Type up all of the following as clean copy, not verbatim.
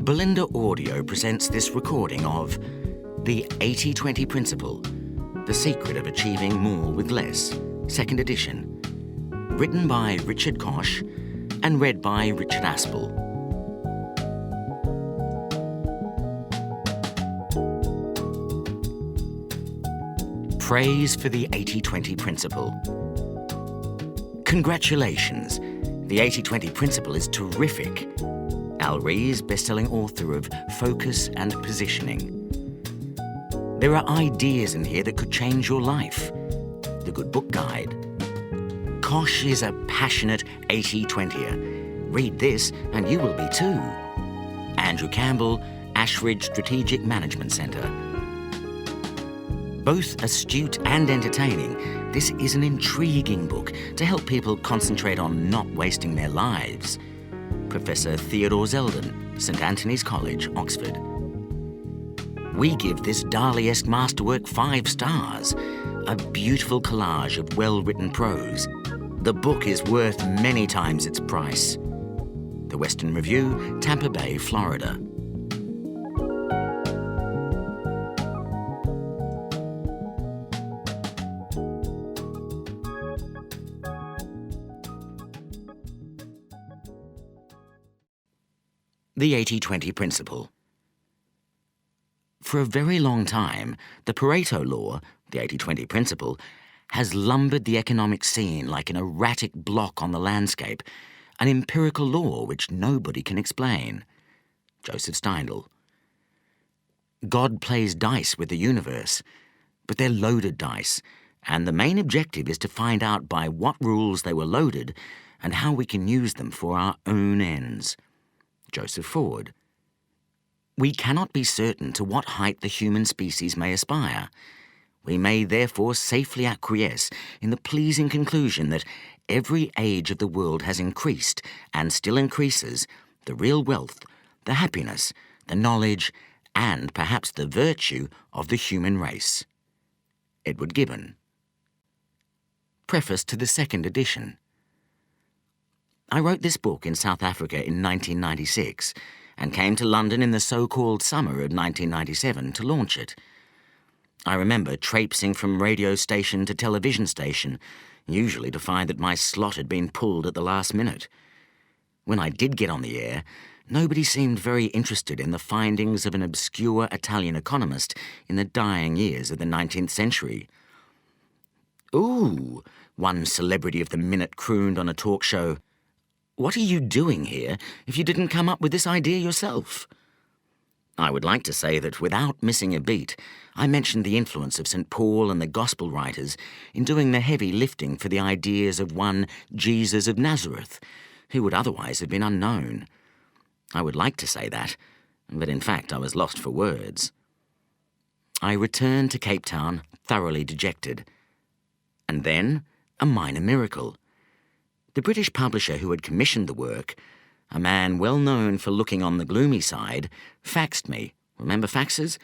Belinda Audio presents this recording of The 80-20 Principle, The Secret of Achieving More with Less, Second Edition, written by Richard Koch and read by Richard Asfal. Praise for the 80-20 Principle. Congratulations! The 80-20 Principle is terrific. Al Rees, best-selling author of Focus and Positioning. There are ideas in here that could change your life. The Good Book Guide. Koch is a passionate 80-20er. Read this and you will be too. Andrew Campbell, Ashridge Strategic Management Centre. Both astute and entertaining, this is an intriguing book to help people concentrate on not wasting their lives. Professor Theodore Zeldin, St Anthony's College, Oxford. We give this Dali-esque masterwork 5 stars, a beautiful collage of well-written prose. The book is worth many times its price. The Western Review, Tampa Bay, Florida. The 80-20 Principle. For a very long time, the Pareto law, the 80-20 Principle, has lumbered the economic scene like an erratic block on the landscape, an empirical law which nobody can explain. Joseph Steindl. God plays dice with the universe, but they're loaded dice, and the main objective is to find out by what rules they were loaded and how we can use them for our own ends. Joseph Ford. We cannot be certain to what height the human species may aspire. We may therefore safely acquiesce in the pleasing conclusion that every age of the world has increased, and still increases, the real wealth, the happiness, the knowledge, and perhaps the virtue of the human race. Edward Gibbon. Preface to the second edition. I wrote this book in South Africa in 1996 and came to London in the so-called summer of 1997 to launch it. I remember traipsing from radio station to television station, usually to find that my slot had been pulled at the last minute. When I did get on the air, nobody seemed very interested in the findings of an obscure Italian economist in the dying years of the 19th century. "Ooh," one celebrity of the minute crooned on a talk show, "what are you doing here if you didn't come up with this idea yourself?" I would like to say that without missing a beat, I mentioned the influence of St. Paul and the Gospel writers in doing the heavy lifting for the ideas of one Jesus of Nazareth, who would otherwise have been unknown. I would like to say that, but in fact I was lost for words. I returned to Cape Town thoroughly dejected. And then, a minor miracle. The British publisher who had commissioned the work, a man well known for looking on the gloomy side, faxed me, remember faxes,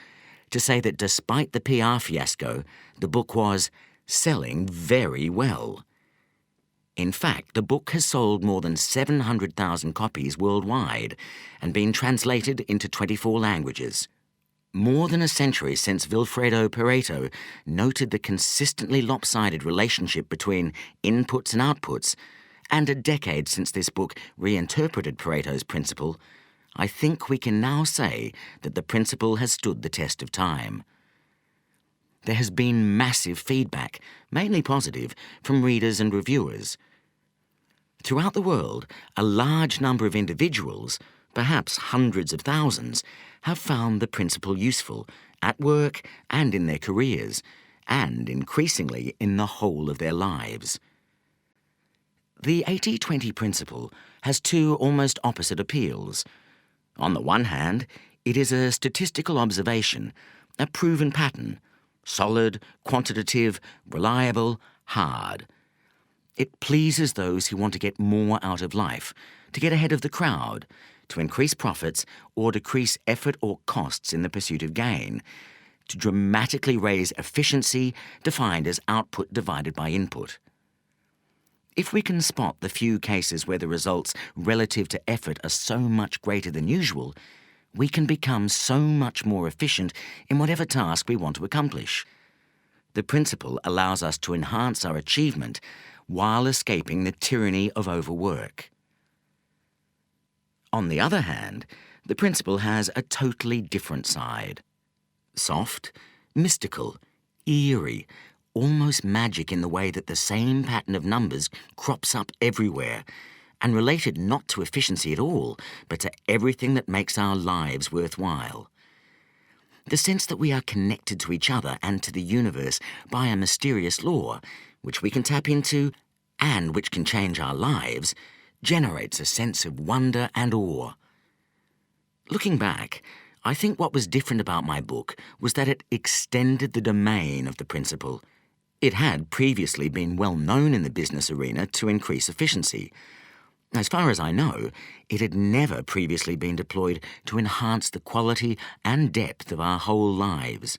to say that despite the PR fiasco, the book was selling very well. In fact, the book has sold more than 700,000 copies worldwide and been translated into 24 languages. More than a century since Vilfredo Pareto noted the consistently lopsided relationship between inputs and outputs, and a decade since this book reinterpreted Pareto's principle, I think we can now say that the principle has stood the test of time. There has been massive feedback, mainly positive, from readers and reviewers. Throughout the world, a large number of individuals, perhaps hundreds of thousands, have found the principle useful at work and in their careers, and increasingly in the whole of their lives. The 80-20 Principle has 2 almost opposite appeals. On the one hand, it is a statistical observation, a proven pattern, solid, quantitative, reliable, hard. It pleases those who want to get more out of life, to get ahead of the crowd, to increase profits or decrease effort or costs in the pursuit of gain, to dramatically raise efficiency, defined as output divided by input. If we can spot the few cases where the results relative to effort are so much greater than usual, we can become so much more efficient in whatever task we want to accomplish. The principle allows us to enhance our achievement while escaping the tyranny of overwork. On the other hand, the principle has a totally different side. Soft, mystical, eerie, almost magic in the way that the same pattern of numbers crops up everywhere, and related not to efficiency at all, but to everything that makes our lives worthwhile. The sense that we are connected to each other and to the universe by a mysterious law, which we can tap into and which can change our lives, generates a sense of wonder and awe. Looking back, I think what was different about my book was that it extended the domain of the principle. It had previously been well known in the business arena to increase efficiency. As far as I know, it had never previously been deployed to enhance the quality and depth of our whole lives.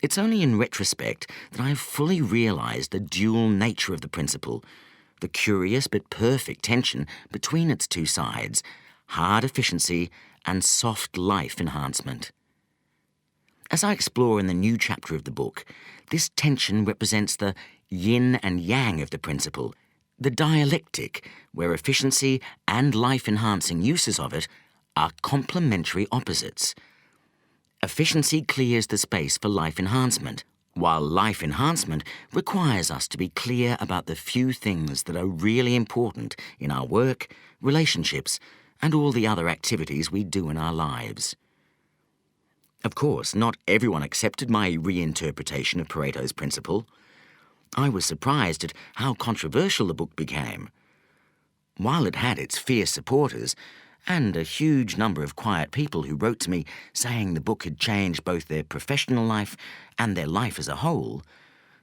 It's only in retrospect that I have fully realized the dual nature of the principle, the curious but perfect tension between its two sides, hard efficiency and soft life enhancement. As I explore in the new chapter of the book, this tension represents the yin and yang of the principle, the dialectic where efficiency and life-enhancing uses of it are complementary opposites. Efficiency clears the space for life enhancement, while life enhancement requires us to be clear about the few things that are really important in our work, relationships, and all the other activities we do in our lives. Of course, not everyone accepted my reinterpretation of Pareto's principle. I was surprised at how controversial the book became. While it had its fierce supporters, and a huge number of quiet people who wrote to me saying the book had changed both their professional life and their life as a whole,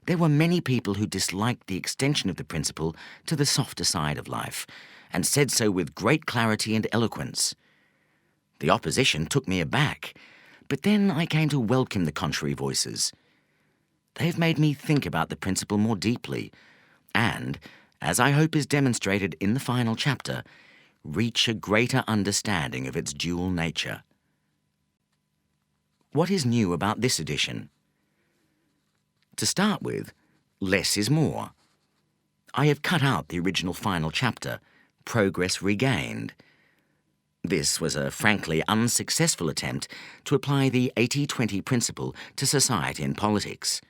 there were many people who disliked the extension of the principle to the softer side of life, and said so with great clarity and eloquence. The opposition took me aback, but then I came to welcome the contrary voices. They've made me think about the principle more deeply, and, as I hope is demonstrated in the final chapter, reach a greater understanding of its dual nature. What is new about this edition? To start with, less is more. I have cut out the original final chapter, Progress Regained. This was a frankly unsuccessful attempt to apply the 80-20 principle to society and politics.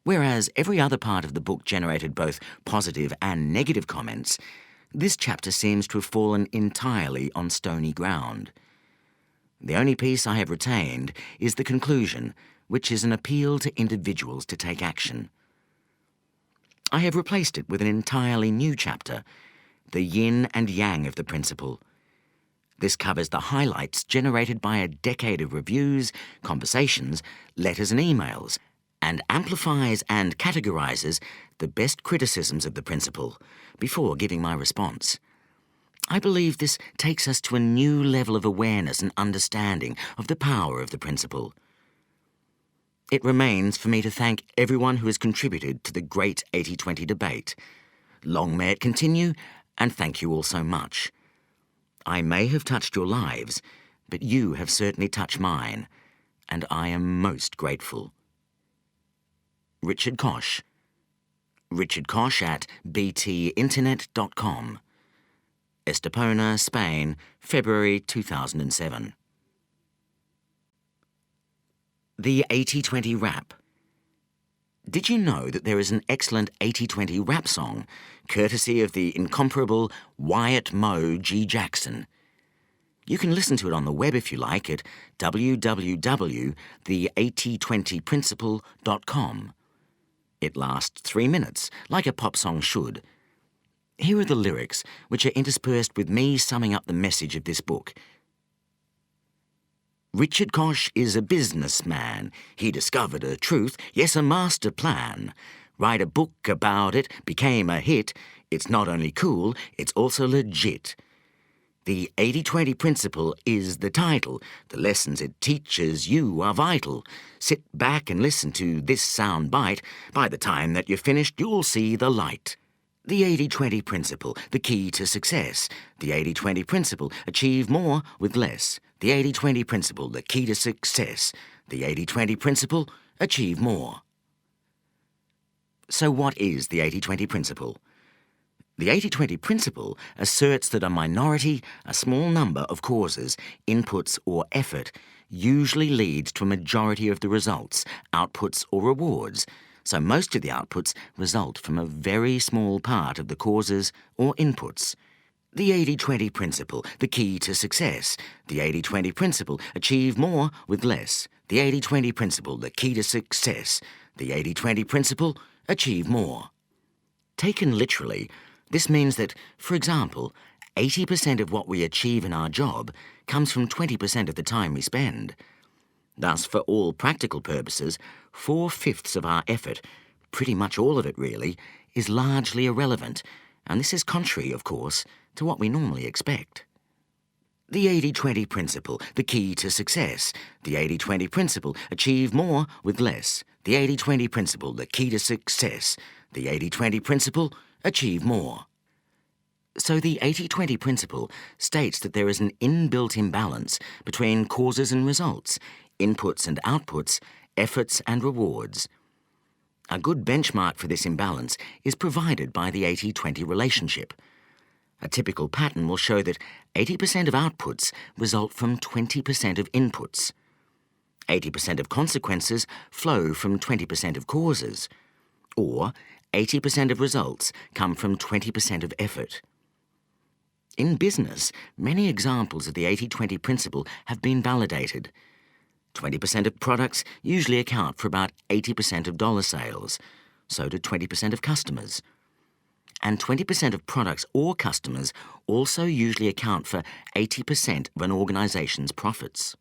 Whereas every other part of the book generated both positive and negative comments, this chapter seems to have fallen entirely on stony ground. The only piece I have retained is the conclusion, which is an appeal to individuals to take action. I have replaced it with an entirely new chapter, the yin and yang of the principle. This covers the highlights generated by a decade of reviews, conversations, letters and emails, and amplifies and categorizes the best criticisms of the principle before giving my response. I believe this takes us to a new level of awareness and understanding of the power of the principle. It remains for me to thank everyone who has contributed to the great 80-20 debate. Long may it continue, and thank you all so much. I may have touched your lives, but you have certainly touched mine, and I am most grateful. Richard Koch. Richard Koch at btinternet.com. Estepona, Spain, February 2007. The 80-20 Rap. Did you know that there is an excellent 80-20 rap song, courtesy of the incomparable Wyatt Moe G. Jackson? You can listen to it on the web if you like at www.the8020principle.com. It lasts 3 minutes, like a pop song should. Here are the lyrics, which are interspersed with me summing up the message of this book. Richard Koch is a businessman. He discovered a truth, yes, a master plan. Write a book about it, became a hit. It's not only cool, it's also legit. The 80-20 principle is the title. The lessons it teaches you are vital. Sit back and listen to this sound bite. By the time that you're finished, you'll see the light. The 80-20 principle, the key to success. The 80-20 principle, achieve more with less. The 80-20 principle, the key to success. The 80-20 principle, achieve more. So what is the 80-20 principle? The 80-20 principle asserts that a minority, a small number of causes, inputs or effort usually leads to a majority of the results, outputs or rewards. So most of the outputs result from a very small part of the causes or inputs. The 80-20 principle, the key to success. The 80-20 principle, achieve more with less. The 80-20 principle, the key to success. The 80-20 principle, achieve more. Taken literally, this means that, for example, 80% of what we achieve in our job comes from 20% of the time we spend. Thus, for all practical purposes, 4/5 of our effort, pretty much all of it really, is largely irrelevant, and this is contrary, of course, to what we normally expect. The 80-20 principle, the key to success. The 80-20 principle, achieve more with less. The 80-20 principle, the key to success. The 80-20 principle, achieve more. So the 80-20 principle states that there is an inbuilt imbalance between causes and results, inputs and outputs, efforts and rewards. A good benchmark for this imbalance is provided by the 80-20 relationship. A typical pattern will show that 80% of outputs result from 20% of inputs. 80% of consequences flow from 20% of causes, or 80% of results come from 20% of effort. In business, many examples of the 80-20 principle have been validated. 20% of products usually account for about 80% of dollar sales, so do 20% of customers. And 20% of products or customers also usually account for 80% of an organization's profits.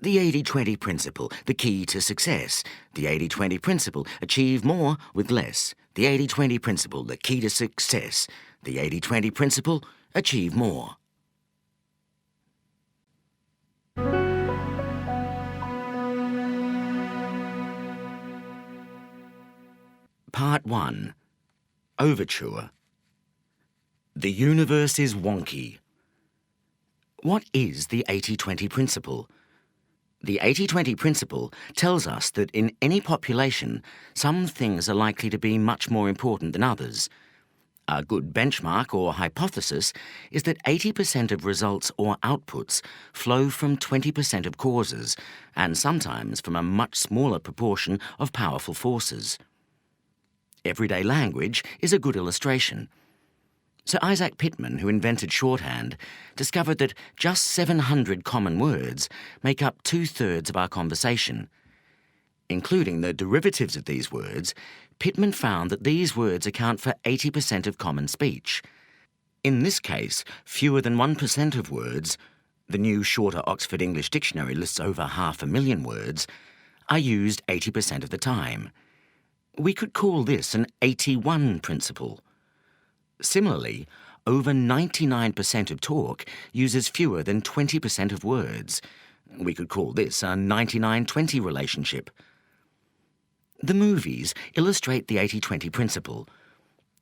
The 80-20 principle, the key to success. The 80-20 principle, achieve more with less. The 80-20 principle, the key to success. The 80-20 principle, achieve more. Part 1. Overture. The universe is wonky. What is the 80-20 principle? The 80-20 principle tells us that in any population, some things are likely to be much more important than others. A good benchmark or hypothesis is that 80% of results or outputs flow from 20% of causes, and sometimes from a much smaller proportion of powerful forces. Everyday language is a good illustration. Sir Isaac Pitman, who invented shorthand, discovered that just 700 common words make up 2/3 of our conversation. Including the derivatives of these words, Pitman found that these words account for 80% of common speech. In this case, fewer than 1% of words, the new shorter Oxford English Dictionary lists over 500,000 words, are used 80% of the time. We could call this an 81 principle. Similarly, over 99% of talk uses fewer than 20% of words. We could call this a 99-20 relationship. The movies illustrate the 80-20 principle.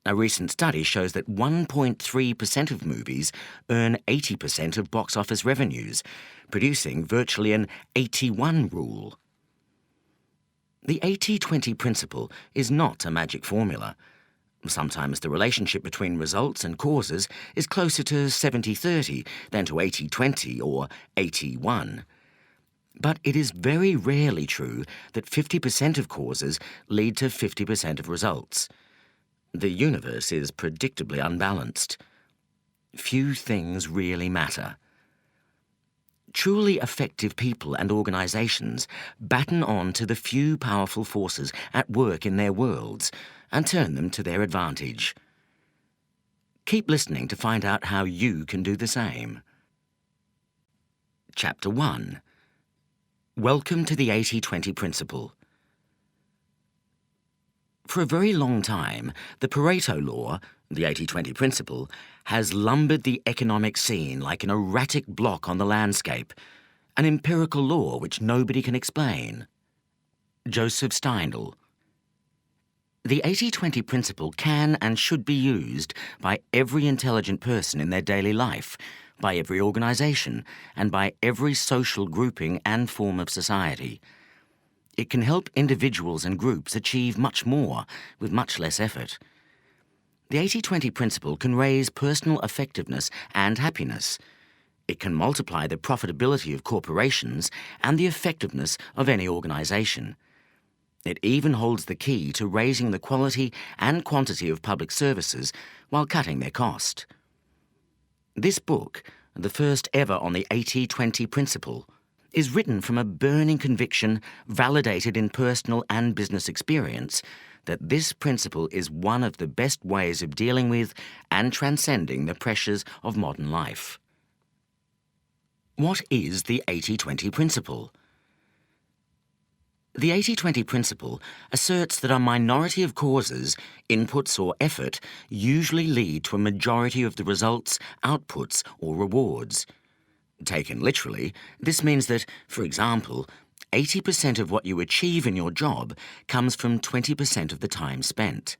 A recent study shows that 1.3% of movies earn 80% of box office revenues, producing virtually an 81 rule. The 80-20 principle is not a magic formula. Sometimes the relationship between results and causes is closer to 70-30 than to 80-20 or 81. But it is very rarely true that 50% of causes lead to 50% of results. The universe is predictably unbalanced. Few things really matter. Truly effective people and organizations batten on to the few powerful forces at work in their worlds and turn them to their advantage. Keep listening to find out how you can do the same. Chapter 1. Welcome to the 80-20 principle. For a very long time, the Pareto law, the 80-20 principle, has lumbered the economic scene like an erratic block on the landscape, an empirical law which nobody can explain. Joseph Steindl. The 80-20 principle can and should be used by every intelligent person in their daily life, by every organization, and by every social grouping and form of society. It can help individuals and groups achieve much more with much less effort. The 80-20 principle can raise personal effectiveness and happiness. It can multiply the profitability of corporations and the effectiveness of any organization. It even holds the key to raising the quality and quantity of public services while cutting their cost. This book, the first ever on the 80-20 principle, is written from a burning conviction validated in personal and business experience that this principle is one of the best ways of dealing with and transcending the pressures of modern life. What is the 80-20 principle? The 80-20 principle asserts that a minority of causes, inputs or effort usually lead to a majority of the results, outputs or rewards. Taken literally, this means that, for example, 80% of what you achieve in your job comes from 20% of the time spent.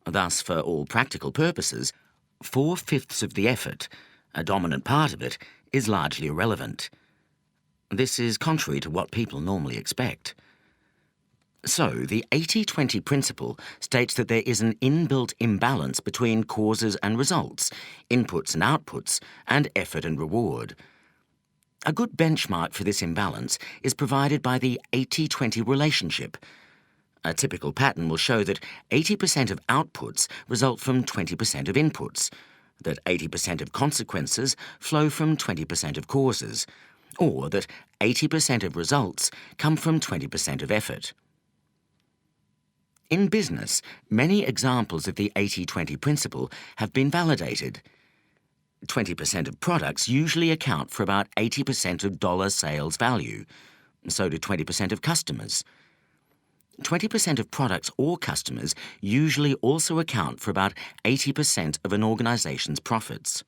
Thus, for all practical purposes, 4/5 of the effort, a dominant part of it, is largely irrelevant. This is contrary to what people normally expect. So, the 80-20 principle states that there is an inbuilt imbalance between causes and results, inputs and outputs, and effort and reward. A good benchmark for this imbalance is provided by the 80-20 relationship. A typical pattern will show that 80% of outputs result from 20% of inputs, that 80% of consequences flow from 20% of causes, or that 80% of results come from 20% of effort. In business, many examples of the 80-20 principle have been validated. 20% of products usually account for about 80% of dollar sales value. So do 20% of customers. 20% of products or customers usually also account for about 80% of an organization's profits.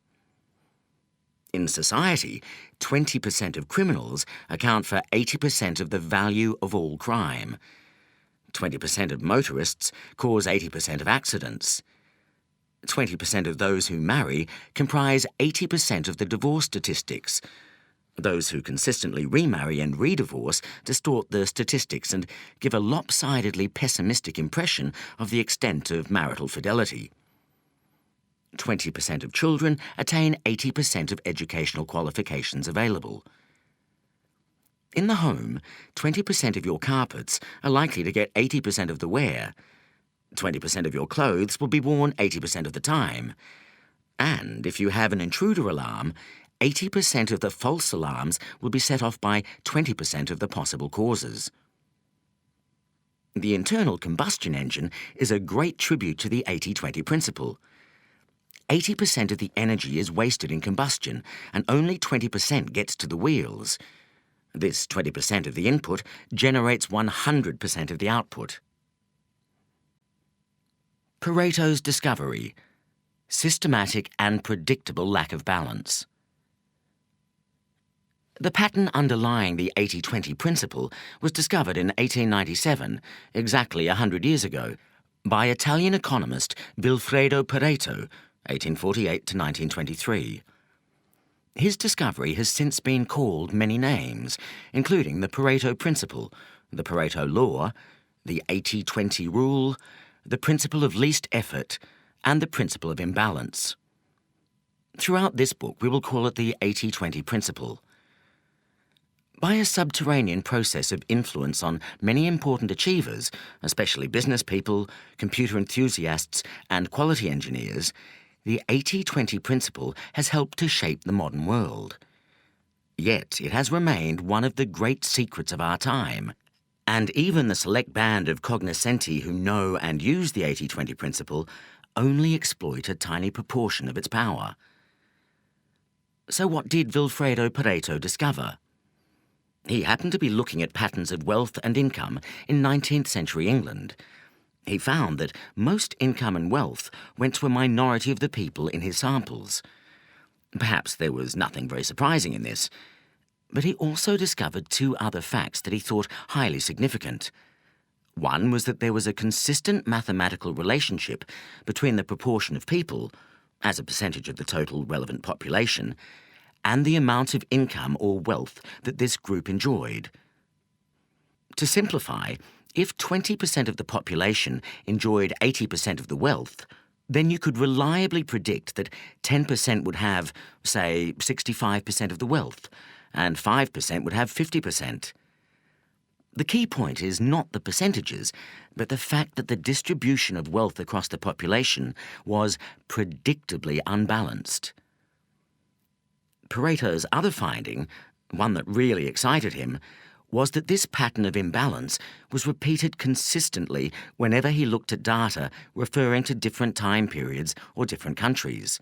In society, 20% of criminals account for 80% of the value of all crime. 20% of motorists cause 80% of accidents. 20% of those who marry comprise 80% of the divorce statistics. Those who consistently remarry and redivorce distort the statistics and give a lopsidedly pessimistic impression of the extent of marital fidelity. 20% of children attain 80% of educational qualifications available. In the home, 20% of your carpets are likely to get 80% of the wear. 20% of your clothes will be worn 80% of the time. And if you have an intruder alarm, 80% of the false alarms will be set off by 20% of the possible causes. The internal combustion engine is a great tribute to the 80-20 principle. 80% of the energy is wasted in combustion, and only 20% gets to the wheels. This 20% of the input generates 100% of the output. Pareto's discovery: systematic and predictable lack of balance. The pattern underlying the 80-20 principle was discovered in 1897, exactly 100 years ago, by Italian economist Vilfredo Pareto, 1848 to 1923. His discovery has since been called many names, including the Pareto Principle, the Pareto Law, the 80-20 Rule, the Principle of Least Effort, and the Principle of Imbalance. Throughout this book, we will call it the 80-20 Principle. By a subterranean process of influence on many important achievers, especially business people, computer enthusiasts, and quality engineers, the 80-20 principle has helped to shape the modern world. Yet it has remained one of the great secrets of our time, and even the select band of cognoscenti who know and use the 80-20 principle only exploit a tiny proportion of its power. So what did Vilfredo Pareto discover? He happened to be looking at patterns of wealth and income in 19th century England. He found that most income and wealth went to a minority of the people in his samples. Perhaps there was nothing very surprising in this, but he also discovered two other facts that he thought highly significant. One was that there was a consistent mathematical relationship between the proportion of people, as a percentage of the total relevant population, and the amount of income or wealth that this group enjoyed. To simplify, if 20% of the population enjoyed 80% of the wealth, then you could reliably predict that 10% would have, say, 65% of the wealth, and 5% would have 50%. The key point is not the percentages, but the fact that the distribution of wealth across the population was predictably unbalanced. Pareto's other finding, one that really excited him, was that this pattern of imbalance was repeated consistently whenever he looked at data referring to different time periods or different countries.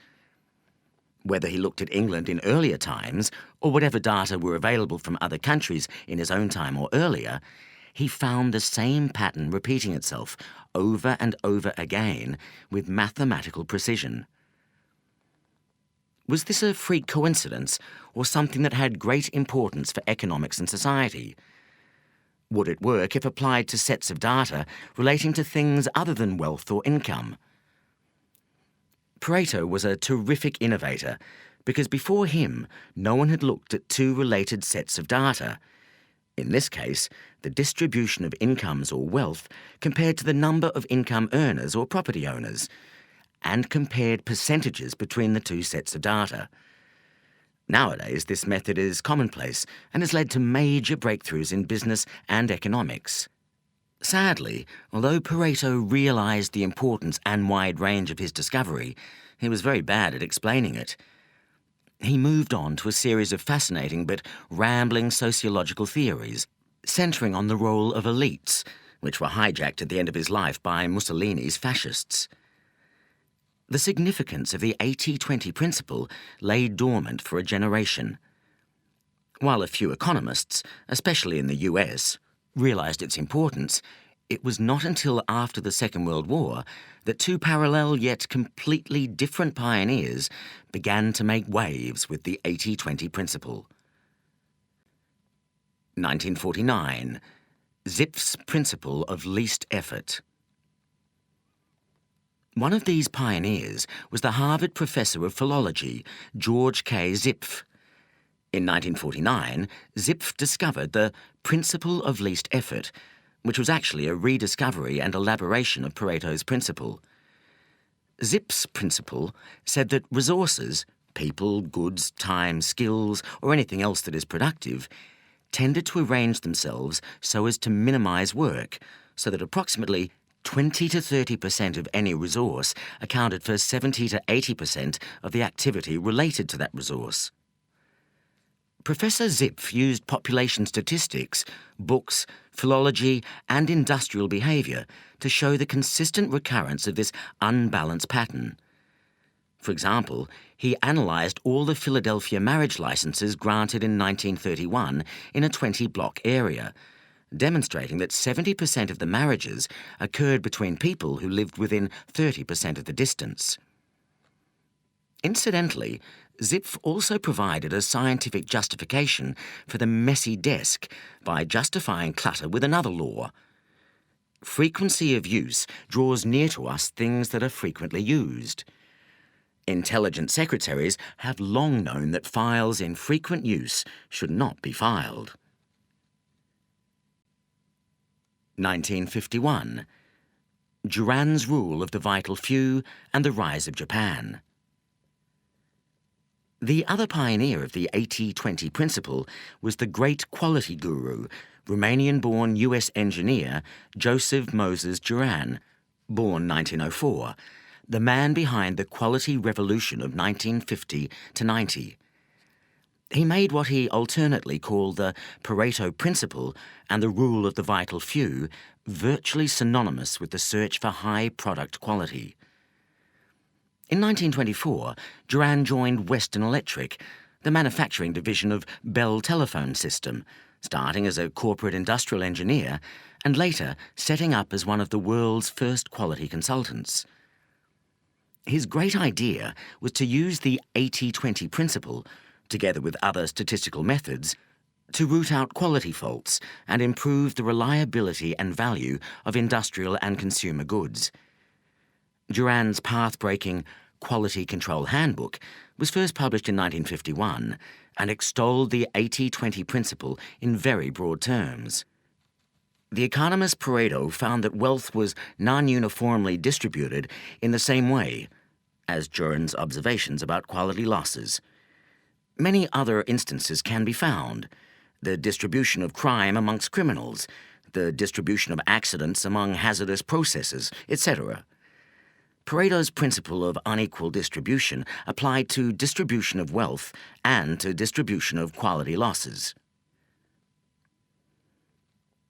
Whether he looked at England in earlier times, or whatever data were available from other countries in his own time or earlier, he found the same pattern repeating itself over and over again with mathematical precision. Was this a freak coincidence, or something that had great importance for economics and society? Would it work if applied to sets of data relating to things other than wealth or income? Pareto was a terrific innovator because before him, no one had looked at two related sets of data. In this case, the distribution of incomes or wealth compared to the number of income earners or property owners, and compared percentages between the two sets of data. Nowadays, this method is commonplace and has led to major breakthroughs in business and economics. Sadly, although Pareto realized the importance and wide range of his discovery, he was very bad at explaining it. He moved on to a series of fascinating but rambling sociological theories, centering on the role of elites, which were hijacked at the end of his life by Mussolini's fascists. The significance of the 80-20 principle lay dormant for a generation. While a few economists, especially in the US, realized its importance, it was not until after the Second World War that two parallel yet completely different pioneers began to make waves with the 80-20 principle. 1949. Zipf's Principle of Least Effort. One of these pioneers was the Harvard professor of philology, George K. Zipf. In 1949, Zipf discovered the Principle of Least Effort, which was actually a rediscovery and elaboration of Pareto's principle. Zipf's principle said that resources, people, goods, time, skills, or anything else that is productive, tended to arrange themselves so as to minimize work, so that approximately 20 to 30% of any resource accounted for 70 to 80% of the activity related to that resource. Professor Zipf used population statistics, books, philology, and industrial behaviour to show the consistent recurrence of this unbalanced pattern. For example, he analysed all the Philadelphia marriage licences granted in 1931 in a 20-block area, demonstrating that 70% of the marriages occurred between people who lived within 30% of the distance. Incidentally, Zipf also provided a scientific justification for the messy desk by justifying clutter with another law. Frequency of use draws near to us things that are frequently used. Intelligent secretaries have long known that files in frequent use should not be filed. 1951. Juran's Rule of the Vital Few and the Rise of Japan. The other pioneer of the 80-20 principle was the great quality guru, Romanian-born US engineer Joseph Moses Juran, born 1904, the man behind the quality revolution of 1950 to 90. He made what he alternately called the Pareto principle and the rule of the vital few virtually synonymous with the search for high product quality. In 1924, Juran joined Western Electric, the manufacturing division of Bell Telephone System, starting as a corporate industrial engineer and later setting up as one of the world's first quality consultants. His great idea was to use the 80-20 principle, together with other statistical methods, to root out quality faults and improve the reliability and value of industrial and consumer goods. Juran's path-breaking Quality Control Handbook was first published in 1951 and extolled the 80-20 principle in very broad terms. The economist Pareto found that wealth was non-uniformly distributed in the same way as Juran's observations about quality losses. Many other instances can be found: the distribution of crime amongst criminals, the distribution of accidents among hazardous processes, etc. Pareto's principle of unequal distribution applied to distribution of wealth and to distribution of quality losses.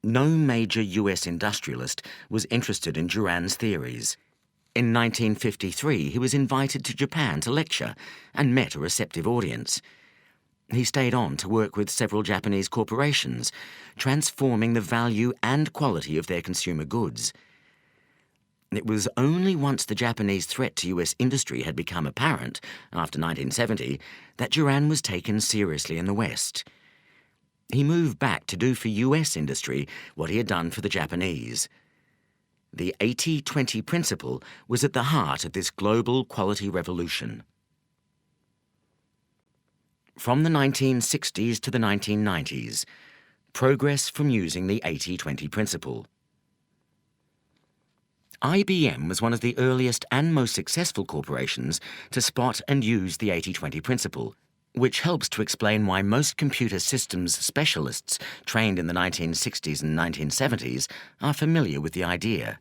No major U.S. industrialist was interested in Juran's theories. In 1953, he was invited to Japan to lecture and met a receptive audience. He stayed on to work with several Japanese corporations, transforming the value and quality of their consumer goods. It was only once the Japanese threat to U.S. industry had become apparent, after 1970, that Juran was taken seriously in the West. He moved back to do for U.S. industry what he had done for the Japanese. The 80-20 principle was at the heart of this global quality revolution. From the 1960s to the 1990s, progress from using the 80-20 principle. IBM was one of the earliest and most successful corporations to spot and use the 80-20 principle, which helps to explain why most computer systems specialists trained in the 1960s and 1970s are familiar with the idea.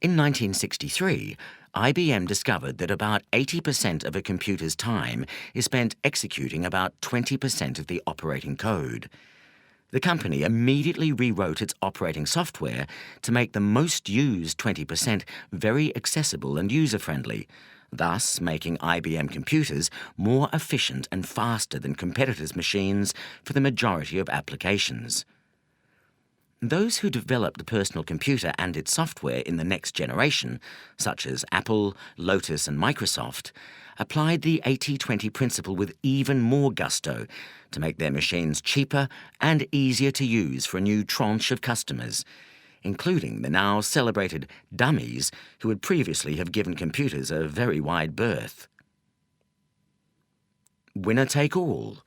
In 1963, IBM discovered that about 80% of a computer's time is spent executing about 20% of the operating code. The company immediately rewrote its operating software to make the most used 20% very accessible and user-friendly, thus making IBM computers more efficient and faster than competitors' machines for the majority of applications. Those who developed the personal computer and its software in the next generation, such as Apple, Lotus, and Microsoft, applied the 80-20 principle with even more gusto to make their machines cheaper and easier to use for a new tranche of customers, including the now celebrated dummies who would previously have given computers a very wide berth. Winner take all.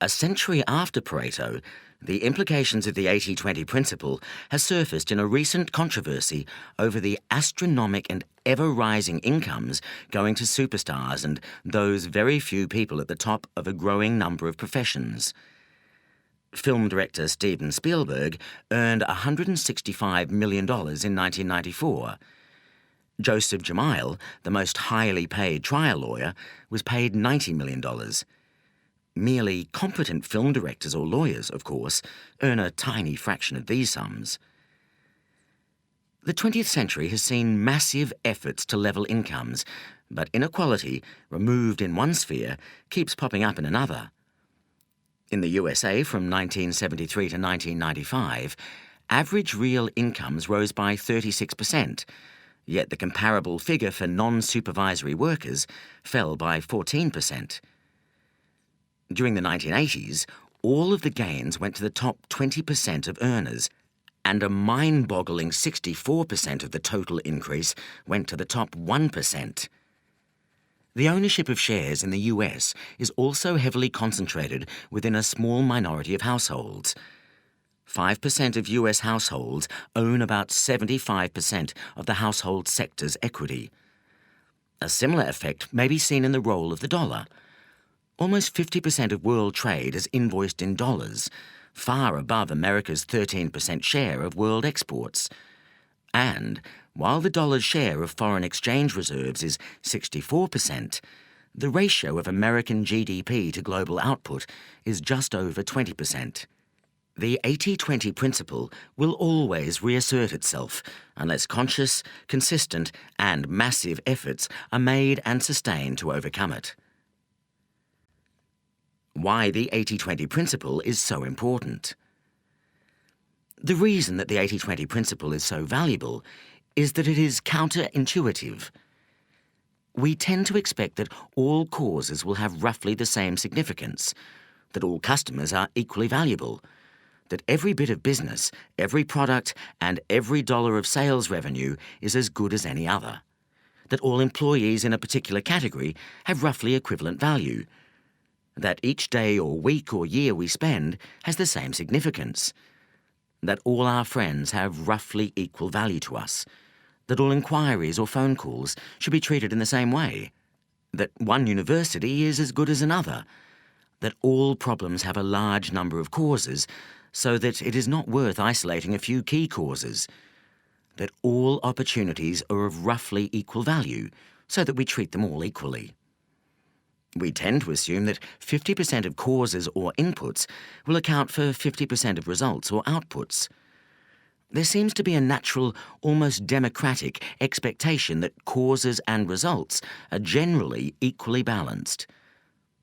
A century after Pareto, the implications of the 80-20 principle has surfaced in a recent controversy over the astronomic and ever-rising incomes going to superstars and those very few people at the top of a growing number of professions. Film director Steven Spielberg earned $165 million in 1994. Joseph Jamil, the most highly paid trial lawyer, was paid $90 million. Merely competent film directors or lawyers, of course, earn a tiny fraction of these sums. The 20th century has seen massive efforts to level incomes, but inequality, removed in one sphere, keeps popping up in another. In the USA from 1973 to 1995, average real incomes rose by 36%, yet the comparable figure for non-supervisory workers fell by 14%. During the 1980s, all of the gains went to the top 20% of earners, and a mind-boggling 64% of the total increase went to the top 1%. The ownership of shares in the US is also heavily concentrated within a small minority of households. 5% of US households own about 75% of the household sector's equity. A similar effect may be seen in the role of the dollar. Almost 50% of world trade is invoiced in dollars, far above America's 13% share of world exports. And while the dollar's share of foreign exchange reserves is 64%, the ratio of American GDP to global output is just over 20%. The 80-20 principle will always reassert itself unless conscious, consistent, and massive efforts are made and sustained to overcome it. Why the 80-20 principle is so important. The reason that the 80-20 principle is so valuable is that it is counterintuitive. We tend to expect that all causes will have roughly the same significance, that all customers are equally valuable, that every bit of business, every product, and every dollar of sales revenue is as good as any other, that all employees in a particular category have roughly equivalent value, that each day or week or year we spend has the same significance, that all our friends have roughly equal value to us, that all inquiries or phone calls should be treated in the same way, that one university is as good as another, that all problems have a large number of causes, so that it is not worth isolating a few key causes, that all opportunities are of roughly equal value, so that we treat them all equally. We tend to assume that 50% of causes or inputs will account for 50% of results or outputs. There seems to be a natural, almost democratic expectation that causes and results are generally equally balanced.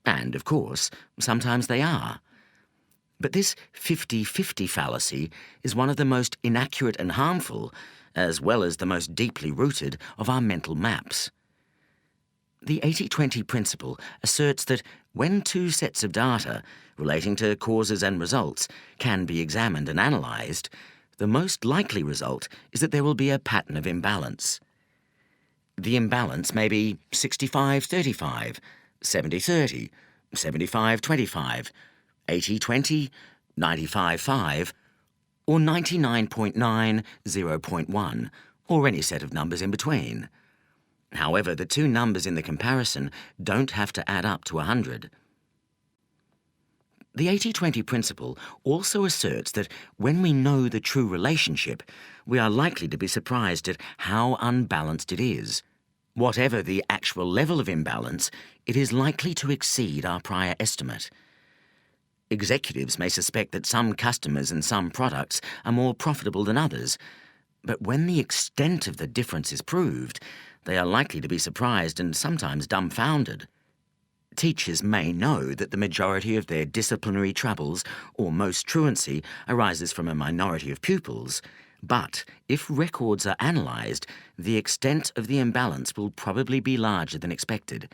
And, of course, sometimes they are. But this 50-50 fallacy is one of the most inaccurate and harmful, as well as the most deeply rooted, of our mental maps. The 80-20 principle asserts that when two sets of data relating to causes and results can be examined and analysed, the most likely result is that there will be a pattern of imbalance. The imbalance may be 65-35, 70-30, 75-25, 80-20, 95-5, or 99.9, 0.1, or any set of numbers in between. However, the two numbers in the comparison don't have to add up to 100. The 80-20 principle also asserts that when we know the true relationship, we are likely to be surprised at how unbalanced it is. Whatever the actual level of imbalance, it is likely to exceed our prior estimate. Executives may suspect that some customers and some products are more profitable than others, but when the extent of the difference is proved, they are likely to be surprised and sometimes dumbfounded. Teachers may know that the majority of their disciplinary troubles or most truancy arises from a minority of pupils, but if records are analysed, the extent of the imbalance will probably be larger than expected.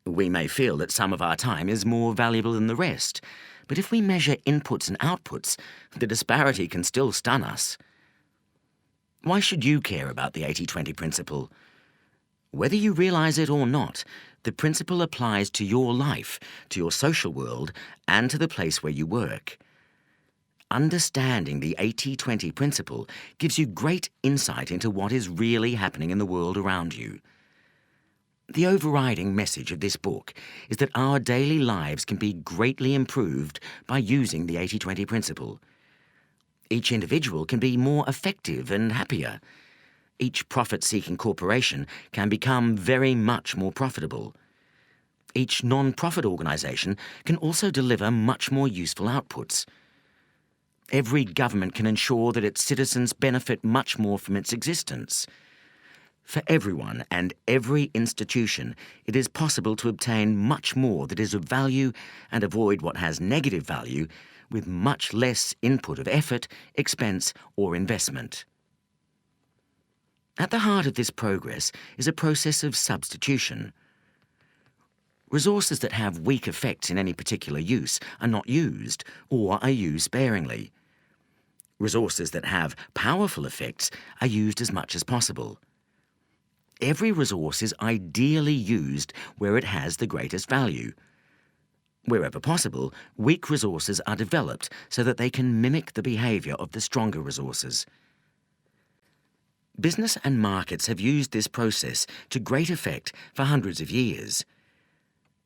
We may feel that some of our time is more valuable than the rest, but if we measure inputs and outputs, the disparity can still stun us. Why should you care about the 80-20 principle? Whether you realise it or not, the principle applies to your life, to your social world, and to the place where you work. Understanding the 80-20 principle gives you great insight into what is really happening in the world around you. The overriding message of this book is that our daily lives can be greatly improved by using the 80-20 principle. Each individual can be more effective and happier. Each profit-seeking corporation can become very much more profitable. Each non-profit organisation can also deliver much more useful outputs. Every government can ensure that its citizens benefit much more from its existence. For everyone and every institution, it is possible to obtain much more that is of value and avoid what has negative value with much less input of effort, expense, or investment. At the heart of this progress is a process of substitution. Resources that have weak effects in any particular use are not used or are used sparingly. Resources that have powerful effects are used as much as possible. Every resource is ideally used where it has the greatest value. Wherever possible, weak resources are developed so that they can mimic the behaviour of the stronger resources. Business and markets have used this process to great effect for hundreds of years.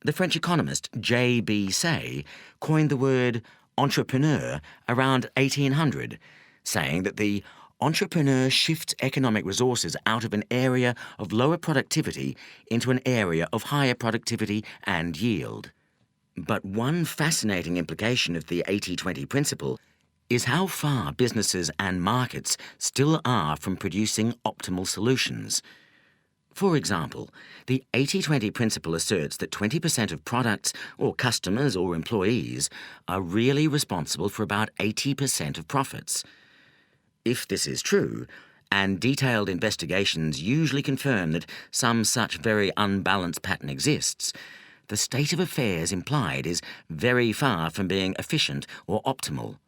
The French economist J.B. Say coined the word entrepreneur around 1800, saying that the entrepreneur shifts economic resources out of an area of lower productivity into an area of higher productivity and yield. But one fascinating implication of the 80-20 principle is how far businesses and markets still are from producing optimal solutions. For example, the 80-20 principle asserts that 20% of products or customers or employees are really responsible for about 80% of profits. If this is true, and detailed investigations usually confirm that some such very unbalanced pattern exists, the state of affairs implied is very far from being efficient or optimal.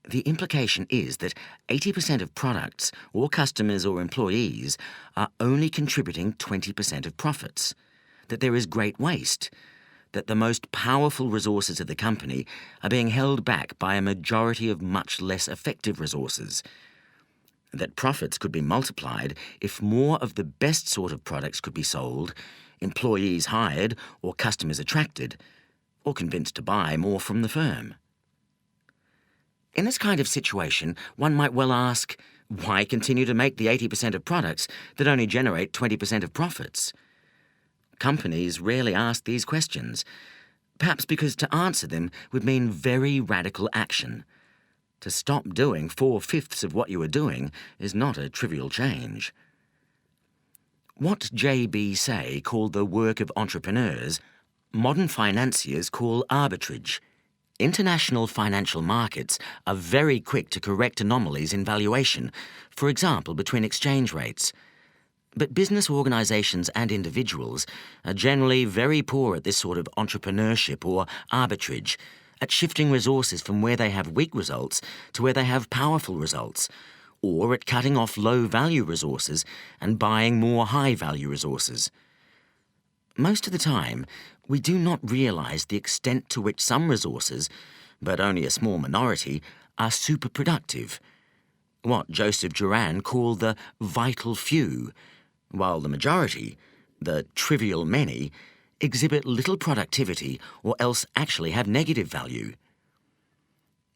The implication is that 80% of products, or customers or employees, are only contributing 20% of profits, that there is great waste, that the most powerful resources of the company are being held back by a majority of much less effective resources, that profits could be multiplied if more of the best sort of products could be sold, employees hired or customers attracted, or convinced to buy more from the firm. In this kind of situation, one might well ask, why continue to make the 80% of products that only generate 20% of profits? Companies rarely ask these questions, perhaps because to answer them would mean very radical action. To stop doing 4/5 of what you are doing is not a trivial change. What J.B. Say called the work of entrepreneurs, modern financiers call arbitrage. International financial markets are very quick to correct anomalies in valuation, for example, between exchange rates. But business organizations and individuals are generally very poor at this sort of entrepreneurship or arbitrage, at shifting resources from where they have weak results to where they have powerful results, or at cutting off low-value resources and buying more high-value resources. Most of the time, we do not realize the extent to which some resources, but only a small minority, are superproductive, what Joseph Juran called the vital few, while the majority, the trivial many, exhibit little productivity or else actually have negative value.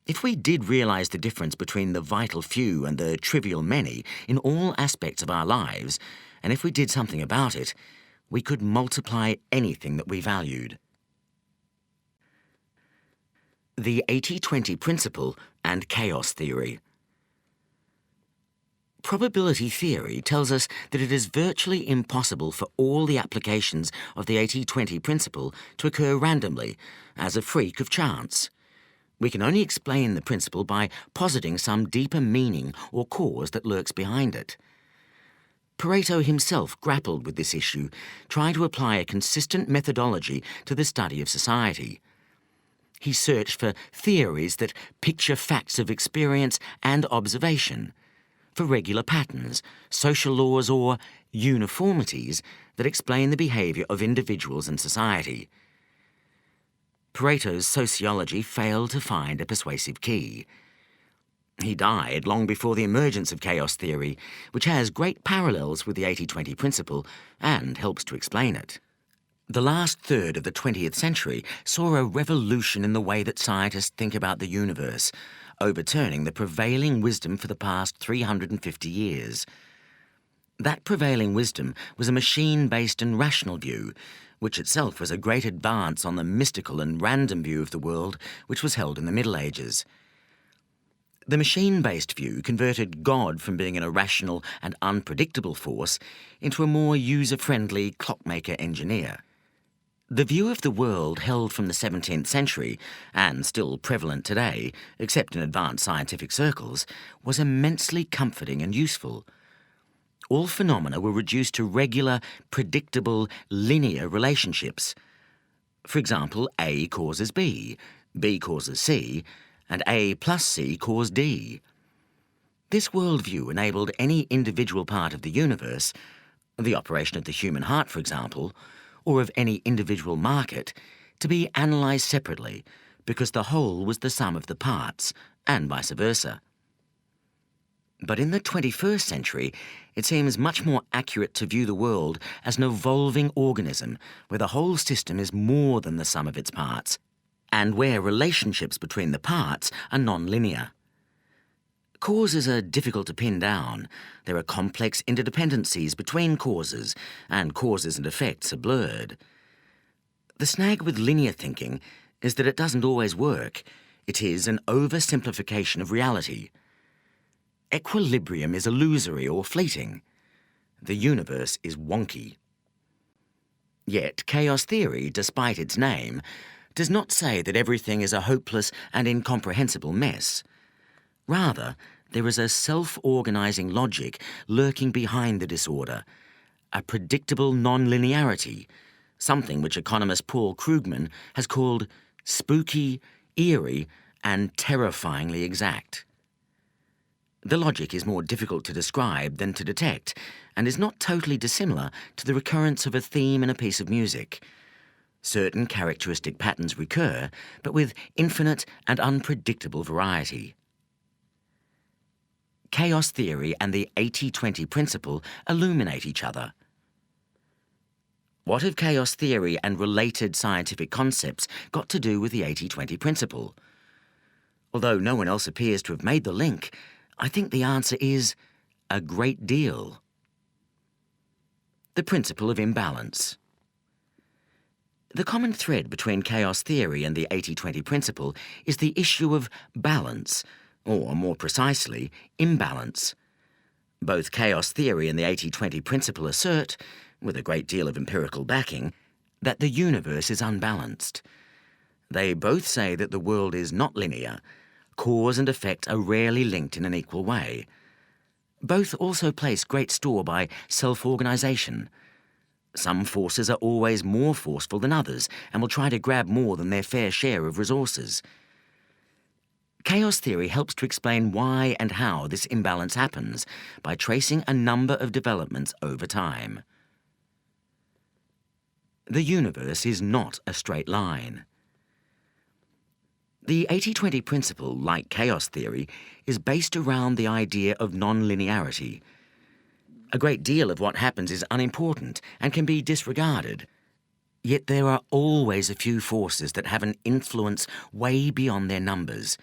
If we did realize the difference between the vital few and the trivial many in all aspects of our lives, and if we did something about it, we could multiply anything that we valued. The 80-20 principle and chaos theory. Probability theory tells us that it is virtually impossible for all the applications of the 80-20 principle to occur randomly, as a freak of chance. We can only explain the principle by positing some deeper meaning or cause that lurks behind it. Pareto himself grappled with this issue, trying to apply a consistent methodology to the study of society. He searched for theories that picture facts of experience and observation, for regular patterns, social laws, or uniformities that explain the behavior of individuals and society. Pareto's sociology failed to find a persuasive key. He died long before the emergence of chaos theory, which has great parallels with the 80-20 principle and helps to explain it. The last third of the 20th century saw a revolution in the way that scientists think about the universe, overturning the prevailing wisdom for the past 350 years. That prevailing wisdom was a machine-based and rational view, which itself was a great advance on the mystical and random view of the world which was held in the Middle Ages. The machine-based view converted God from being an irrational and unpredictable force into a more user-friendly clockmaker engineer. The view of the world held from the 17th century, and still prevalent today, except in advanced scientific circles, was immensely comforting and useful. All phenomena were reduced to regular, predictable, linear relationships. For example, A causes B, B causes C, and A plus C cause D. This worldview enabled any individual part of the universe, the operation of the human heart, for example, or of any individual market, to be analysed separately, because the whole was the sum of the parts, and vice versa. But in the 21st century, it seems much more accurate to view the world as an evolving organism, where the whole system is more than the sum of its parts, and where relationships between the parts are non-linear. Causes are difficult to pin down. There are complex interdependencies between causes, and causes and effects are blurred. The snag with linear thinking is that it doesn't always work. It is an oversimplification of reality. Equilibrium is illusory or fleeting. The universe is wonky. Yet chaos theory, despite its name, does not say that everything is a hopeless and incomprehensible mess. Rather, there is a self-organizing logic lurking behind the disorder, a predictable non-linearity, something which economist Paul Krugman has called spooky, eerie, and terrifyingly exact. The logic is more difficult to describe than to detect, and is not totally dissimilar to the recurrence of a theme in a piece of music. Certain characteristic patterns recur, but with infinite and unpredictable variety. Chaos theory and the 80-20 principle illuminate each other. What have chaos theory and related scientific concepts got to do with the 80-20 principle? Although no one else appears to have made the link, I think the answer is a great deal. The principle of imbalance. The common thread between chaos theory and the 80-20 principle is the issue of balance, or more precisely, imbalance. Both chaos theory and the 80-20 principle assert, with a great deal of empirical backing, that the universe is unbalanced. They both say that the world is not linear. Cause and effect are rarely linked in an equal way. Both also place great store by self-organization. Some forces are always more forceful than others and will try to grab more than their fair share of resources. Chaos theory helps to explain why and how this imbalance happens by tracing a number of developments over time. The universe is not a straight line. The 80-20 principle, like chaos theory, is based around the idea of non-linearity. A great deal of what happens is unimportant and can be disregarded. Yet there are always a few forces that have an influence way beyond their numbers.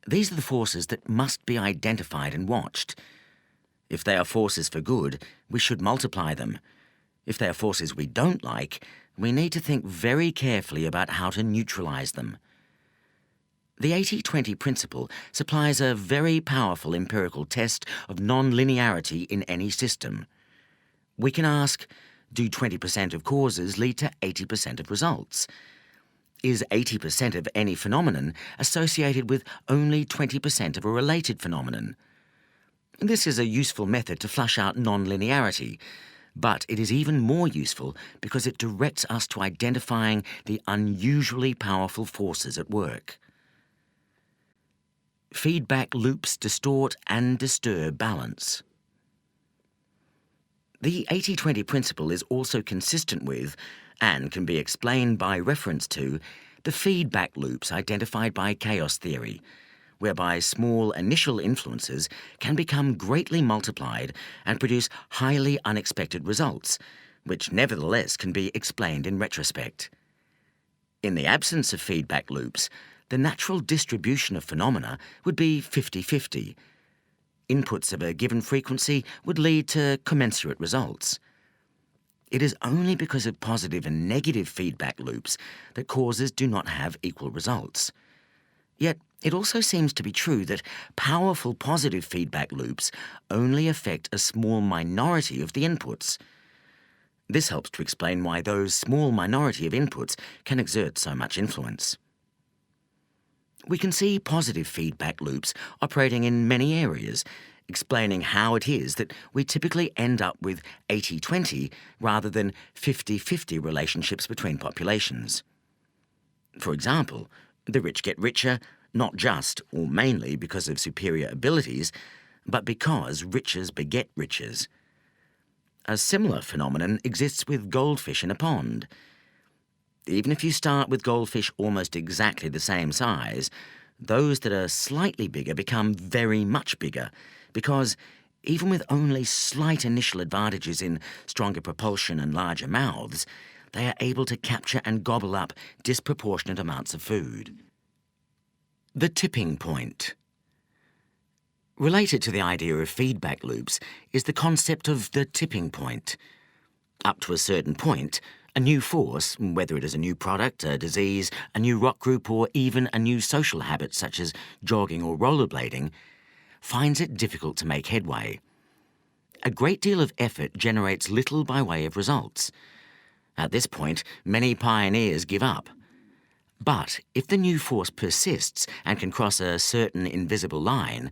These are the forces that must be identified and watched. If they are forces for good, we should multiply them. If they are forces we don't like, we need to think very carefully about how to neutralize them. The 80-20 principle supplies a very powerful empirical test of non-linearity in any system. We can ask, do 20% of causes lead to 80% of results? Is 80% of any phenomenon associated with only 20% of a related phenomenon? This is a useful method to flush out non-linearity, but it is even more useful because it directs us to identifying the unusually powerful forces at work. Feedback loops distort and disturb balance. The 80-20 principle is also consistent with, and can be explained by reference to, the feedback loops identified by chaos theory, whereby small initial influences can become greatly multiplied and produce highly unexpected results, which nevertheless can be explained in retrospect. In the absence of feedback loops, the natural distribution of phenomena would be 50-50. Inputs of a given frequency would lead to commensurate results. It is only because of positive and negative feedback loops that causes do not have equal results. Yet, it also seems to be true that powerful positive feedback loops only affect a small minority of the inputs. This helps to explain why those small minority of inputs can exert so much influence. We can see positive feedback loops operating in many areas, explaining how it is that we typically end up with 80-20 rather than 50-50 relationships between populations. For example, the rich get richer, not just or mainly because of superior abilities, but because riches beget riches. A similar phenomenon exists with goldfish in a pond. Even if you start with goldfish almost exactly the same size, those that are slightly bigger become very much bigger because, even with only slight initial advantages in stronger propulsion and larger mouths, they are able to capture and gobble up disproportionate amounts of food. The tipping point. Related to the idea of feedback loops is the concept of the tipping point. Up to a certain point, a new force, whether it is a new product, a disease, a new rock group, or even a new social habit such as jogging or rollerblading, finds it difficult to make headway. A great deal of effort generates little by way of results. At this point, many pioneers give up. But if the new force persists and can cross a certain invisible line,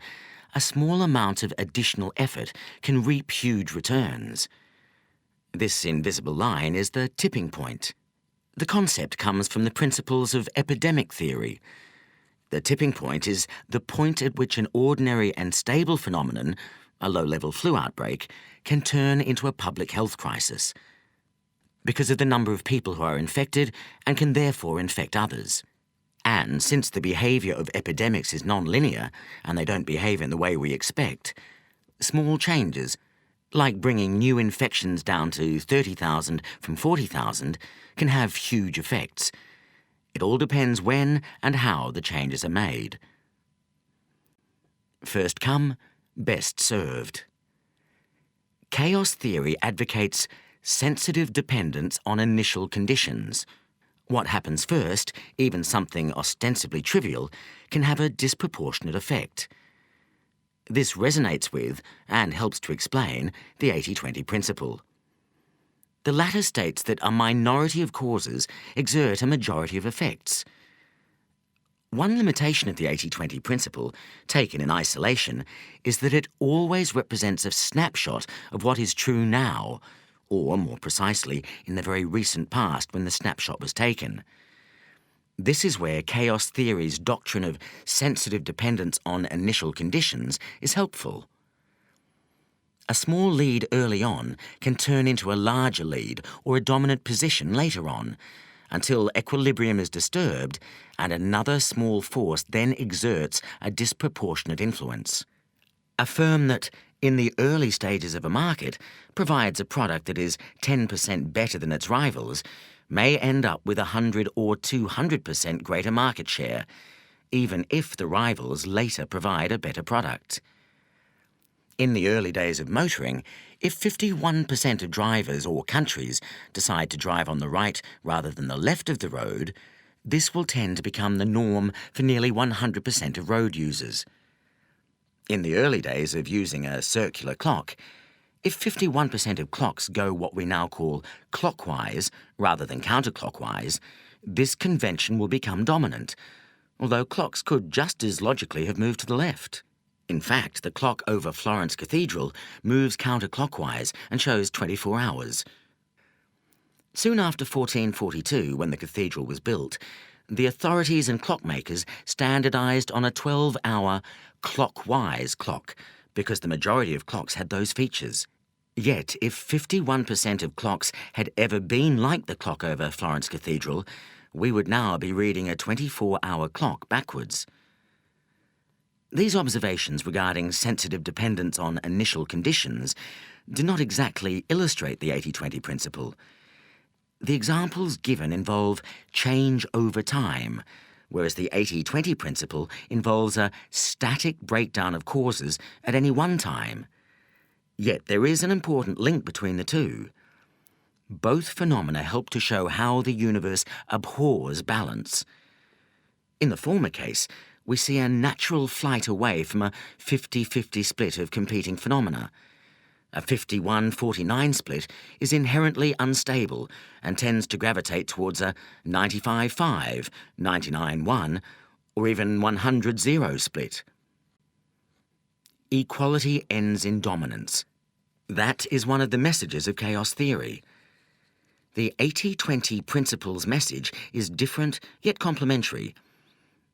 a small amount of additional effort can reap huge returns. This invisible line is the tipping point. The concept comes from the principles of epidemic theory. The tipping point is the point at which an ordinary and stable phenomenon, a low-level flu outbreak, can turn into a public health crisis because of the number of people who are infected and can therefore infect others. And since the behaviour of epidemics is non-linear and they don't behave in the way we expect, small changes, like bringing new infections down to 30,000 from 40,000, can have huge effects. It all depends when and how the changes are made. First come, best served. Chaos theory advocates sensitive dependence on initial conditions. What happens first, even something ostensibly trivial, can have a disproportionate effect. This resonates with, and helps to explain, the 80-20 principle. The latter states that a minority of causes exert a majority of effects. One limitation of the 80-20 principle, taken in isolation, is that it always represents a snapshot of what is true now, or, more precisely, in the very recent past when the snapshot was taken. This is where chaos theory's doctrine of sensitive dependence on initial conditions is helpful. A small lead early on can turn into a larger lead or a dominant position later on, until equilibrium is disturbed and another small force then exerts a disproportionate influence. A firm that, in the early stages of a market, provides a product that is 10% better than its rivals may end up with 100 or 200% greater market share, even if the rivals later provide a better product. In the early days of motoring, if 51% of drivers or countries decide to drive on the right rather than the left of the road, this will tend to become the norm for nearly 100% of road users. In the early days of using a circular clock, if 51% of clocks go what we now call clockwise rather than counterclockwise, this convention will become dominant, although clocks could just as logically have moved to the left. In fact, the clock over Florence Cathedral moves counterclockwise and shows 24 hours. Soon after 1442, when the cathedral was built, the authorities and clockmakers standardized on a 12-hour clockwise clock because the majority of clocks had those features. Yet, if 51% of clocks had ever been like the clock over Florence Cathedral, we would now be reading a 24-hour clock backwards. These observations regarding sensitive dependence on initial conditions do not exactly illustrate the 80-20 principle. The examples given involve change over time, whereas the 80-20 principle involves a static breakdown of causes at any one time. Yet there is an important link between the two. Both phenomena help to show how the universe abhors balance. In the former case, we see a natural flight away from a 50-50 split of competing phenomena. A 51-49 split is inherently unstable and tends to gravitate towards a 95-5, 99-1, or even 100-0 split. Equality ends in dominance. That is one of the messages of chaos theory. The 80-20 principle's message is different yet complementary.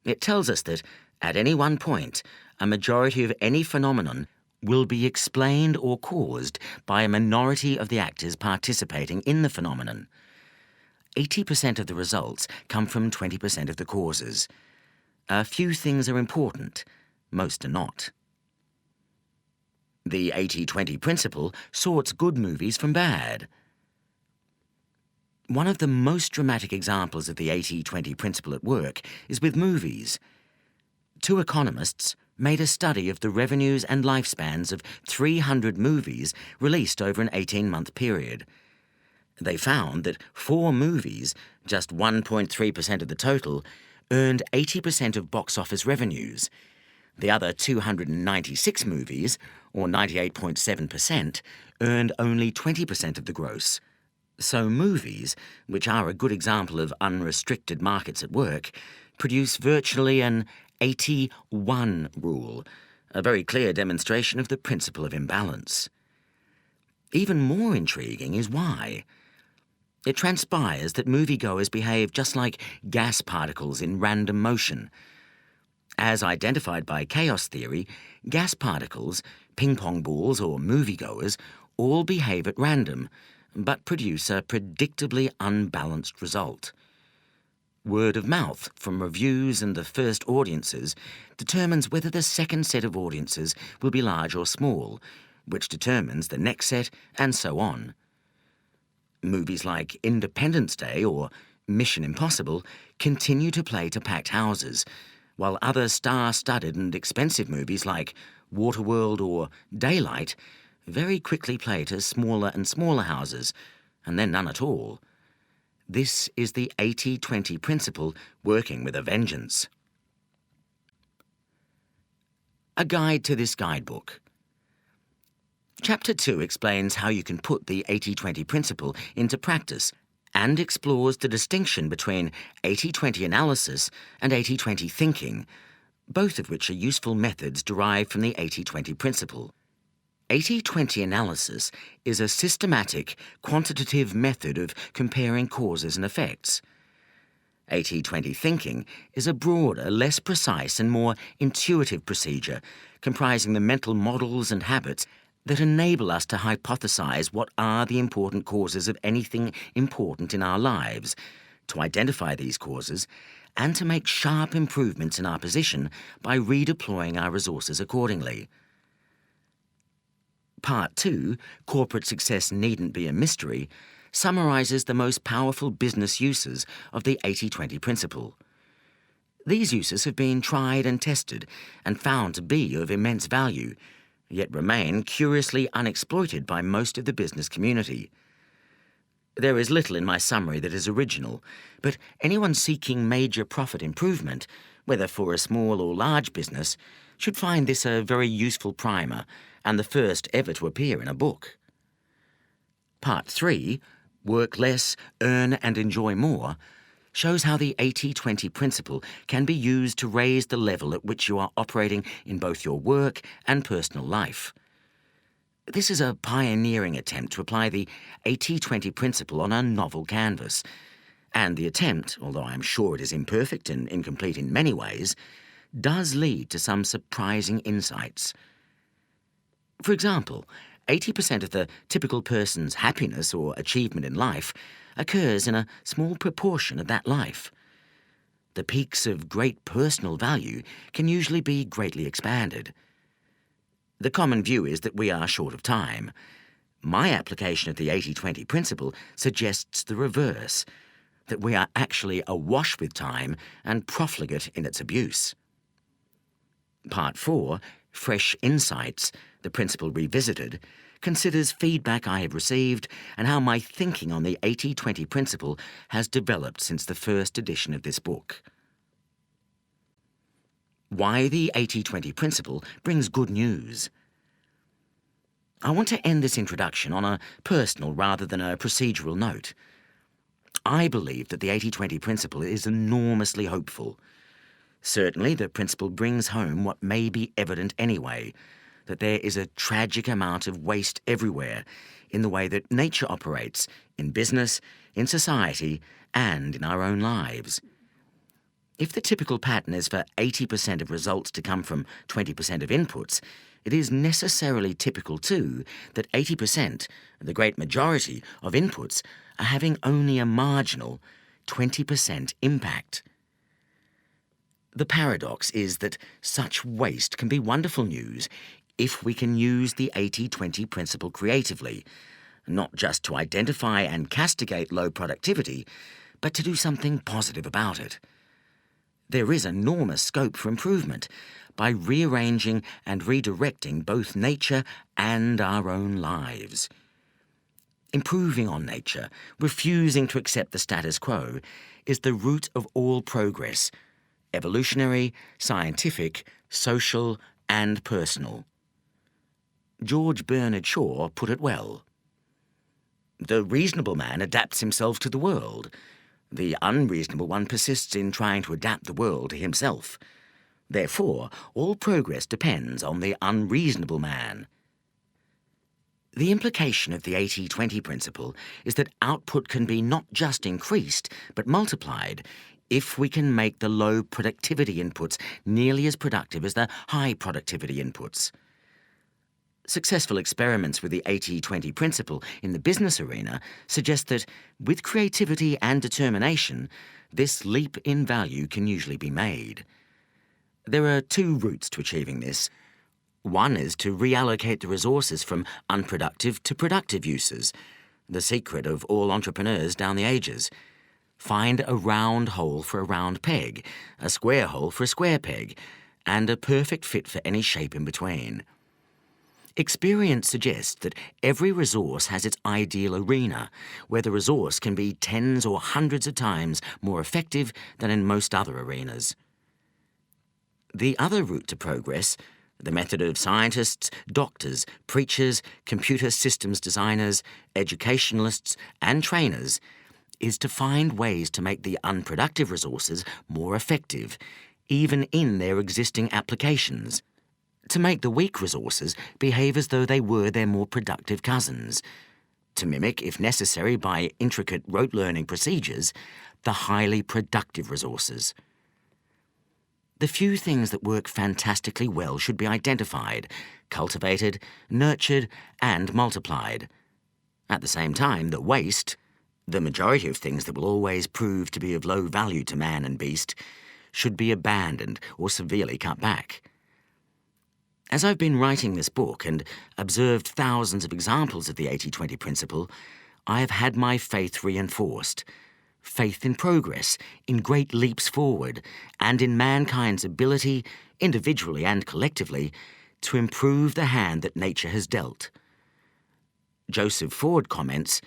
It tells us that, at any one point, a majority of any phenomenon will be explained or caused by a minority of the actors participating in the phenomenon. 80% of the results come from 20% of the causes. A few things are important, most are not. The 80-20 principle sorts good movies from bad. One of the most dramatic examples of the 80-20 principle at work is with movies. Two economists made a study of the revenues and lifespans of 300 movies released over an 18-month period. They found that 4 movies, just 1.3% of the total, earned 80% of box office revenues. The other 296 movies, or 98.7%, earned only 20% of the gross. So movies, which are a good example of unrestricted markets at work, produce virtually an 80-1 rule, a very clear demonstration of the principle of imbalance. Even more intriguing is why. It transpires that moviegoers behave just like gas particles in random motion. As identified by chaos theory, gas particles, ping-pong balls or moviegoers all behave at random, but produce a predictably unbalanced result. Word of mouth from reviews and the first audiences determines whether the second set of audiences will be large or small, which determines the next set, and so on. Movies like Independence Day or Mission Impossible continue to play to packed houses, while other star-studded and expensive movies like Waterworld or Daylight very quickly play to smaller and smaller houses, and then none at all. This is the 80-20 principle working with a vengeance. A guide to this guidebook. Chapter 2 explains how you can put the 80-20 principle into practice and explores the distinction between 80-20 analysis and 80-20 thinking, both of which are useful methods derived from the 80-20 principle. 80-20 analysis is a systematic, quantitative method of comparing causes and effects. 80-20 thinking is a broader, less precise and more intuitive procedure comprising the mental models and habits that enable us to hypothesize what are the important causes of anything important in our lives, to identify these causes, and to make sharp improvements in our position by redeploying our resources accordingly. Part 2, Corporate Success Needn't Be a Mystery, summarizes the most powerful business uses of the 80-20 principle. These uses have been tried and tested and found to be of immense value, yet remain curiously unexploited by most of the business community. There is little in my summary that is original, but anyone seeking major profit improvement, whether for a small or large business, should find this a very useful primer and the first ever to appear in a book. Part 3, Work Less, Earn and Enjoy More, shows how the 80-20 principle can be used to raise the level at which you are operating in both your work and personal life. This is a pioneering attempt to apply the 80-20 principle on a novel canvas, and the attempt, although I am sure it is imperfect and incomplete in many ways, does lead to some surprising insights. For example, 80% of the typical person's happiness or achievement in life occurs in a small proportion of that life. The peaks of great personal value can usually be greatly expanded. The common view is that we are short of time. My application of the 80-20 principle suggests the reverse, that we are actually awash with time and profligate in its abuse. Part 4, Fresh Insights, the principle revisited, considers feedback I have received and how my thinking on the 80-20 principle has developed since the first edition of this book. Why the 80-20 principle brings good news. I want to end this introduction on a personal rather than a procedural note. I believe that the 80-20 principle is enormously hopeful. Certainly, the principle brings home what may be evident anyway, that there is a tragic amount of waste everywhere in the way that nature operates, in business, in society, and in our own lives. If the typical pattern is for 80% of results to come from 20% of inputs, it is necessarily typical too that 80%, the great majority of inputs, are having only a marginal 20% impact. The paradox is that such waste can be wonderful news if we can use the 80-20 principle creatively, not just to identify and castigate low productivity, but to do something positive about it. There is enormous scope for improvement by rearranging and redirecting both nature and our own lives. Improving on nature, refusing to accept the status quo, is the root of all progress, evolutionary, scientific, social, and personal. George Bernard Shaw put it well. The reasonable man adapts himself to the world. The unreasonable one persists in trying to adapt the world to himself. Therefore, all progress depends on the unreasonable man. The implication of the 80-20 principle is that output can be not just increased, but multiplied, if we can make the low productivity inputs nearly as productive as the high productivity inputs. Successful experiments with the 80-20 principle in the business arena suggest that, with creativity and determination, this leap in value can usually be made. There are two routes to achieving this. One is to reallocate the resources from unproductive to productive uses, the secret of all entrepreneurs down the ages. Find a round hole for a round peg, a square hole for a square peg, and a perfect fit for any shape in between. Experience suggests that every resource has its ideal arena, where the resource can be tens or hundreds of times more effective than in most other arenas. The other route to progress, the method of scientists, doctors, preachers, computer systems designers, educationalists, and trainers, is to find ways to make the unproductive resources more effective, even in their existing applications. To make the weak resources behave as though they were their more productive cousins. To mimic, if necessary by intricate rote learning procedures, the highly productive resources. The few things that work fantastically well should be identified, cultivated, nurtured, and multiplied. At the same time, the waste, the majority of things that will always prove to be of low value to man and beast, should be abandoned or severely cut back. As I've been writing this book and observed thousands of examples of the 80-20 principle, I have had my faith reinforced. Faith in progress, in great leaps forward, and in mankind's ability, individually and collectively, to improve the hand that nature has dealt. Joseph Ford comments,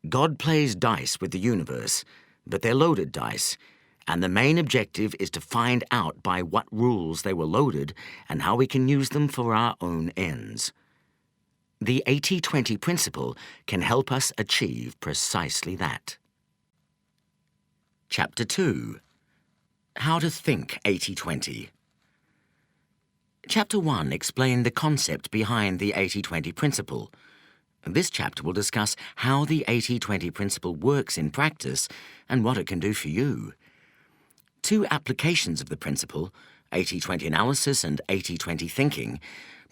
"God plays dice with the universe, but they're loaded dice, and the main objective is to find out by what rules they were loaded and how we can use them for our own ends." The 80-20 principle can help us achieve precisely that. Chapter 2. How to Think 80-20. Chapter 1 explained the concept behind the 80-20 principle. This chapter will discuss how the 80-20 principle works in practice and what it can do for you. Two applications of the principle, 80-20 analysis and 80-20 thinking,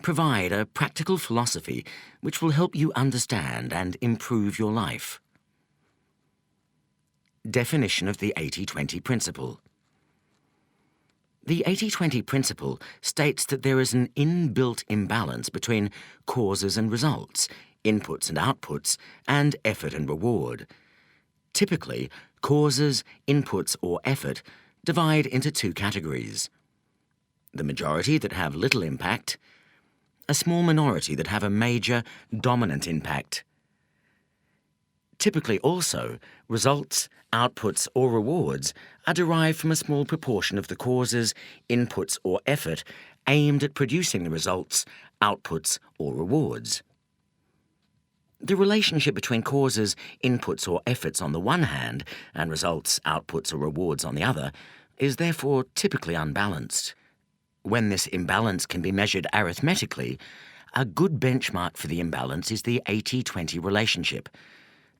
provide a practical philosophy which will help you understand and improve your life. Definition of the 80-20 principle. The 80-20 principle states that there is an inbuilt imbalance between causes and results, inputs and outputs, and effort and reward. Typically, causes, inputs, or effort divide into two categories: the majority that have little impact, a small minority that have a major, dominant impact. Typically also, results, outputs, or rewards are derived from a small proportion of the causes, inputs, or effort aimed at producing the results, outputs, or rewards. The relationship between causes, inputs, or efforts on the one hand, and results, outputs, or rewards on the other, is therefore typically unbalanced. When this imbalance can be measured arithmetically, a good benchmark for the imbalance is the 80-20 relationship.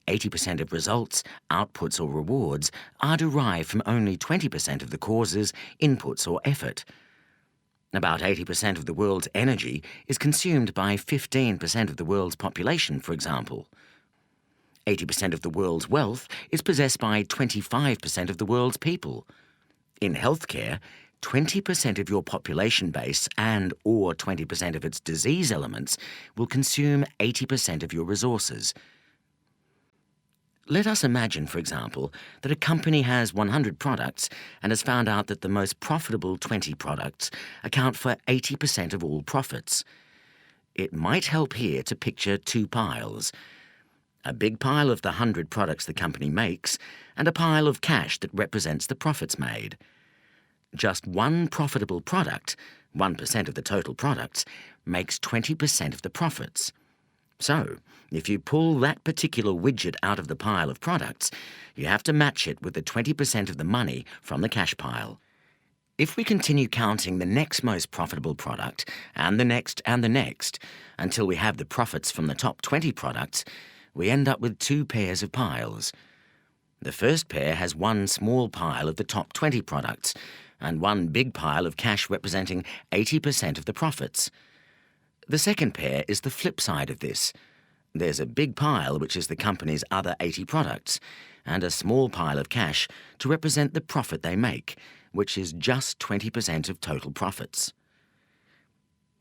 80% of results, outputs, or rewards are derived from only 20% of the causes, inputs, or effort. About 80% of the world's energy is consumed by 15% of the world's population, for example. 80% of the world's wealth is possessed by 25% of the world's people. In healthcare, 20% of your population base and/or 20% of its disease elements will consume 80% of your resources. Let us imagine, for example, that a company has 100 products and has found out that the most profitable 20 products account for 80% of all profits. It might help here to picture two piles: a big pile of the 100 products the company makes and a pile of cash that represents the profits made. Just one profitable product, 1% of the total products, makes 20% of the profits. So, if you pull that particular widget out of the pile of products, you have to match it with the 20% of the money from the cash pile. If we continue counting the next most profitable product, and the next, until we have the profits from the top 20 products, we end up with two pairs of piles. The first pair has one small pile of the top 20 products and one big pile of cash representing 80% of the profits. The second pair is the flip side of this. There's a big pile, which is the company's other 80 products, and a small pile of cash to represent the profit they make, which is just 20% of total profits.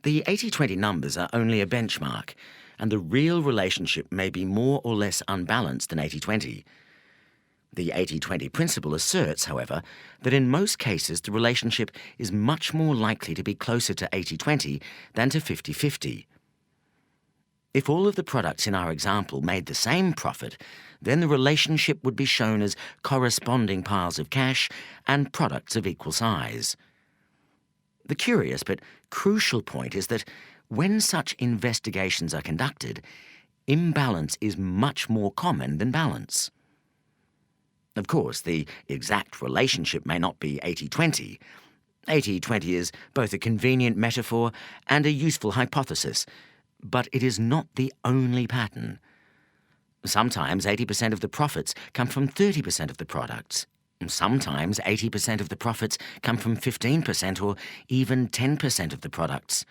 The 80-20 numbers are only a benchmark, and the real relationship may be more or less unbalanced than 80-20. The 80-20 principle asserts, however, that in most cases the relationship is much more likely to be closer to 80-20 than to 50-50. If all of the products in our example made the same profit, then the relationship would be shown as corresponding piles of cash and products of equal size. The curious but crucial point is that when such investigations are conducted, imbalance is much more common than balance. Of course, the exact relationship may not be 80-20. 80-20 is both a convenient metaphor and a useful hypothesis, but it is not the only pattern. Sometimes 80% of the profits come from 30% of the products. Sometimes 80% of the profits come from 15% or even 10% of the products.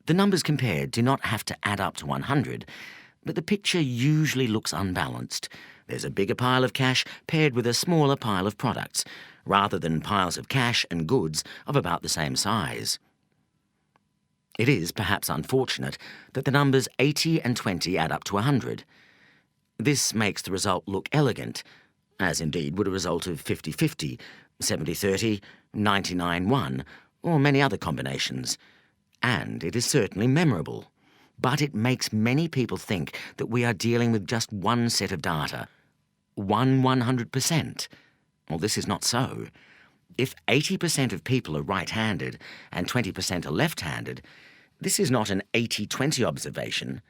The numbers compared do not have to add up to 100, but the picture usually looks unbalanced. There's a bigger pile of cash paired with a smaller pile of products, rather than piles of cash and goods of about the same size. It is perhaps unfortunate that the numbers 80 and 20 add up to 100. This makes the result look elegant, as indeed would a result of 50-50, 70-30, 99-1, or many other combinations. And it is certainly memorable. But it makes many people think that we are dealing with just one set of data, 100%. Well, this is not so. If 80% of people are right-handed and 20% are left-handed, this is not an 80-20 observation.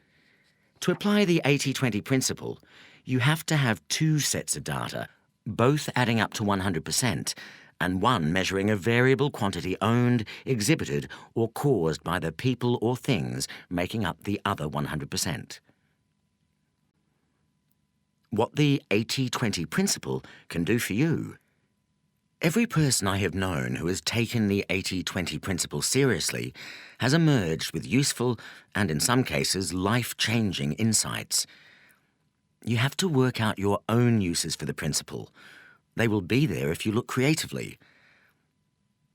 To apply the 80-20 principle, you have to have two sets of data, both adding up to 100%, and one measuring a variable quantity owned, exhibited, or caused by the people or things making up the other 100%. What the 80-20 principle can do for you. Every person I have known who has taken the 80-20 principle seriously has emerged with useful and, in some cases, life-changing insights. You have to work out your own uses for the principle. They will be there if you look creatively.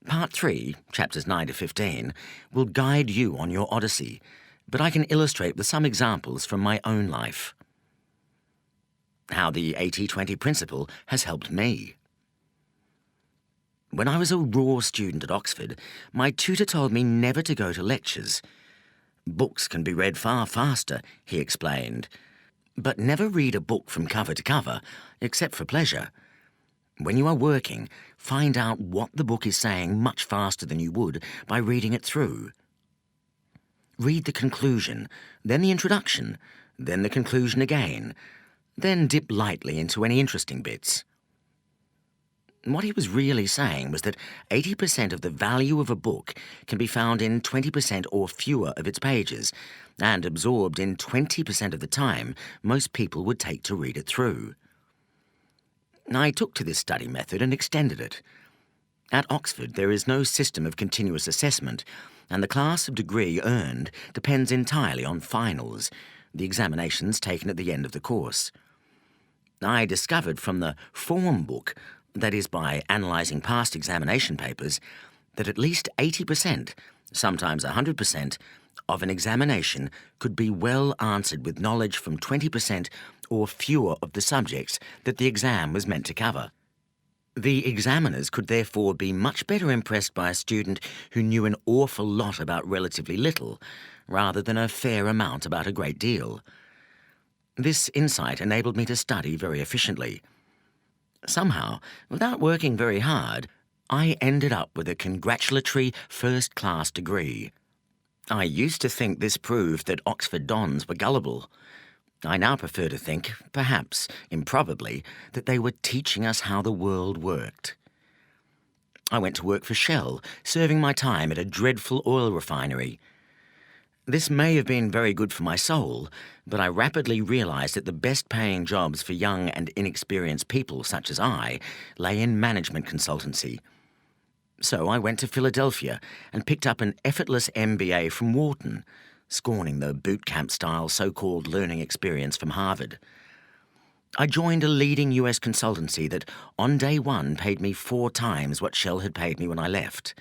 Part 3, chapters 9 to 15, will guide you on your odyssey, but I can illustrate with some examples from my own life. How the 80-20 principle has helped me. When I was a raw student at Oxford, my tutor told me never to go to lectures. Books can be read far faster, he explained, but never read a book from cover to cover, except for pleasure. When you are working, find out what the book is saying much faster than you would by reading it through. Read the conclusion, then the introduction, then the conclusion again, then dip lightly into any interesting bits. What he was really saying was that 80% of the value of a book can be found in 20% or fewer of its pages, and absorbed in 20% of the time most people would take to read it through. I took to this study method and extended it. At Oxford, there is no system of continuous assessment, and the class of degree earned depends entirely on finals, the examinations taken at the end of the course. I discovered from the form book, that is by analysing past examination papers, that at least 80%, sometimes 100%, of an examination could be well answered with knowledge from 20% or fewer of the subjects that the exam was meant to cover. The examiners could therefore be much better impressed by a student who knew an awful lot about relatively little, rather than a fair amount about a great deal. This insight enabled me to study very efficiently. Somehow, without working very hard, I ended up with a congratulatory first-class degree. I used to think this proved that Oxford dons were gullible. I now prefer to think, perhaps improbably, that they were teaching us how the world worked. I went to work for Shell, serving my time at a dreadful oil refinery. This may have been very good for my soul, but I rapidly realized that the best-paying jobs for young and inexperienced people such as I lay in management consultancy. So I went to Philadelphia and picked up an effortless MBA from Wharton, scorning the boot camp-style so-called learning experience from Harvard. I joined a leading US consultancy that on day one paid me 4 times what Shell had paid me when I left.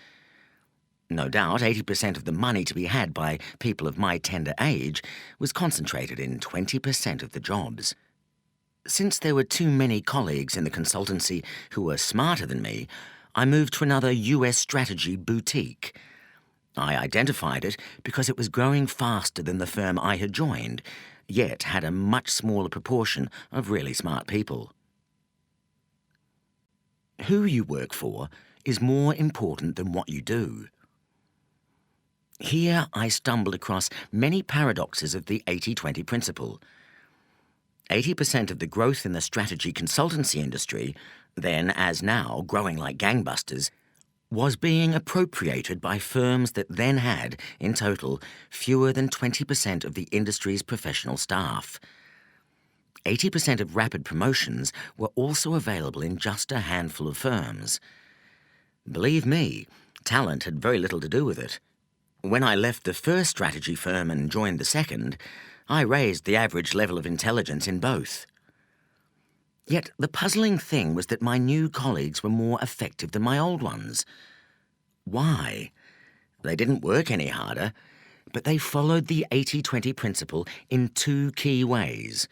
No doubt 80% of the money to be had by people of my tender age was concentrated in 20% of the jobs. Since there were too many colleagues in the consultancy who were smarter than me, I moved to another US strategy boutique. I identified it because it was growing faster than the firm I had joined, yet had a much smaller proportion of really smart people. Who you work for is more important than what you do. Here I stumbled across many paradoxes of the 80-20 principle. 80% of the growth in the strategy consultancy industry, then as now growing like gangbusters, was being appropriated by firms that then had, in total, fewer than 20% of the industry's professional staff. 80% of rapid promotions were also available in just a handful of firms. Believe me, talent had very little to do with it. When I left the first strategy firm and joined the second, I raised the average level of intelligence in both. Yet the puzzling thing was that my new colleagues were more effective than my old ones. Why? They didn't work any harder, but they followed the 80-20 principle in 2 key ways.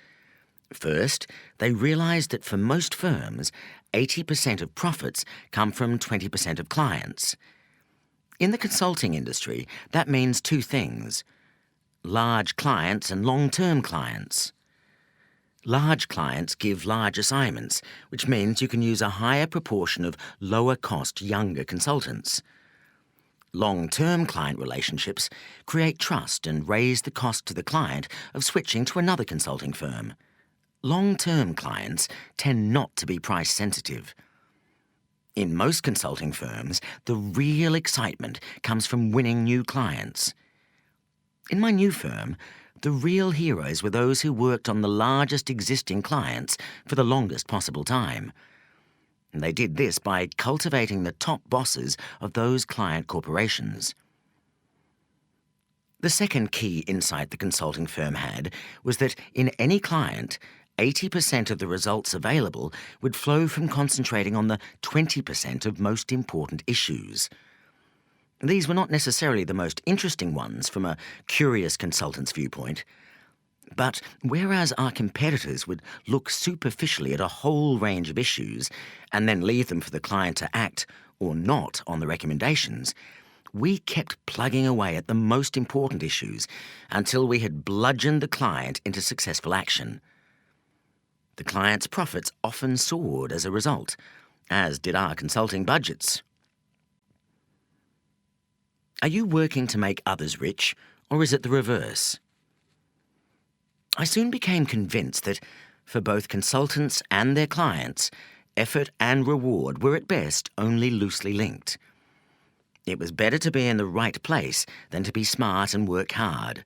First, they realized that for most firms, 80% of profits come from 20% of clients. In the consulting industry, that means 2 things: large clients and long-term clients. Large clients give large assignments, which means you can use a higher proportion of lower-cost younger consultants. Long-term client relationships create trust and raise the cost to the client of switching to another consulting firm. Long-term clients tend not to be price-sensitive. In most consulting firms, the real excitement comes from winning new clients. In my new firm, the real heroes were those who worked on the largest existing clients for the longest possible time. And they did this by cultivating the top bosses of those client corporations. The second key insight the consulting firm had was that in any client, 80% of the results available would flow from concentrating on the 20% of most important issues. These were not necessarily the most interesting ones from a curious consultant's viewpoint, but whereas our competitors would look superficially at a whole range of issues and then leave them for the client to act or not on the recommendations, we kept plugging away at the most important issues until we had bludgeoned the client into successful action. The client's profits often soared as a result, as did our consulting budgets. Are you working to make others rich, or is it the reverse? I soon became convinced that, for both consultants and their clients, effort and reward were at best only loosely linked. It was better to be in the right place than to be smart and work hard.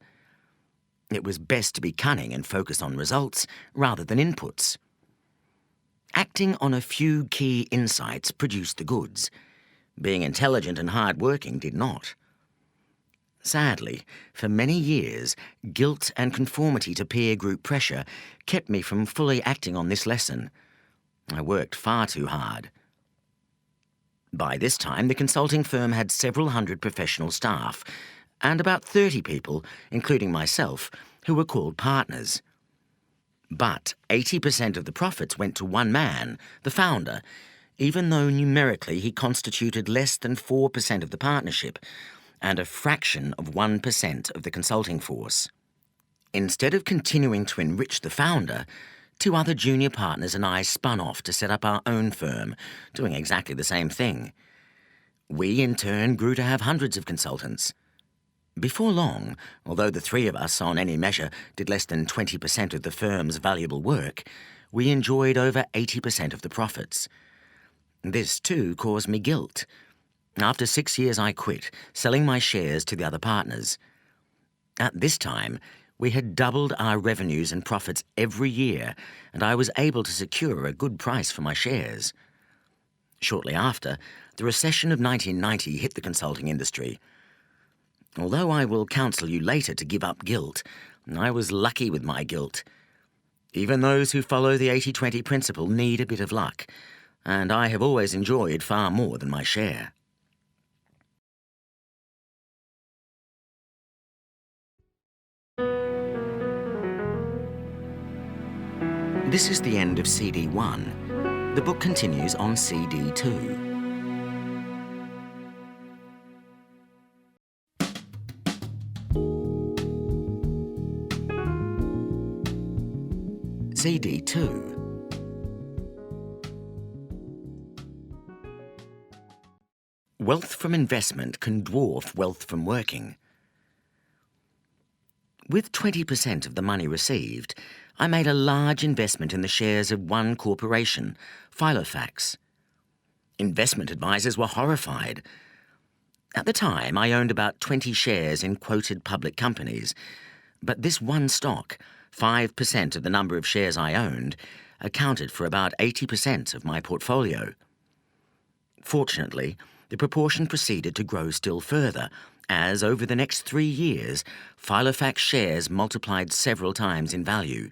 It was best to be cunning and focus on results rather than inputs. Acting on a few key insights produced the goods. Being intelligent and hard-working did not. Sadly, for many years, guilt and conformity to peer group pressure kept me from fully acting on this lesson. I worked far too hard. By this time, the consulting firm had several hundred professional staff, and about 30 people, including myself, who were called partners. But 80% of the profits went to one man, the founder, even though numerically he constituted less than 4% of the partnership and a fraction of 1% of the consulting force. Instead of continuing to enrich the founder, 2 other junior partners and I spun off to set up our own firm, doing exactly the same thing. We, in turn, grew to have hundreds of consultants. Before long, although the 3 of us, on any measure, did less than 20% of the firm's valuable work, we enjoyed over 80% of the profits. This, too, caused me guilt. After 6 years, I quit, selling my shares to the other partners. At this time, we had doubled our revenues and profits every year, and I was able to secure a good price for my shares. Shortly after, the recession of 1990 hit the consulting industry. Although I will counsel you later to give up guilt, I was lucky with my guilt. Even those who follow the 80-20 principle need a bit of luck, and I have always enjoyed far more than my share. This is the end of CD 1. The book continues on CD 2. CD 2. Wealth from investment can dwarf wealth from working. With 20% of the money received, I made a large investment in the shares of one corporation, Filofax. Investment advisors were horrified. At the time, I owned about 20 shares in quoted public companies, but this one stock, 5% of the number of shares I owned, accounted for about 80% of my portfolio. Fortunately, the proportion proceeded to grow still further, as over the next 3 years, Filofax shares multiplied several times in value.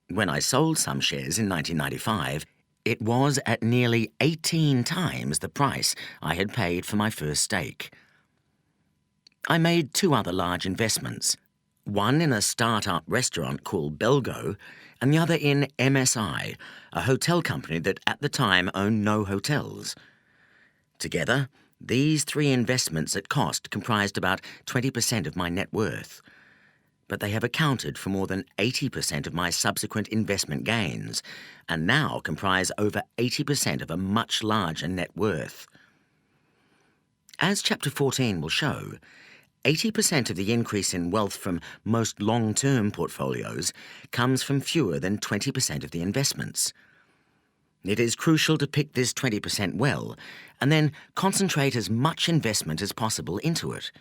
When I sold some shares in 1995, it was at nearly 18 times the price I had paid for my first stake. I made 2 other large investments, one in a start-up restaurant called Belgo, and the other in MSI, a hotel company that at the time owned no hotels. Together, these 3 investments at cost comprised about 20% of my net worth, but they have accounted for more than 80% of my subsequent investment gains, and now comprise over 80% of a much larger net worth. As Chapter 14 will show, 80% of the increase in wealth from most long-term portfolios comes from fewer than 20% of the investments. It is crucial to pick this 20% well, and then concentrate as much investment as possible into it.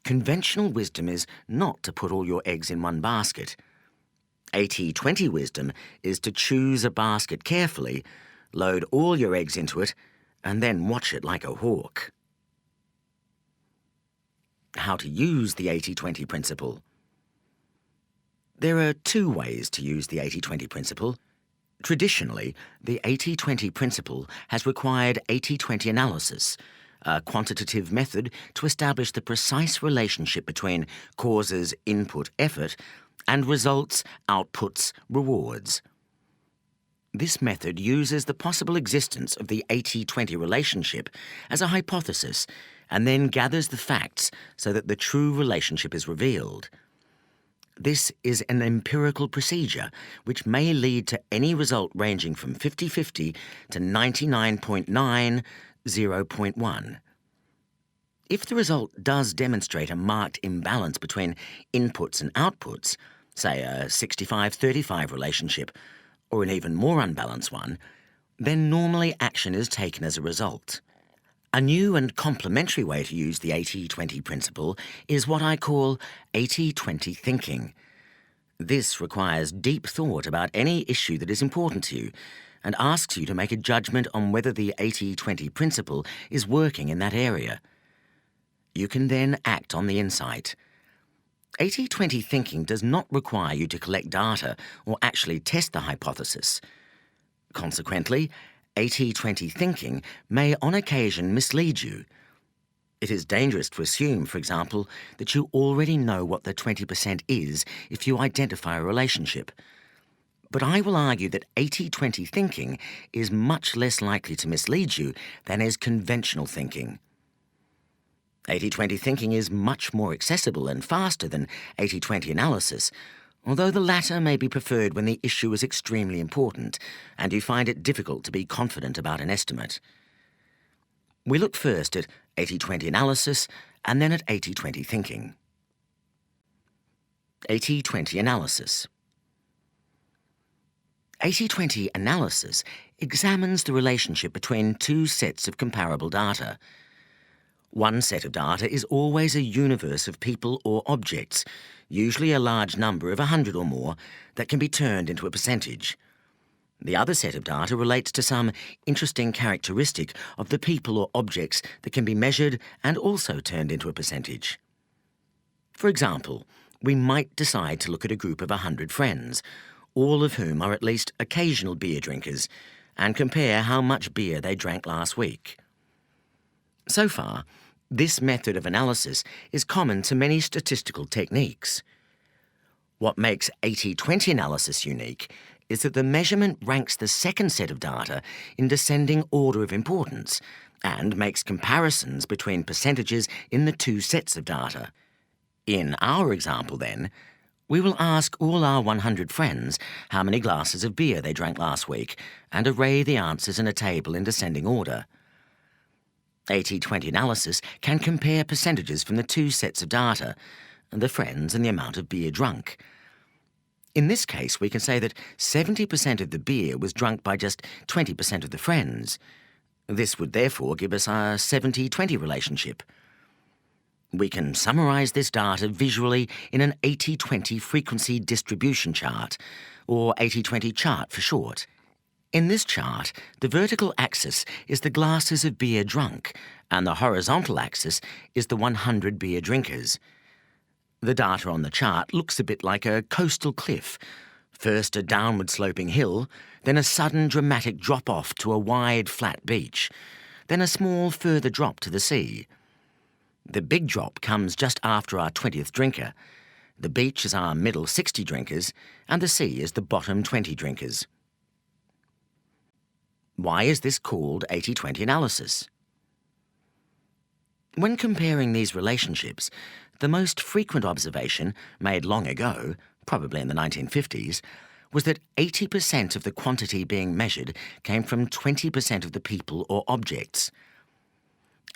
Conventional wisdom is not to put all your eggs in one basket. 80-20 wisdom is to choose a basket carefully, load all your eggs into it, and then watch it like a hawk. How to use the 80-20 principle. There are 2 ways to use the 80-20 principle. Traditionally, the 80-20 principle has required 80-20 analysis, a quantitative method to establish the precise relationship between causes, input, effort, and results, outputs, rewards. This method uses the possible existence of the 80-20 relationship as a hypothesis and then gathers the facts so that the true relationship is revealed. This is an empirical procedure which may lead to any result ranging from 50-50 to 99.9 0.1. If the result does demonstrate a marked imbalance between inputs and outputs, say a 65-35 relationship, or an even more unbalanced one, then normally action is taken as a result. A new and complementary way to use the 80-20 principle is what I call 80-20 thinking. This requires deep thought about any issue that is important to you, and asks you to make a judgment on whether the 80-20 principle is working in that area. You can then act on the insight. 80-20 thinking does not require you to collect data or actually test the hypothesis. Consequently, 80-20 thinking may on occasion mislead you. It is dangerous to assume, for example, that you already know what the 20% is if you identify a relationship. But I will argue that 80-20 thinking is much less likely to mislead you than is conventional thinking. 80-20 thinking is much more accessible and faster than 80-20 analysis, although the latter may be preferred when the issue is extremely important and you find it difficult to be confident about an estimate. We look first at 80-20 analysis and then at 80-20 thinking. 80-20 analysis. 80-20 analysis examines the relationship between 2 sets of comparable data. One set of data is always a universe of people or objects, usually a large number of 100 or more, that can be turned into a percentage. The other set of data relates to some interesting characteristic of the people or objects that can be measured and also turned into a percentage. For example, we might decide to look at a group of 100 friends, all of whom are at least occasional beer drinkers, and compare how much beer they drank last week. So far, this method of analysis is common to many statistical techniques. What makes 80-20 analysis unique is that the measurement ranks the second set of data in descending order of importance and makes comparisons between percentages in the two sets of data. In our example, then, we will ask all our 100 friends how many glasses of beer they drank last week and array the answers in a table in descending order. 80-20 analysis can compare percentages from the two sets of data, the friends and the amount of beer drunk. In this case, we can say that 70% of the beer was drunk by just 20% of the friends. This would therefore give us a 70-20 relationship. We can summarise this data visually in an 80-20 frequency distribution chart, or 80-20 chart for short. In this chart, the vertical axis is the glasses of beer drunk, and the horizontal axis is the 100 beer drinkers. The data on the chart looks a bit like a coastal cliff. First a downward sloping hill, then a sudden dramatic drop-off to a wide flat beach, then a small further drop to the sea. The big drop comes just after our 20th drinker. The beach is our middle 60 drinkers, and the sea is the bottom 20 drinkers. Why is this called 80-20 analysis? When comparing these relationships, the most frequent observation, made long ago, probably in the 1950s, was that 80% of the quantity being measured came from 20% of the people or objects.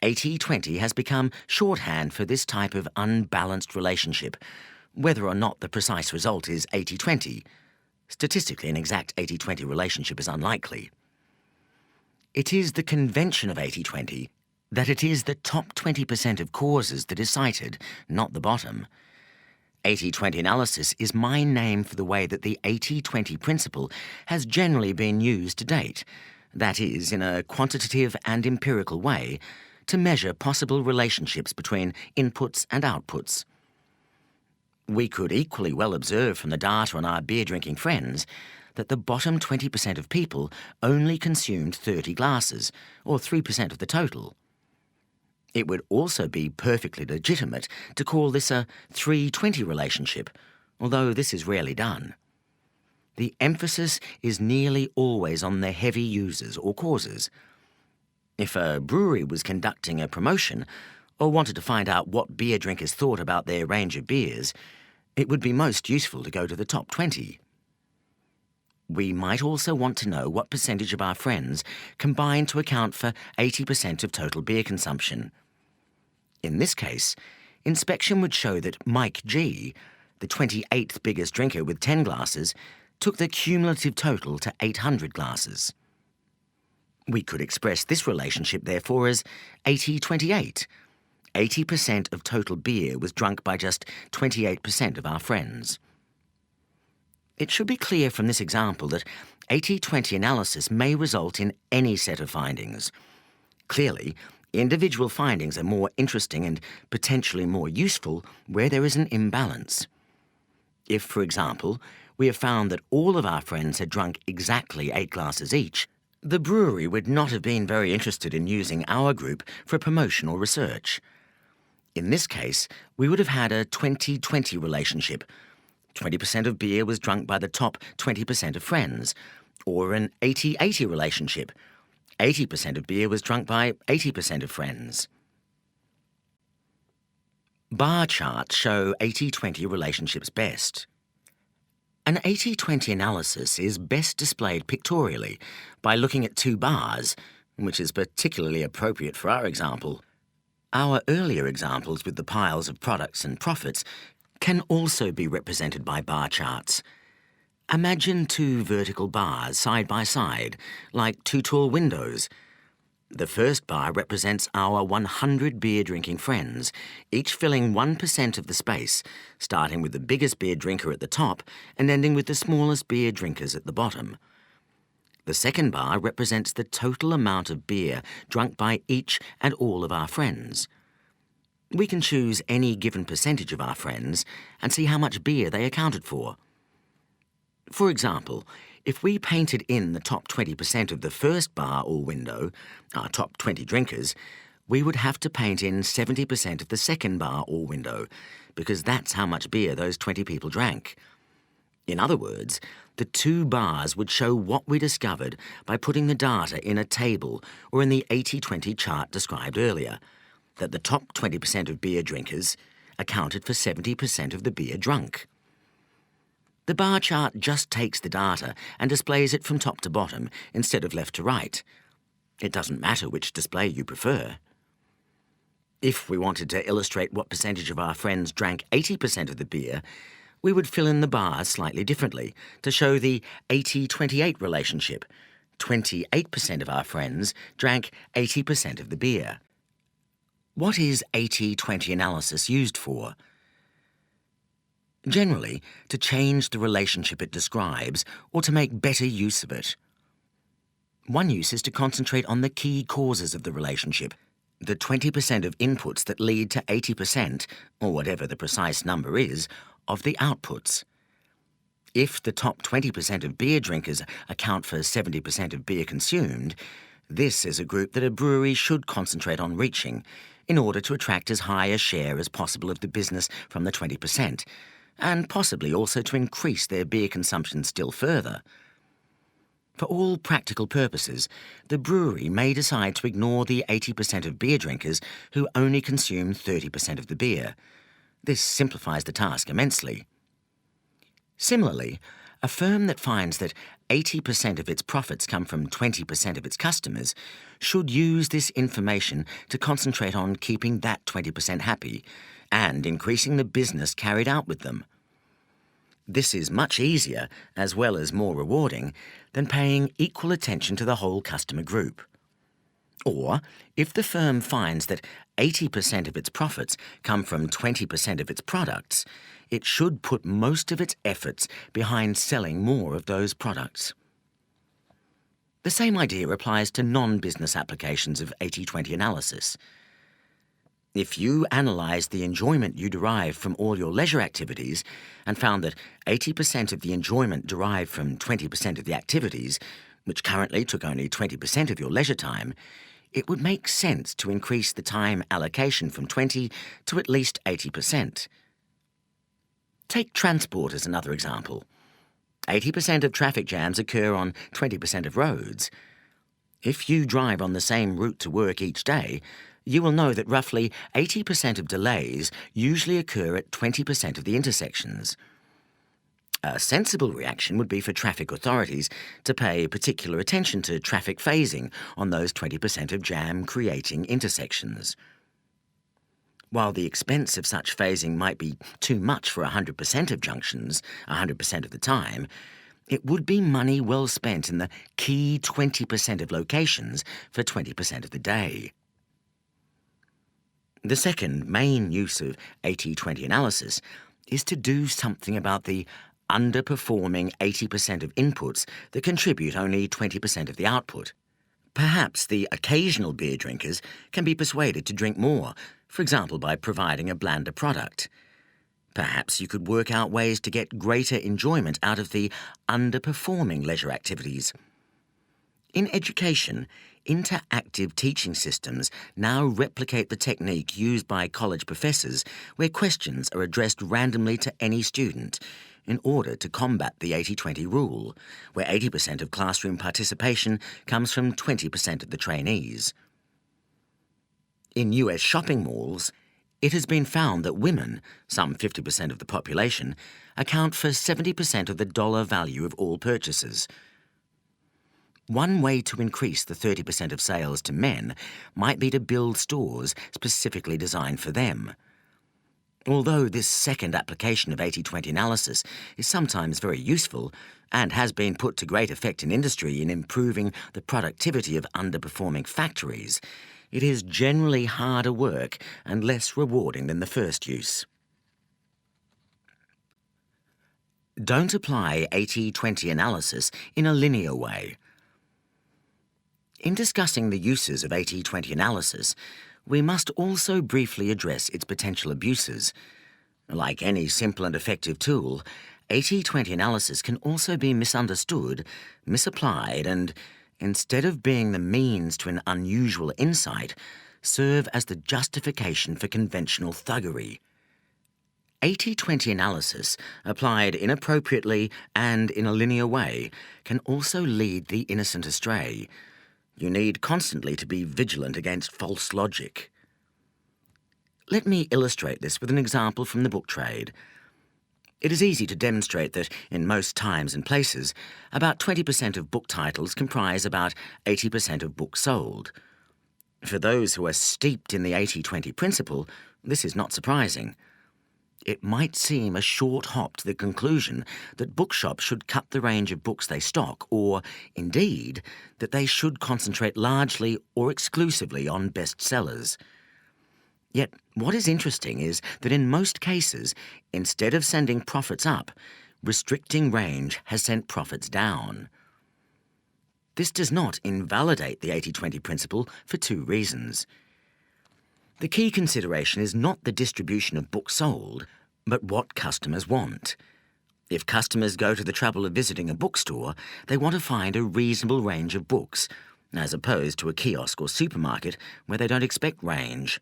80-20 has become shorthand for this type of unbalanced relationship, whether or not the precise result is 80-20. Statistically, an exact 80-20 relationship is unlikely. It is the convention of 80-20 that it is the top 20% of causes that is cited, not the bottom. 80-20 analysis is my name for the way that the 80-20 principle has generally been used to date, that is, in a quantitative and empirical way, to measure possible relationships between inputs and outputs. We could equally well observe from the data on our beer-drinking friends that the bottom 20% of people only consumed 30 glasses, or 3% of the total. It would also be perfectly legitimate to call this a 3-20 relationship, although this is rarely done. The emphasis is nearly always on the heavy users or causes. If a brewery was conducting a promotion or wanted to find out what beer drinkers thought about their range of beers, it would be most useful to go to the top 20. We might also want to know what percentage of our friends combine to account for 80% of total beer consumption. In this case, inspection would show that Mike G, the 28th biggest drinker with 10 glasses, took the cumulative total to 800 glasses. We could express this relationship, therefore, as 80-28. 80% of total beer was drunk by just 28% of our friends. It should be clear from this example that 80-20 analysis may result in any set of findings. Clearly, individual findings are more interesting and potentially more useful where there is an imbalance. If, for example, we have found that all of our friends had drunk exactly 8 glasses each, the brewery would not have been very interested in using our group for promotion or research. In this case, we would have had a 20-20 relationship. 20% of beer was drunk by the top 20% of friends, or an 80-80 relationship. 80% of beer was drunk by 80% of friends. Bar charts show 80-20 relationships best. An 80-20 analysis is best displayed pictorially by looking at 2 bars, which is particularly appropriate for our example. Our earlier examples with the piles of products and profits can also be represented by bar charts. Imagine 2 vertical bars side by side, like 2 tall windows. The first bar represents our 100 beer-drinking friends, each filling 1% of the space, starting with the biggest beer drinker at the top and ending with the smallest beer drinkers at the bottom. The second bar represents the total amount of beer drunk by each and all of our friends. We can choose any given percentage of our friends and see how much beer they accounted for. For example, if we painted in the top 20% of the first bar or window, our top 20 drinkers, we would have to paint in 70% of the second bar or window, because that's how much beer those 20 people drank. In other words, the two bars would show what we discovered by putting the data in a table or in the 80-20 chart described earlier, that the top 20% of beer drinkers accounted for 70% of the beer drunk. The bar chart just takes the data and displays it from top to bottom instead of left to right. It doesn't matter which display you prefer. If we wanted to illustrate what percentage of our friends drank 80% of the beer, we would fill in the bars slightly differently to show the 80-28 relationship. 28% of our friends drank 80% of the beer. What is 80-20 analysis used for? Generally, to change the relationship it describes or to make better use of it. One use is to concentrate on the key causes of the relationship, the 20% of inputs that lead to 80%, or whatever the precise number is, of the outputs. If the top 20% of beer drinkers account for 70% of beer consumed, this is a group that a brewery should concentrate on reaching in order to attract as high a share as possible of the business from the 20%, and possibly also to increase their beer consumption still further. For all practical purposes, the brewery may decide to ignore the 80% of beer drinkers who only consume 30% of the beer. This simplifies the task immensely. Similarly, a firm that finds that 80% of its profits come from 20% of its customers should use this information to concentrate on keeping that 20% happy and increasing the business carried out with them. This is much easier, as well as more rewarding, than paying equal attention to the whole customer group. Or, if the firm finds that 80% of its profits come from 20% of its products, it should put most of its efforts behind selling more of those products. The same idea applies to non-business applications of 80-20 analysis. If you analysed the enjoyment you derive from all your leisure activities and found that 80% of the enjoyment derived from 20% of the activities, which currently took only 20% of your leisure time, it would make sense to increase the time allocation from 20 to at least 80%. Take transport as another example. 80% of traffic jams occur on 20% of roads. If you drive on the same route to work each day, you will know that roughly 80% of delays usually occur at 20% of the intersections. A sensible reaction would be for traffic authorities to pay particular attention to traffic phasing on those 20% of jam-creating intersections. While the expense of such phasing might be too much for 100% of junctions, 100% of the time, it would be money well spent in the key 20% of locations for 20% of the day. The second main use of 80-20 analysis is to do something about the underperforming 80% of inputs that contribute only 20% of the output. Perhaps the occasional beer drinkers can be persuaded to drink more, for example by providing a blander product. Perhaps you could work out ways to get greater enjoyment out of the underperforming leisure activities. In education, interactive teaching systems now replicate the technique used by college professors where questions are addressed randomly to any student in order to combat the 80-20 rule, where 80% of classroom participation comes from 20% of the trainees. In US shopping malls, it has been found that women, some 50% of the population, account for 70% of the dollar value of all purchases. One way to increase the 30% of sales to men might be to build stores specifically designed for them. Although this second application of 80-20 analysis is sometimes very useful and has been put to great effect in industry in improving the productivity of underperforming factories, it is generally harder work and less rewarding than the first use. Don't apply 80-20 analysis in a linear way. In discussing the uses of 80-20 analysis, we must also briefly address its potential abuses. Like any simple and effective tool, 80-20 analysis can also be misunderstood, misapplied, and, instead of being the means to an unusual insight, serve as the justification for conventional thuggery. 80-20 analysis, applied inappropriately and in a linear way, can also lead the innocent astray. You need constantly to be vigilant against false logic. Let me illustrate this with an example from the book trade. It is easy to demonstrate that in most times and places, about 20% of book titles comprise about 80% of books sold. For those who are steeped in the 80-20 principle, this is not surprising. It might seem a short hop to the conclusion that bookshops should cut the range of books they stock, or, indeed, that they should concentrate largely or exclusively on bestsellers. Yet, what is interesting is that in most cases, instead of sending profits up, restricting range has sent profits down. This does not invalidate the 80-20 principle for two reasons. The key consideration is not the distribution of books sold, but what customers want. If customers go to the trouble of visiting a bookstore, they want to find a reasonable range of books, as opposed to a kiosk or supermarket where they don't expect range.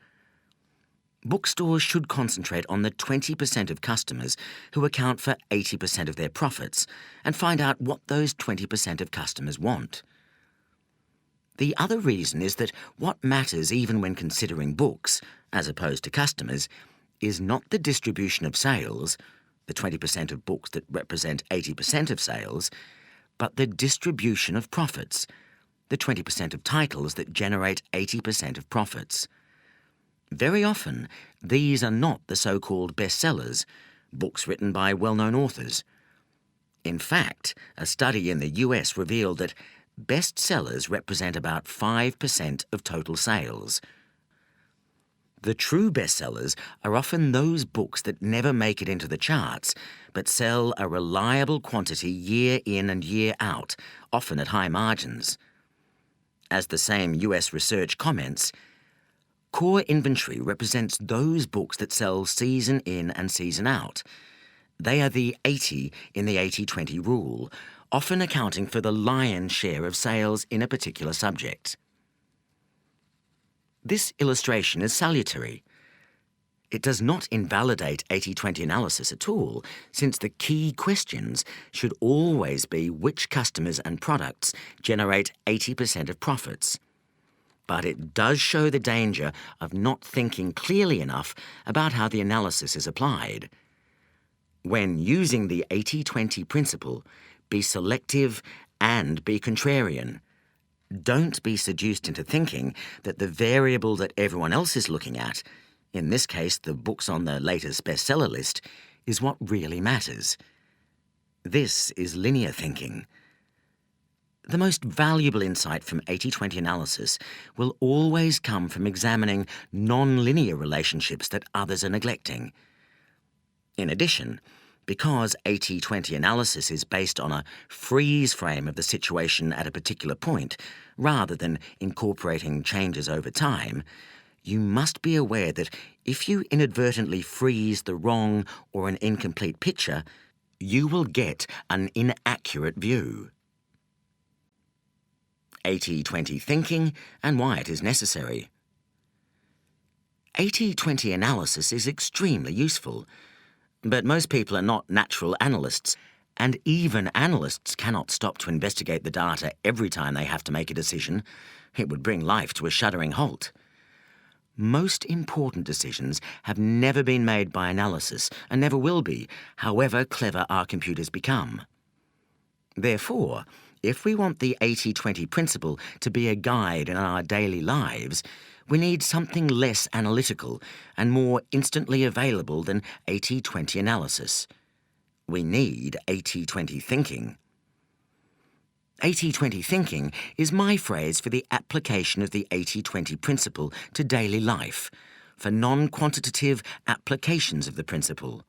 Bookstores should concentrate on the 20% of customers who account for 80% of their profits and find out what those 20% of customers want. The other reason is that what matters even when considering books, as opposed to customers, is not the distribution of sales, the 20% of books that represent 80% of sales, but the distribution of profits, the 20% of titles that generate 80% of profits. Very often, these are not the so-called bestsellers, books written by well-known authors. In fact, a study in the US revealed that bestsellers represent about 5% of total sales. The true bestsellers are often those books that never make it into the charts, but sell a reliable quantity year in and year out, often at high margins. As the same US research comments, core inventory represents those books that sell season in and season out. They are the 80 in the 80-20 rule, often accounting for the lion's share of sales in a particular subject. This illustration is salutary. It does not invalidate 80-20 analysis at all, since the key questions should always be which customers and products generate 80% of profits. But it does show the danger of not thinking clearly enough about how the analysis is applied. When using the 80-20 principle, be selective and be contrarian. Don't be seduced into thinking that the variable that everyone else is looking at, in this case the books on the latest bestseller list, is what really matters. This is linear thinking. The most valuable insight from 80-20 analysis will always come from examining non-linear relationships that others are neglecting. In addition, because 80-20 analysis is based on a freeze frame of the situation at a particular point, rather than incorporating changes over time, you must be aware that if you inadvertently freeze the wrong or an incomplete picture, you will get an inaccurate view. 80-20 thinking and why it is necessary. 80-20 analysis is extremely useful, but most people are not natural analysts, and even analysts cannot stop to investigate the data every time they have to make a decision. It would bring life to a shuddering halt. Most important decisions have never been made by analysis and never will be, however clever our computers become. Therefore, if we want the 80-20 principle to be a guide in our daily lives, We need something less analytical and more instantly available than 80-20 analysis. We need 80-20 thinking. 80-20 thinking is my phrase for the application of the 80-20 principle to daily life, for non-quantitative applications of the principle.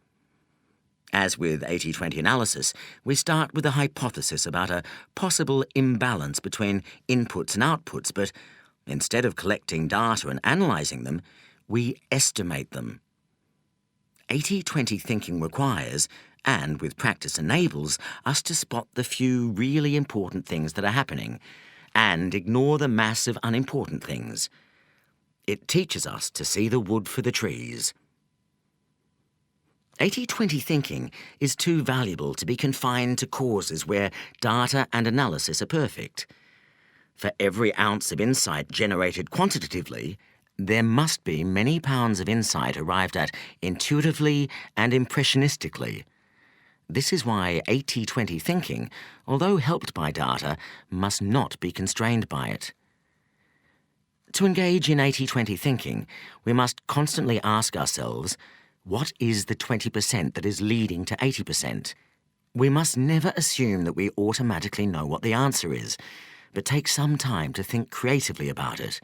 As with 80-20 analysis, we start with a hypothesis about a possible imbalance between inputs and outputs, but instead of collecting data and analysing them, we estimate them. 80-20 thinking requires, and with practice enables, us to spot the few really important things that are happening and ignore the mass of unimportant things. It teaches us to see the wood for the trees. 80-20 thinking is too valuable to be confined to causes where data and analysis are perfect. For every ounce of insight generated quantitatively, there must be many pounds of insight arrived at intuitively and impressionistically. This is why 80-20 thinking, although helped by data, must not be constrained by it. To engage in 80-20 thinking, we must constantly ask ourselves, what is the 20% that is leading to 80%? We must never assume that we automatically know what the answer is, but take some time to think creatively about it.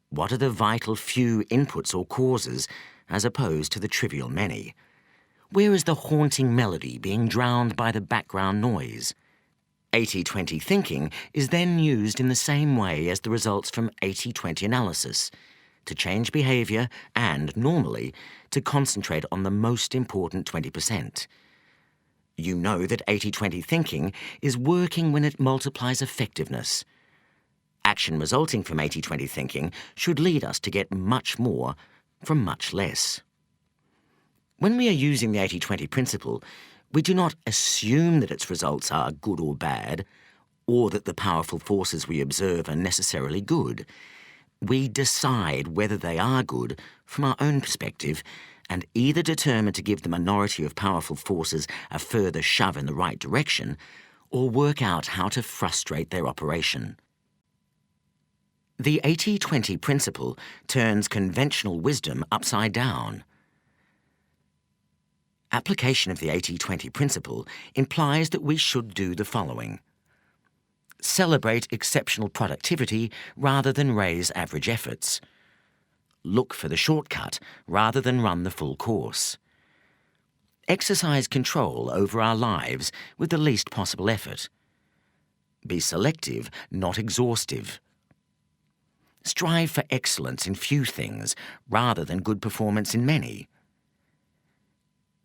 What are the vital few inputs or causes as opposed to the trivial many? Where is the haunting melody being drowned by the background noise? 80-20 thinking is then used in the same way as the results from 80-20 analysis, to change behaviour and, normally, to concentrate on the most important 20%. You know that 80-20 thinking is working when it multiplies effectiveness. Action resulting from 80-20 thinking should lead us to get much more from much less. When we are using the 80-20 principle, we do not assume that its results are good or bad, or that the powerful forces we observe are necessarily good. We decide whether they are good from our own perspective and either determine to give the minority of powerful forces a further shove in the right direction or work out how to frustrate their operation. The 80-20 principle turns conventional wisdom upside down. Application of the 80-20 principle implies that we should do the following. Celebrate exceptional productivity rather than raise average efforts. Look for the shortcut rather than run the full course. Exercise control over our lives with the least possible effort. Be selective, not exhaustive. Strive for excellence in few things rather than good performance in many.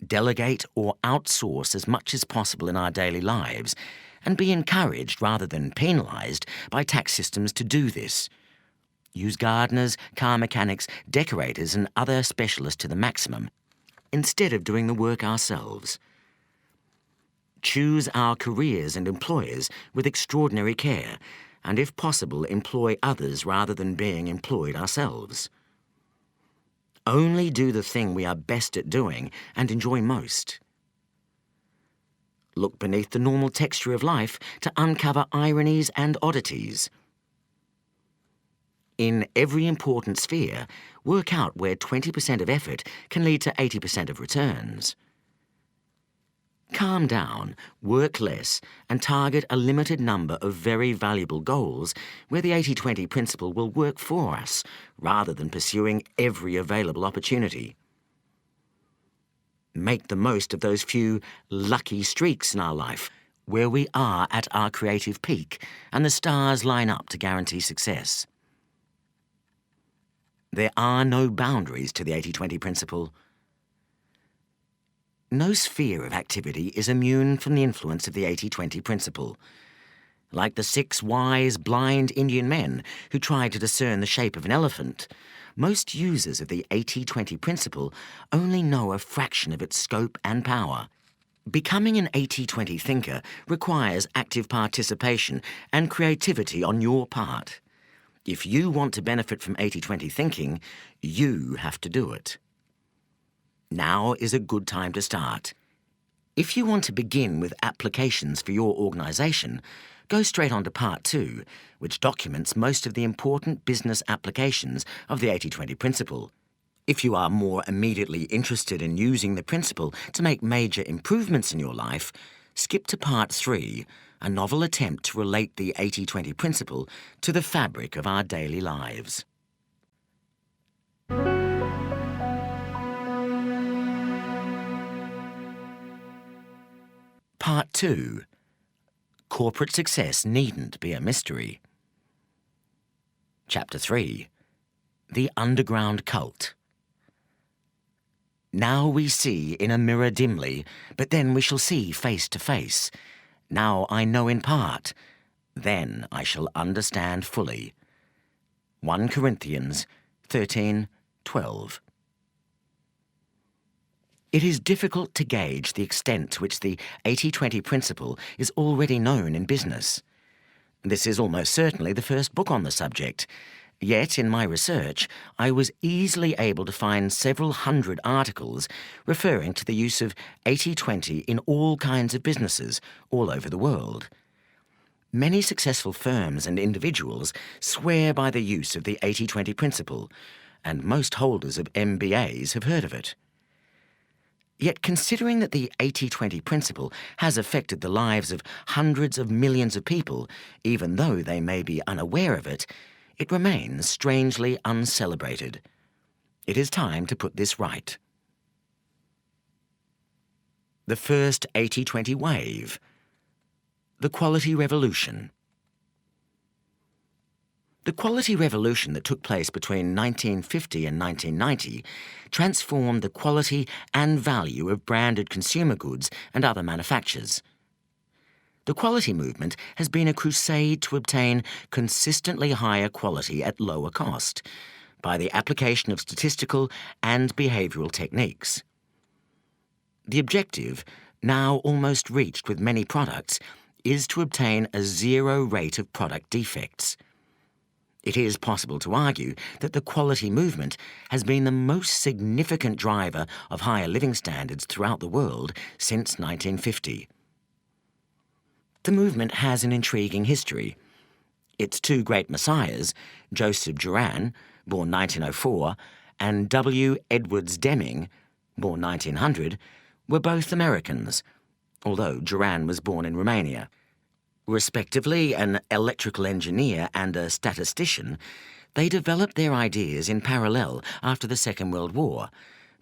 Delegate or outsource as much as possible in our daily lives and be encouraged rather than penalised by tax systems to do this. Use gardeners, car mechanics, decorators and other specialists to the maximum instead of doing the work ourselves. Choose our careers and employers with extraordinary care and, if possible, employ others rather than being employed ourselves. Only do the thing we are best at doing and enjoy most. Look beneath the normal texture of life to uncover ironies and oddities. In every important sphere, work out where 20% of effort can lead to 80% of returns. Calm down, work less, and target a limited number of very valuable goals where the 80-20 principle will work for us, rather than pursuing every available opportunity. Make the most of those few lucky streaks in our life, where we are at our creative peak and the stars line up to guarantee success. There are no boundaries to the 80-20 principle. No sphere of activity is immune from the influence of the 80-20 principle. Like the 6 wise, blind Indian men who tried to discern the shape of an elephant, most users of the 80-20 principle only know a fraction of its scope and power. Becoming an 80-20 thinker requires active participation and creativity on your part. If you want to benefit from 80-20 thinking, you have to do it. Now is a good time to start. If you want to begin with applications for your organisation, go straight on to Part 2, which documents most of the important business applications of the 80-20 principle. If you are more immediately interested in using the principle to make major improvements in your life, skip to Part 3, a novel attempt to relate the 80-20 principle to the fabric of our daily lives. Part 2. Corporate success needn't be a mystery. Chapter 3. The Underground Cult. Now we see in a mirror dimly, but then we shall see face to face. Now I know in part, then I shall understand fully. 1 Corinthians 13:12. It is difficult to gauge the extent to which the 80-20 principle is already known in business. This is almost certainly the first book on the subject. Yet, in my research, I was easily able to find several hundred articles referring to the use of 80-20 in all kinds of businesses all over the world. Many successful firms and individuals swear by the use of the 80-20 principle, and most holders of MBAs have heard of it. Yet, considering that the 80-20 principle has affected the lives of hundreds of millions of people, even though they may be unaware of it, it remains strangely uncelebrated. It is time to put this right. The first 80-20 wave. The Quality Revolution. The quality revolution that took place between 1950 and 1990 transformed the quality and value of branded consumer goods and other manufactures. The quality movement has been a crusade to obtain consistently higher quality at lower cost by the application of statistical and behavioural techniques. The objective, now almost reached with many products, is to obtain a zero rate of product defects. It is possible to argue that the quality movement has been the most significant driver of higher living standards throughout the world since 1950. The movement has an intriguing history. Its two great messiahs, Joseph Juran, born 1904, and W. Edwards Deming, born 1900, were both Americans, although Juran was born in Romania. Respectively an electrical engineer and a statistician, they developed their ideas in parallel after the Second World War,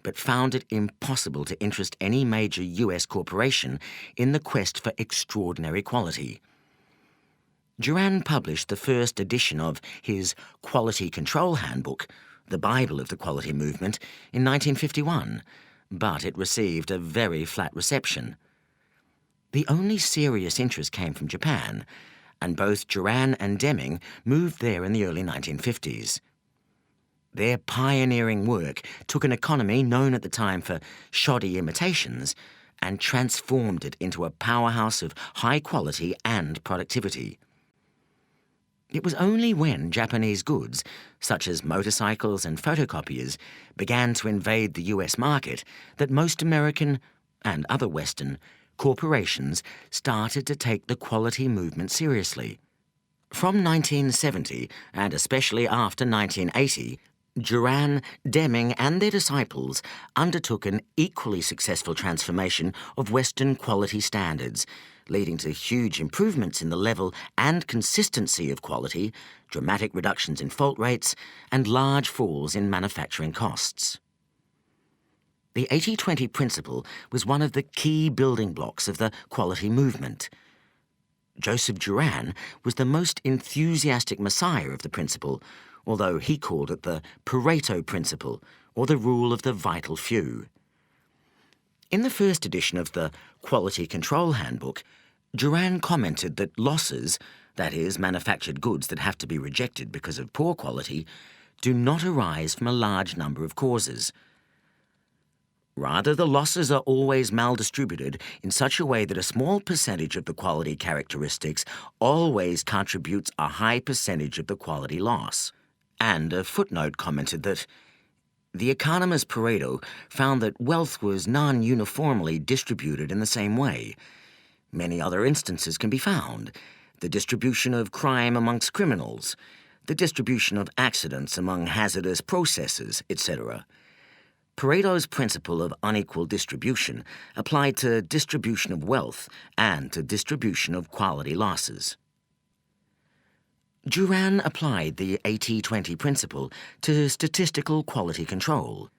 but found it impossible to interest any major US corporation in the quest for extraordinary quality. Juran published the first edition of his Quality Control Handbook, the Bible of the quality movement, in 1951, but it received a very flat reception. The only serious interest came from Japan, and both Juran and Deming moved there in the early 1950s. Their pioneering work took an economy known at the time for shoddy imitations and transformed it into a powerhouse of high quality and productivity. It was only when Japanese goods, such as motorcycles and photocopiers, began to invade the US market that most American, and other Western, corporations started to take the quality movement seriously. From 1970, and especially after 1980, Juran, Deming and their disciples undertook an equally successful transformation of Western quality standards, leading to huge improvements in the level and consistency of quality, dramatic reductions in fault rates, and large falls in manufacturing costs. The 80-20 principle was one of the key building blocks of the quality movement. Joseph Juran was the most enthusiastic messiah of the principle, although he called it the Pareto principle, or the rule of the vital few. In the first edition of the Quality Control Handbook, Juran commented that losses, that is, manufactured goods that have to be rejected because of poor quality, do not arise from a large number of causes. Rather, the losses are always maldistributed in such a way that a small percentage of the quality characteristics always contributes a high percentage of the quality loss. And a footnote commented that The economist Pareto found that wealth was non-uniformly distributed in the same way. Many other instances can be found: the distribution of crime amongst criminals, the distribution of accidents among hazardous processes, etc. Pareto's principle of unequal distribution applied to distribution of wealth and to distribution of quality losses. Juran applied the 80-20 principle to statistical quality control.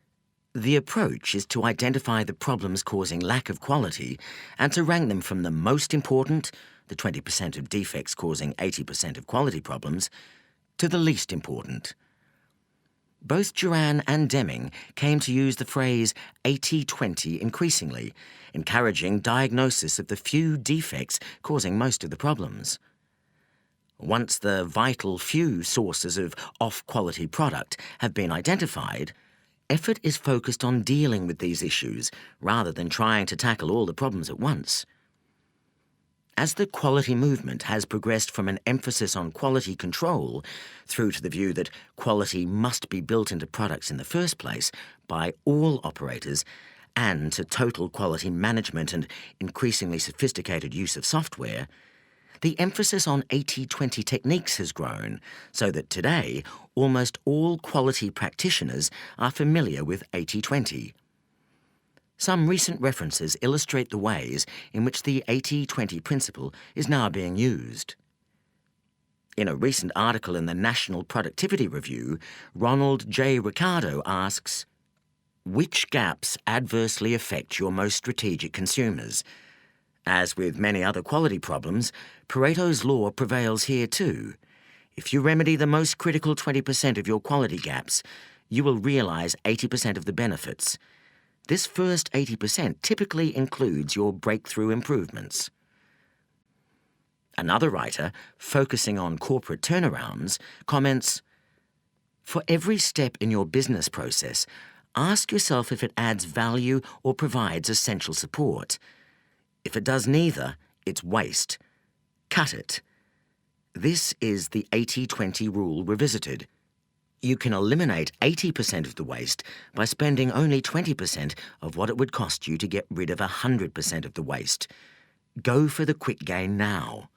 The approach is to identify the problems causing lack of quality and to rank them from the most important, the 20% of defects causing 80% of quality problems, to the least important. Both Juran and Deming came to use the phrase 80-20 increasingly, encouraging diagnosis of the few defects causing most of the problems. Once the vital few sources of off-quality product have been identified, effort is focused on dealing with these issues rather than trying to tackle all the problems at once. As the quality movement has progressed from an emphasis on quality control through to the view that quality must be built into products in the first place by all operators, and to total quality management and increasingly sophisticated use of software, the emphasis on 80-20 techniques has grown, so that today almost all quality practitioners are familiar with 80-20. Some recent references illustrate the ways in which the 80-20 principle is now being used. In a recent article in the National Productivity Review, Ronald J. Ricardo asks, "Which gaps adversely affect your most strategic consumers?" As with many other quality problems, Pareto's law prevails here too. If you remedy the most critical 20% of your quality gaps, you will realize 80% of the benefits. This first 80% typically includes your breakthrough improvements. Another writer, focusing on corporate turnarounds, comments, "For every step in your business process, ask yourself if it adds value or provides essential support. If it does neither, it's waste. Cut it." This is the 80-20 rule revisited. You can eliminate 80% of the waste by spending only 20% of what it would cost you to get rid of 100% of the waste. Go for the quick gain now.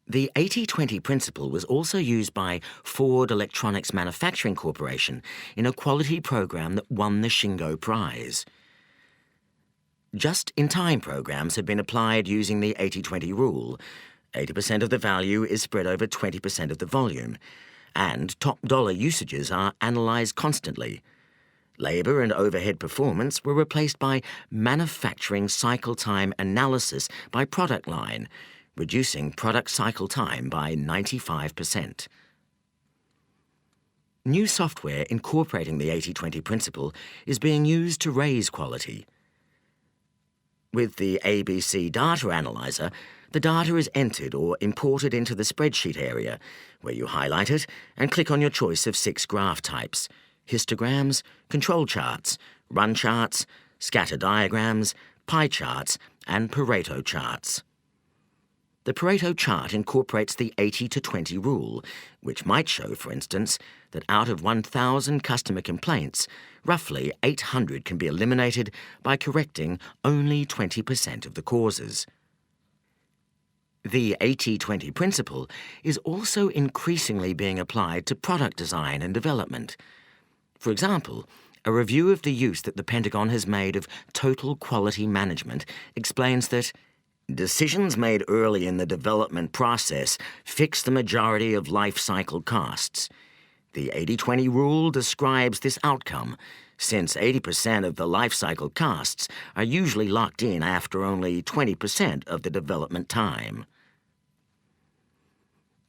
The 80-20 principle was also used by Ford Electronics Manufacturing Corporation in a quality program that won the Shingo Prize. Just-in-time programs have been applied using the 80-20 rule. 80% of the value is spread over 20% of the volume, and top dollar usages are analysed constantly. Labour and overhead performance were replaced by manufacturing cycle time analysis by product line, reducing product cycle time by 95%. New software incorporating the 80-20 principle is being used to raise quality. With the ABC Data Analyzer, the data is entered or imported into the spreadsheet area, where you highlight it and click on your choice of 6 graph types: histograms, control charts, run charts, scatter diagrams, pie charts, and Pareto charts. The Pareto chart incorporates the 80-20 rule, which might show, for instance, that out of 1,000 customer complaints, roughly 800 can be eliminated by correcting only 20% of the causes. The 80-20 principle is also increasingly being applied to product design and development. For example, a review of the use that the Pentagon has made of total quality management explains that decisions made early in the development process fix the majority of life cycle costs. The 80-20 rule describes this outcome, since 80% of the life cycle costs are usually locked in after only 20% of the development time.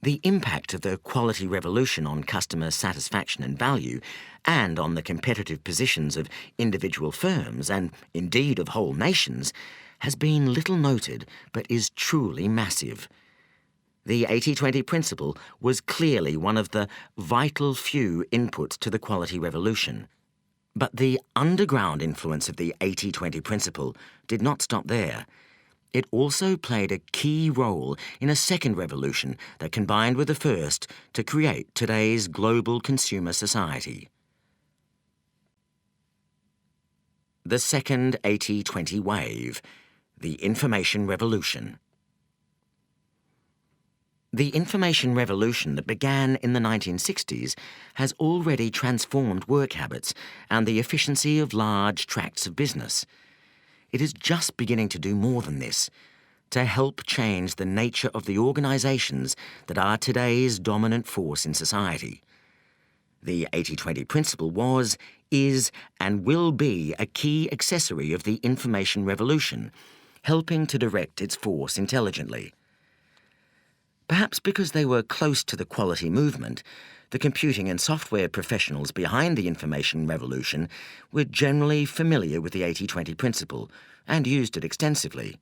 The impact of the quality revolution on customer satisfaction and value, and on the competitive positions of individual firms and indeed of whole nations, has been little noted but is truly massive. The 80-20 principle was clearly one of the vital few inputs to the quality revolution. But the underground influence of the 80-20 principle did not stop there. It also played a key role in a second revolution that combined with the first to create today's global consumer society. The second 80-20 wave, the information revolution. The information revolution that began in the 1960s has already transformed work habits and the efficiency of large tracts of business. It is just beginning to do more than this, to help change the nature of the organizations that are today's dominant force in society. The 80-20 principle was, is, and will be a key accessory of the information revolution, helping to direct its force intelligently. Perhaps because they were close to the quality movement, the computing and software professionals behind the information revolution were generally familiar with the 80-20 principle and used it extensively.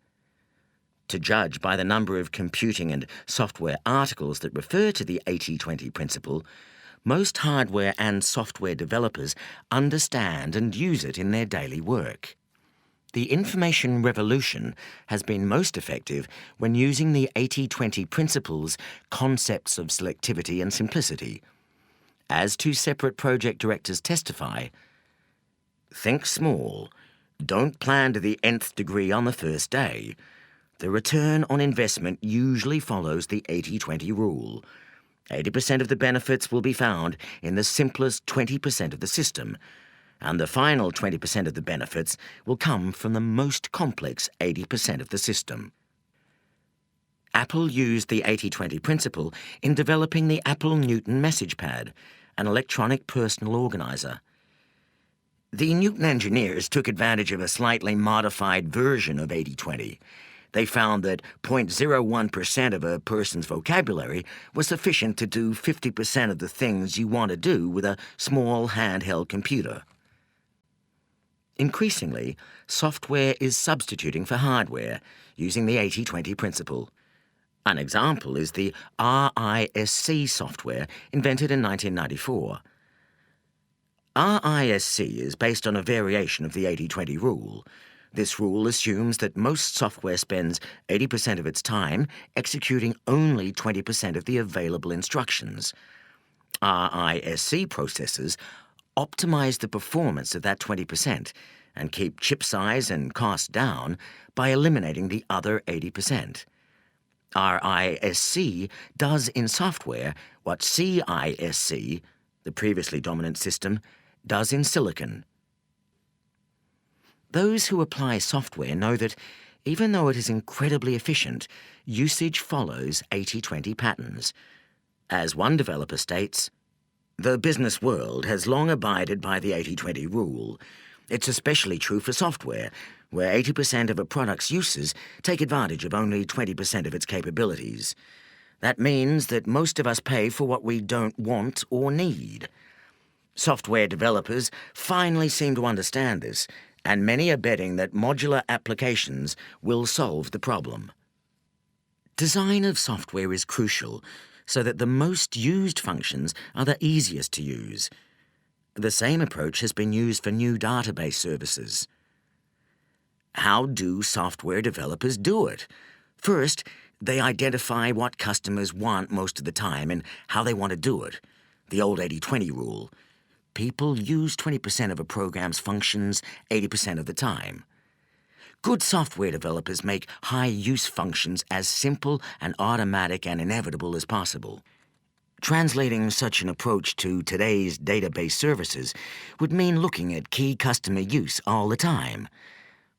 To judge by the number of computing and software articles that refer to the 80-20 principle, most hardware and software developers understand and use it in their daily work. The information revolution has been most effective when using the 80-20 principle's concepts of selectivity and simplicity. As two separate project directors testify, think small, don't plan to the nth degree on the first day. The return on investment usually follows the 80-20 rule. 80% of the benefits will be found in the simplest 20% of the system, and the final 20% of the benefits will come from the most complex 80% of the system. Apple used the 80-20 principle in developing the Apple Newton Message Pad, an electronic personal organizer. The Newton engineers took advantage of a slightly modified version of 80-20. They found that 0.01% of a person's vocabulary was sufficient to do 50% of the things you want to do with a small handheld computer. Increasingly, software is substituting for hardware using the 80-20 principle. An example is the RISC software invented in 1994. RISC is based on a variation of the 80-20 rule. This rule assumes that most software spends 80% of its time executing only 20% of the available instructions. RISC processors optimize the performance of that 20% and keep chip size and cost down by eliminating the other 80%. RISC does in software what CISC, the previously dominant system, does in silicon. Those who apply software know that, even though it is incredibly efficient, usage follows 80-20 patterns. As one developer states, "The business world has long abided by the 80-20 rule. It's especially true for software, where 80% of a product's uses take advantage of only 20% of its capabilities. That means that most of us pay for what we don't want or need." Software developers finally seem to understand this, and many are betting that modular applications will solve the problem. Design of software is crucial, so that the most used functions are the easiest to use. The same approach has been used for new database services. How do software developers do it? First, they identify what customers want most of the time and how they want to do it. The old 80-20 rule. People use 20% of a program's functions 80% of the time. Good software developers make high-use functions as simple and automatic and inevitable as possible. Translating such an approach to today's database services would mean looking at key customer use all the time.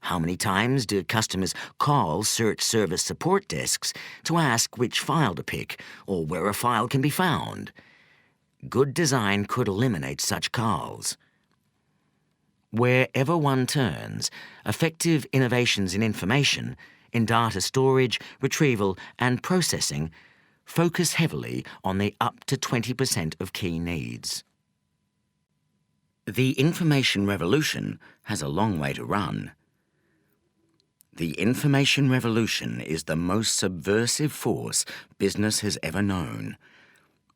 How many times do customers call search service support desks to ask which file to pick or where a file can be found? Good design could eliminate such calls. Wherever one turns, effective innovations in information, in data storage, retrieval, and processing focus heavily on the up to 20% of key needs. The information revolution has a long way to run. The information revolution is the most subversive force business has ever known.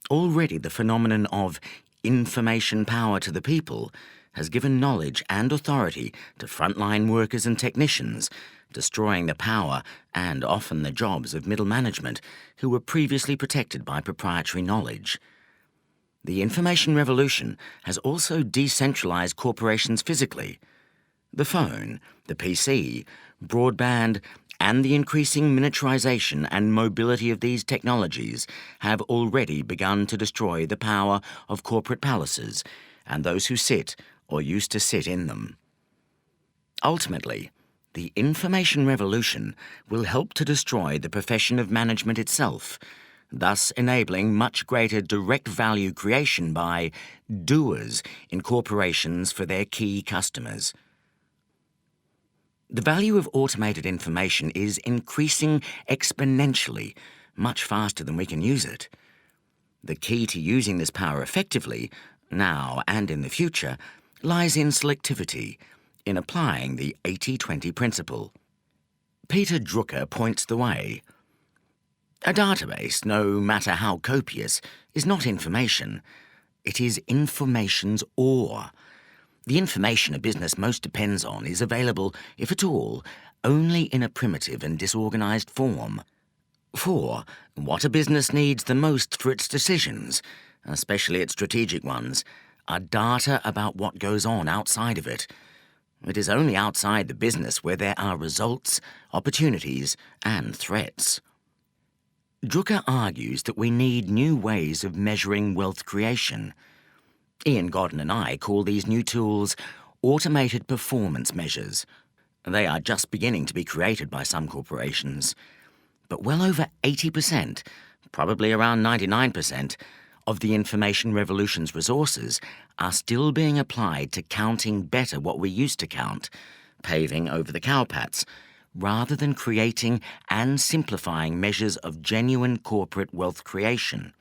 Already the phenomenon of information power to the people has given knowledge and authority to frontline workers and technicians, destroying the power and often the jobs of middle management who were previously protected by proprietary knowledge. The information revolution has also decentralized corporations physically. The phone, the PC, broadband, and the increasing miniaturization and mobility of these technologies have already begun to destroy the power of corporate palaces and those who sit or used to sit in them. Ultimately, the information revolution will help to destroy the profession of management itself, thus enabling much greater direct value creation by doers in corporations for their key customers. The value of automated information is increasing exponentially, much faster than we can use it. The key to using this power effectively, now and in the future, lies in selectivity, in applying the 80-20 principle. Peter Drucker points the way. A database, no matter how copious, is not information. It is information's ore. The information a business most depends on is available, if at all, only in a primitive and disorganized form. For what a business needs the most for its decisions, especially its strategic ones, are data about what goes on outside of it. It is only outside the business where there are results, opportunities, and threats. Drucker argues that we need new ways of measuring wealth creation. Ian Godden and I call these new tools automated performance measures. They are just beginning to be created by some corporations. But well over 80%, probably around 99%, of the information revolution's resources are still being applied to counting better what we used to count, paving over the cowpats, rather than creating and simplifying measures of genuine corporate wealth creation.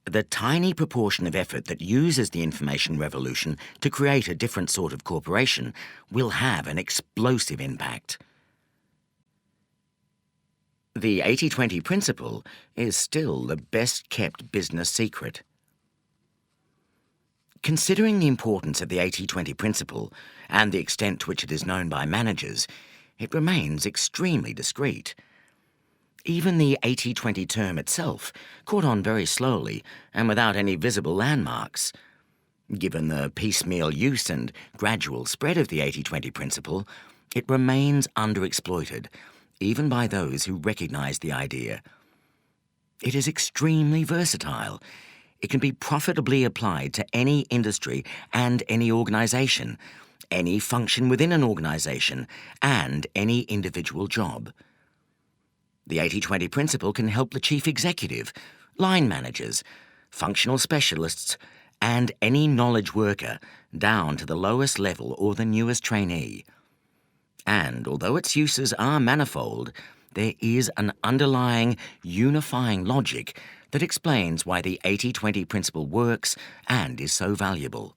The tiny proportion of effort that uses the information revolution to create a different sort of corporation will have an explosive impact. The 80-20 principle is still the best-kept business secret. Considering the importance of the 80-20 principle and the extent to which it is known by managers, it remains extremely discreet. Even the 80-20 term itself caught on very slowly and without any visible landmarks. Given the piecemeal use and gradual spread of the 80-20 principle, it remains underexploited, even by those who recognize the idea. It is extremely versatile. It can be profitably applied to any industry and any organization, any function within an organization, and any individual job. The 80-20 principle can help the chief executive, line managers, functional specialists, and any knowledge worker down to the lowest level or the newest trainee. And although its uses are manifold, there is an underlying, unifying logic that explains why the 80-20 principle works and is so valuable.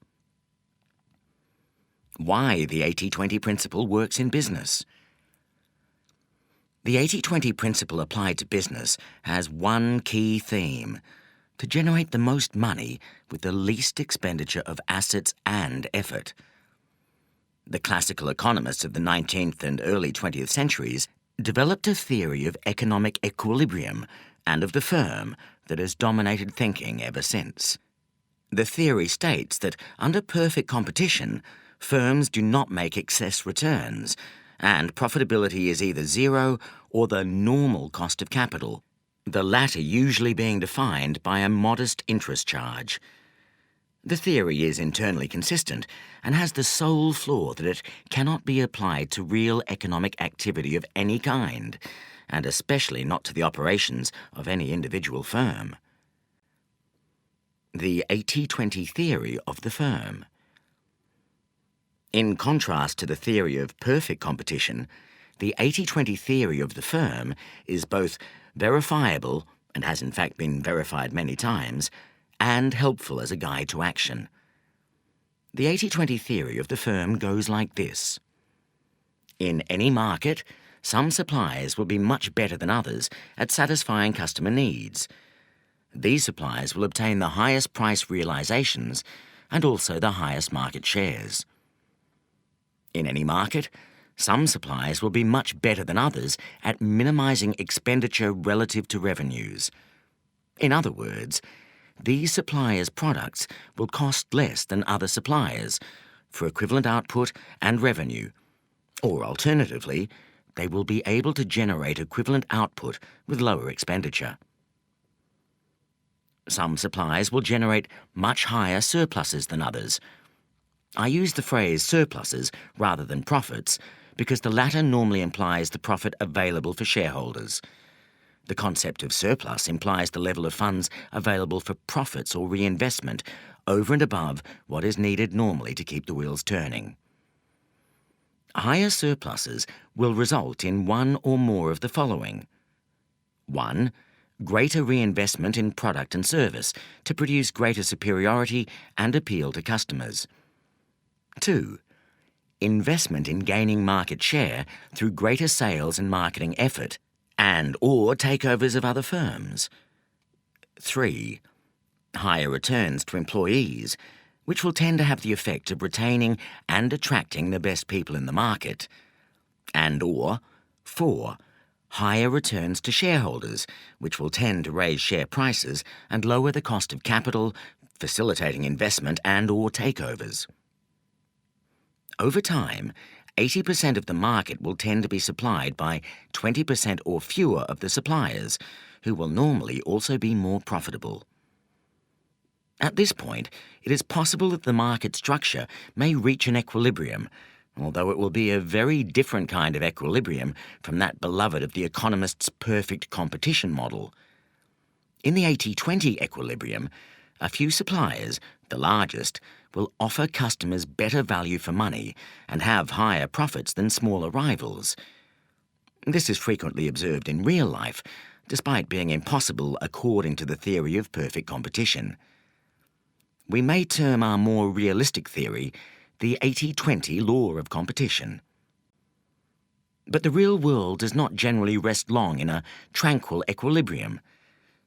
Why the 80-20 principle works in business. The 80-20 principle applied to business has one key theme: to generate the most money with the least expenditure of assets and effort. The classical economists of the 19th and early 20th centuries developed a theory of economic equilibrium and of the firm that has dominated thinking ever since. The theory states that under perfect competition, firms do not make excess returns, and profitability is either zero or the normal cost of capital, the latter usually being defined by a modest interest charge. The theory is internally consistent and has the sole flaw that it cannot be applied to real economic activity of any kind, and especially not to the operations of any individual firm. The 80-20 theory of the firm. In contrast to the theory of perfect competition, the 80-20 theory of the firm is both verifiable, and has in fact been verified many times, and helpful as a guide to action. The 80-20 theory of the firm goes like this. In any market, some suppliers will be much better than others at satisfying customer needs. These suppliers will obtain the highest price realizations and also the highest market shares. In any market, some suppliers will be much better than others at minimizing expenditure relative to revenues. In other words, these suppliers' products will cost less than other suppliers for equivalent output and revenue, Or alternatively, they will be able to generate equivalent output with lower expenditure. Some suppliers will generate much higher surpluses than others. I use the phrase surpluses rather than profits because the latter normally implies the profit available for shareholders. The concept of surplus implies the level of funds available for profits or reinvestment over and above what is needed normally to keep the wheels turning. Higher surpluses will result in one or more of the following. 1. Greater reinvestment in product and service to produce greater superiority and appeal to customers. 2. Investment in gaining market share through greater sales and marketing effort and/or takeovers of other firms. 3. Higher returns to employees, which will tend to have the effect of retaining and attracting the best people in the market. And/or 4. Higher returns to shareholders, which will tend to raise share prices and lower the cost of capital, facilitating investment and/or takeovers. Over time, 80% of the market will tend to be supplied by 20% or fewer of the suppliers, who will normally also be more profitable. At this point, it is possible that the market structure may reach an equilibrium, although it will be a very different kind of equilibrium from that beloved of the economist's perfect competition model. In the 80-20 equilibrium, a few suppliers, the largest, will offer customers better value for money and have higher profits than smaller rivals. This is frequently observed in real life, despite being impossible according to the theory of perfect competition. We may term our more realistic theory the 80-20 law of competition. But the real world does not generally rest long in a tranquil equilibrium.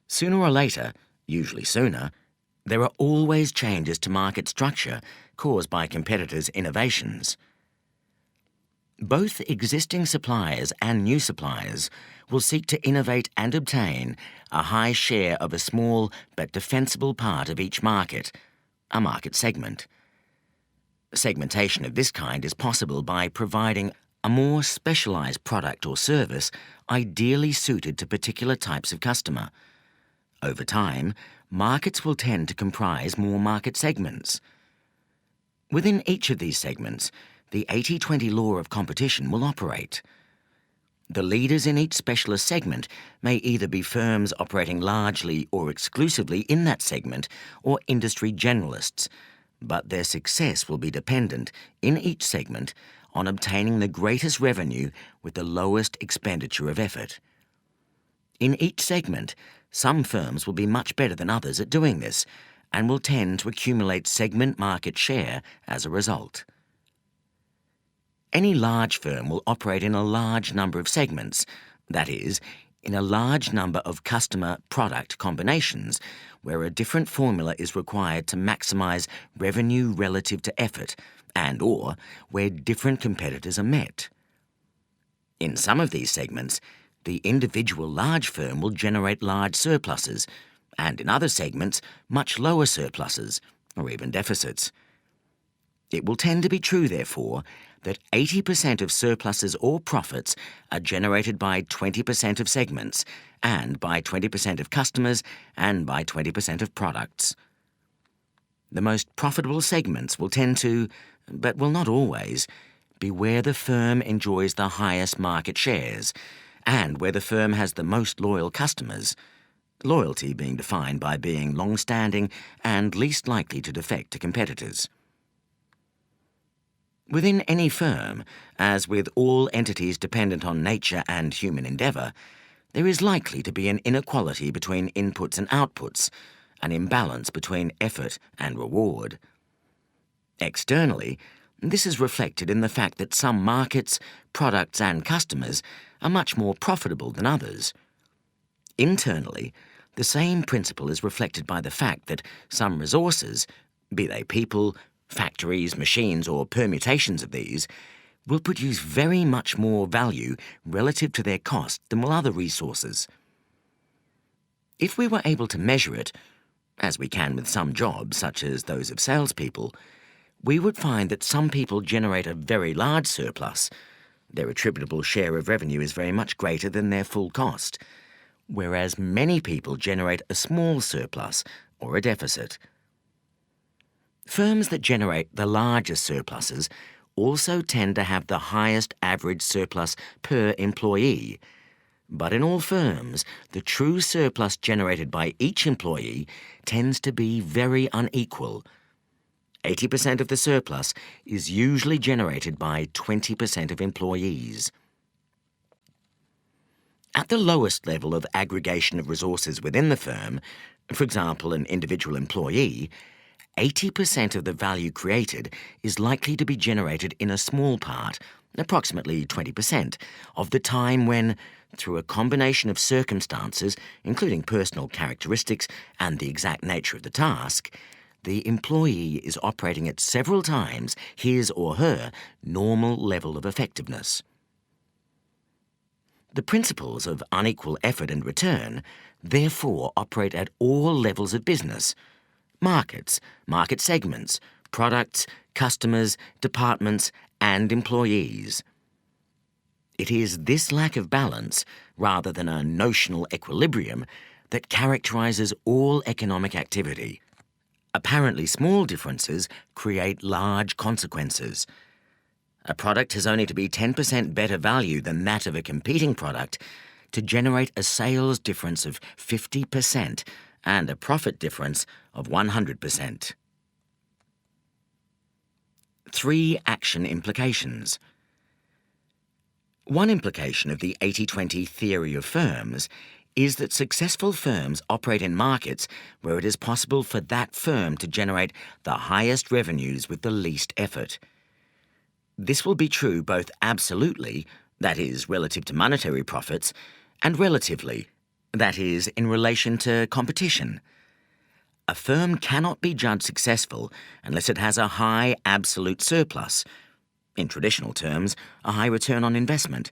Sooner or later, usually sooner, there are always changes to market structure caused by competitors' innovations. Both existing suppliers and new suppliers will seek to innovate and obtain a high share of a small but defensible part of each market, a market segment. Segmentation of this kind is possible by providing a more specialized product or service ideally suited to particular types of customer. Over time, markets will tend to comprise more market segments. Within each of these segments, the 80-20 law of competition will operate. The leaders in each specialist segment may either be firms operating largely or exclusively in that segment or industry generalists, but their success will be dependent, in each segment, on obtaining the greatest revenue with the lowest expenditure of effort. In each segment, some firms will be much better than others at doing this and will tend to accumulate segment market share as a result. Any large firm will operate in a large number of segments, that is, in a large number of customer-product combinations where a different formula is required to maximize revenue relative to effort and/or where different competitors are met. In some of these segments, the individual large firm will generate large surpluses, and in other segments, much lower surpluses, or even deficits. It will tend to be true, therefore, that 80% of surpluses or profits are generated by 20% of segments, and by 20% of customers, and by 20% of products. The most profitable segments will tend to, but will not always, be where the firm enjoys the highest market shares, and where the firm has the most loyal customers, loyalty being defined by being long-standing and least likely to defect to competitors. Within any firm, as with all entities dependent on nature and human endeavour, there is likely to be an inequality between inputs and outputs, an imbalance between effort and reward. Externally, this is reflected in the fact that some markets, products and customers are much more profitable than others. Internally, the same principle is reflected by the fact that some resources, be they people, factories, machines or permutations of these, will produce very much more value relative to their cost than will other resources. If we were able to measure it, as we can with some jobs such as those of salespeople, we would find that some people generate a very large surplus, Their attributable share of revenue is very much greater than their full cost, whereas many people generate a small surplus or a deficit. Firms that generate the largest surpluses also tend to have the highest average surplus per employee. But in all firms, the true surplus generated by each employee tends to be very unequal. 80% of the surplus is usually generated by 20% of employees. At the lowest level of aggregation of resources within the firm, for example, an individual employee, 80% of the value created is likely to be generated in a small part, approximately 20%, of the time when, through a combination of circumstances, including personal characteristics and the exact nature of the task, the employee is operating at several times his or her normal level of effectiveness. The principles of unequal effort and return therefore operate at all levels of business: markets, market segments, products, customers, departments, and employees. It is this lack of balance, rather than a notional equilibrium, that characterizes all economic activity. Apparently small differences create large consequences. A product has only to be 10% better value than that of a competing product to generate a sales difference of 50% and a profit difference of 100%. 3 action implications. One implication of the 80-20 theory of firms is that successful firms operate in markets where it is possible for that firm to generate the highest revenues with the least effort. This will be true both absolutely, that is, relative to monetary profits, and relatively, that is, in relation to competition. A firm cannot be judged successful unless it has a high absolute surplus, in traditional terms, a high return on investment,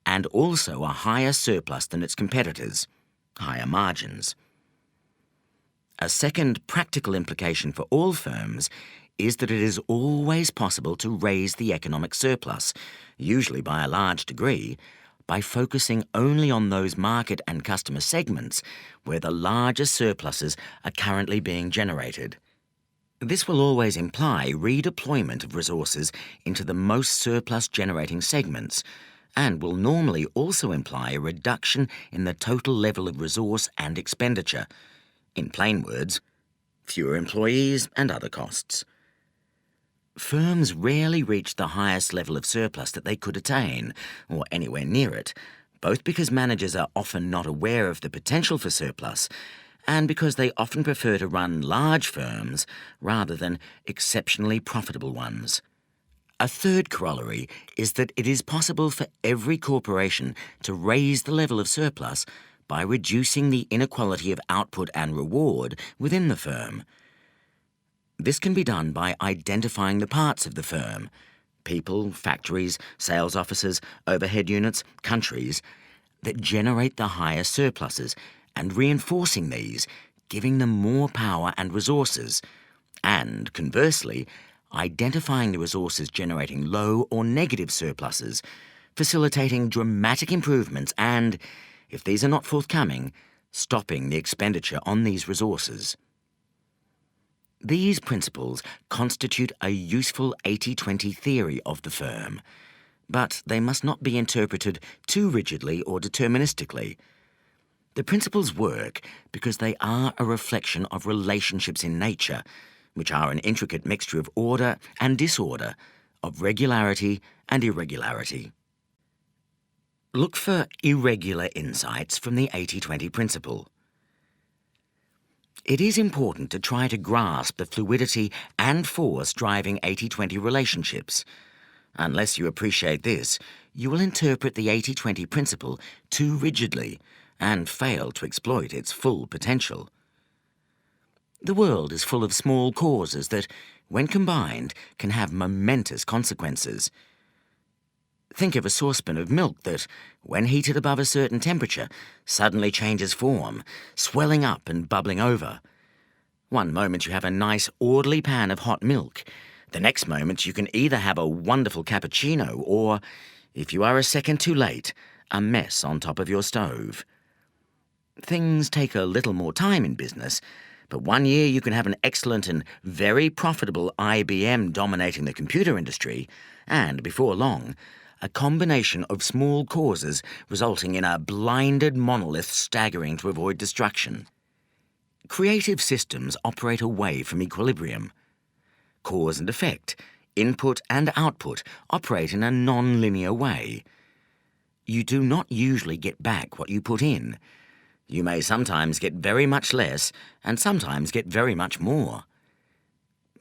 and also a higher surplus than its competitors, higher margins. A second practical implication for all firms is that it is always possible to raise the economic surplus, usually by a large degree, by focusing only on those market and customer segments where the largest surpluses are currently being generated. This will always imply redeployment of resources into the most surplus-generating segments, and will normally also imply a reduction in the total level of resource and expenditure. In plain words, fewer employees and other costs. Firms rarely reach the highest level of surplus that they could attain, or anywhere near it, both because managers are often not aware of the potential for surplus, and because they often prefer to run large firms rather than exceptionally profitable ones. A third corollary is that it is possible for every corporation to raise the level of surplus by reducing the inequality of output and reward within the firm. This can be done by identifying the parts of the firm, people, factories, sales offices, overhead units, countries, that generate the highest surpluses, and reinforcing these, giving them more power and resources, and, conversely, identifying the resources generating low or negative surpluses, facilitating dramatic improvements and, if these are not forthcoming, stopping the expenditure on these resources. These principles constitute a useful 80-20 theory of the firm, but they must not be interpreted too rigidly or deterministically. The principles work because they are a reflection of relationships in nature, which are an intricate mixture of order and disorder, of regularity and irregularity. Look for irregular insights from the 80-20 principle. It is important to try to grasp the fluidity and force driving 80-20 relationships. Unless you appreciate this, you will interpret the 80-20 principle too rigidly and fail to exploit its full potential. The world is full of small causes that, when combined, can have momentous consequences. Think of a saucepan of milk that, when heated above a certain temperature, suddenly changes form, swelling up and bubbling over. One moment you have a nice, orderly pan of hot milk. The next moment you can either have a wonderful cappuccino or, If you are a second too late, a mess on top of your stove. Things take a little more time in business, but 1 year you can have an excellent and very profitable IBM dominating the computer industry, and before long, a combination of small causes resulting in a blinded monolith staggering to avoid destruction. Creative systems operate away from equilibrium. Cause and effect, input and output, operate in a non-linear way. You do not usually get back what you put in. You may sometimes get very much less and sometimes get very much more.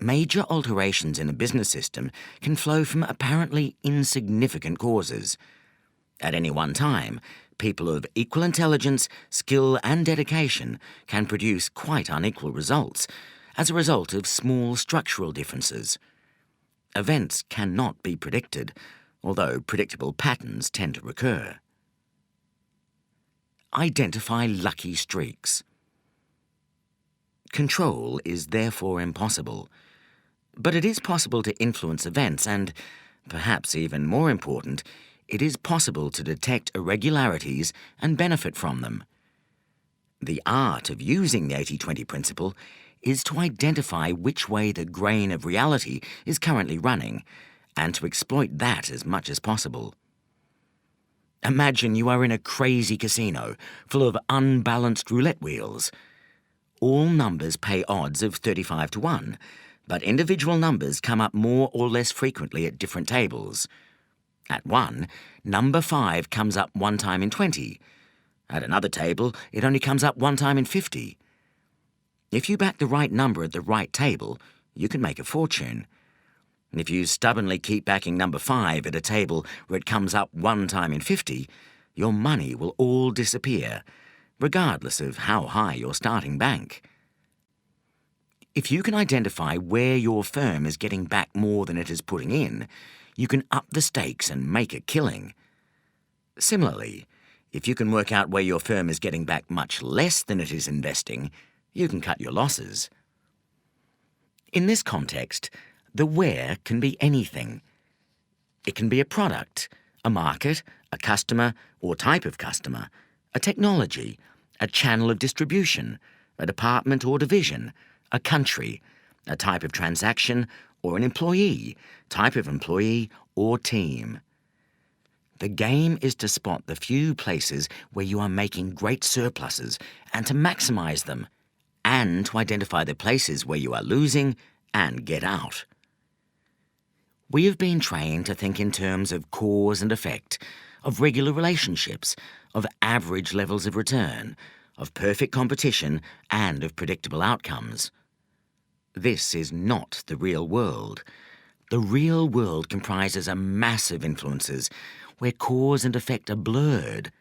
Major alterations in a business system can flow from apparently insignificant causes. At any one time, people of equal intelligence, skill and dedication can produce quite unequal results as a result of small structural differences. Events cannot be predicted, although predictable patterns tend to recur. Identify lucky streaks. Control is therefore impossible, but it is possible to influence events and, perhaps even more important, it is possible to detect irregularities and benefit from them. The art of using the 80-20 principle is to identify which way the grain of reality is currently running and to exploit that as much as possible. Imagine you are in a crazy casino full of unbalanced roulette wheels. All numbers pay odds of 35 to 1, but individual numbers come up more or less frequently at different tables. At 1, number 5 comes up 1 time in 20. At another table, it only comes up 1 time in 50. If you back the right number at the right table, you can make a fortune. And if you stubbornly keep backing number 5 at a table where it comes up 1 time in 50, your money will all disappear, regardless of how high your starting bank. If you can identify where your firm is getting back more than it is putting in, you can up the stakes and make a killing. Similarly, if you can work out where your firm is getting back much less than it is investing, you can cut your losses. In this context, the where can be anything. It can be a product, a market, a customer or type of customer, a technology, a channel of distribution, a department or division, a country, a type of transaction, or an employee, type of employee, or team. The game is to spot the few places where you are making great surpluses and to maximize them, and to identify the places where you are losing and get out. We have been trained to think in terms of cause and effect, of regular relationships, of average levels of return, of perfect competition, and of predictable outcomes. This is not the real world. The real world comprises a mass of influences where cause and effect are blurred,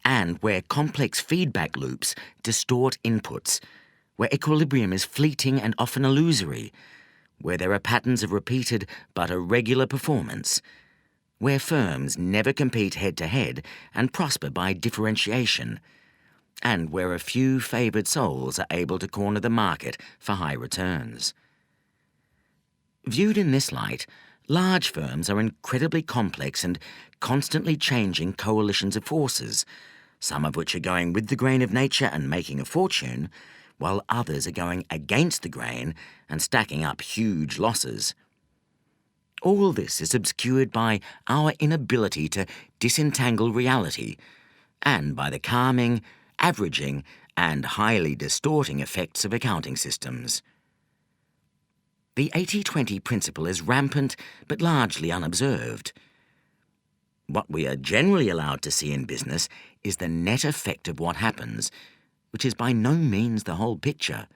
and where complex feedback loops distort inputs, where equilibrium is fleeting and often illusory, where there are patterns of repeated but irregular performance, where firms never compete head-to-head and prosper by differentiation, and where a few favoured souls are able to corner the market for high returns. Viewed in this light, large firms are incredibly complex and constantly changing coalitions of forces, some of which are going with the grain of nature and making a fortune, while others are going against the grain and stacking up huge losses. All this is obscured by our inability to disentangle reality and by the calming, averaging, and highly distorting effects of accounting systems. The 80-20 principle is rampant but largely unobserved. What we are generally allowed to see in business is the net effect of what happens, which is by no means the whole picture.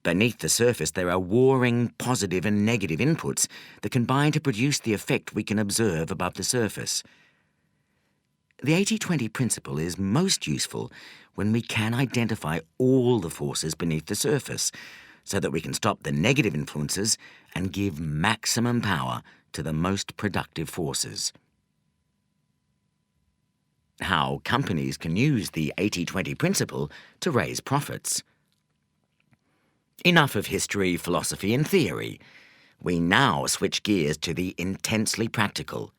Beneath the surface there are warring positive and negative inputs that combine to produce the effect we can observe above the surface. The 80-20 principle is most useful when we can identify all the forces beneath the surface, so that we can stop the negative influences and give maximum power to the most productive forces. How companies can use the 80-20 principle to raise profits. Enough of history, philosophy, and theory. We now switch gears to the intensely practical.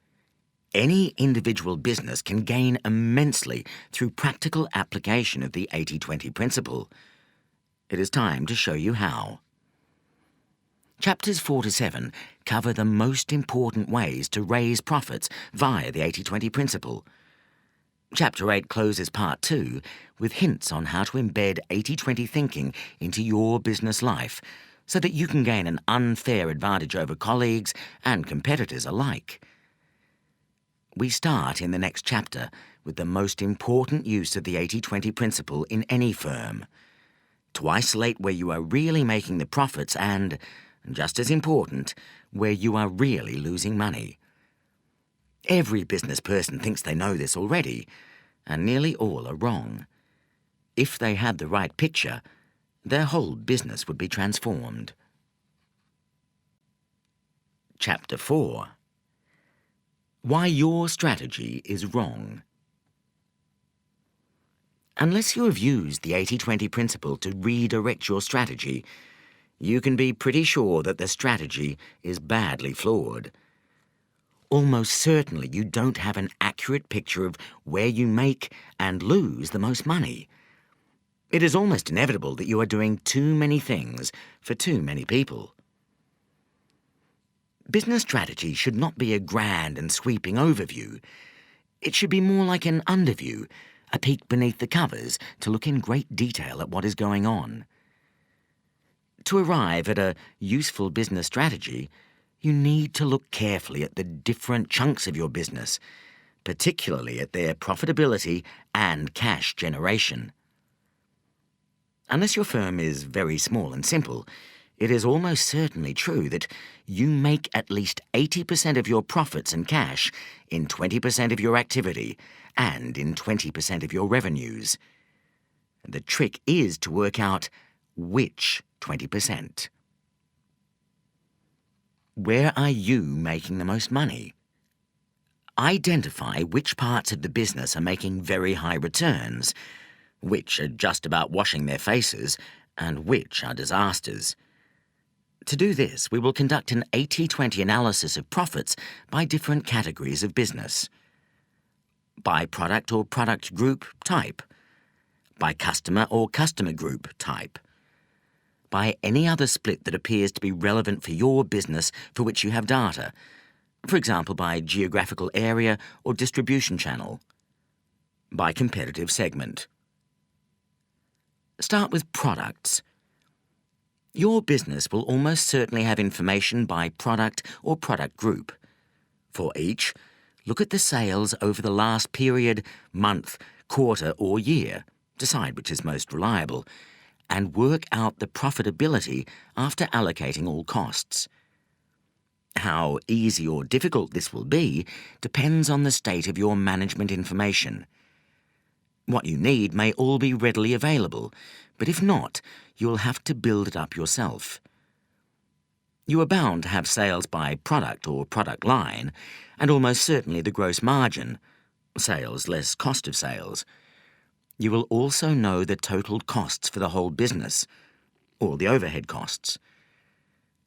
Any individual business can gain immensely through practical application of the 80-20 principle. It is time to show you how. Chapters 4 to 7 cover the most important ways to raise profits via the 80-20 principle. Chapter 8 closes Part 2 with hints on how to embed 80-20 thinking into your business life so that you can gain an unfair advantage over colleagues and competitors alike. We start in the next chapter with the most important use of the 80-20 principle in any firm, to isolate where you are really making the profits and, just as important, where you are really losing money. Every business person thinks they know this already, and nearly all are wrong. If they had the right picture, their whole business would be transformed. Chapter 4. Why your strategy is wrong. Unless you have used the 80-20 principle to redirect your strategy, you can be pretty sure that the strategy is badly flawed. Almost certainly you don't have an accurate picture of where you make and lose the most money. It is almost inevitable that you are doing too many things for too many people. Business strategy should not be a grand and sweeping overview. It should be more like an underview, a peek beneath the covers to look in great detail at what is going on. To arrive at a useful business strategy, you need to look carefully at the different chunks of your business, particularly at their profitability and cash generation. Unless your firm is very small and simple, it is almost certainly true that you make at least 80% of your profits and cash in 20% of your activity and in 20% of your revenues. The trick is to work out which 20%. Where are you making the most money? Identify which parts of the business are making very high returns, which are just about washing their faces, and which are disasters. To do this, we will conduct an 80-20 analysis of profits by different categories of business. By product or product group type. By customer or customer group type. By any other split that appears to be relevant for your business for which you have data, for example by geographical area or distribution channel. By competitive segment. Start with products. Your business will almost certainly have information by product or product group. For each, look at the sales over the last period, month, quarter or year, decide which is most reliable, and work out the profitability after allocating all costs. How easy or difficult this will be depends on the state of your management information. What you need may all be readily available, but if not, you'll have to build it up yourself. You are bound to have sales by product or product line, and almost certainly the gross margin, sales less cost of sales. You will also know the total costs for the whole business, or the overhead costs.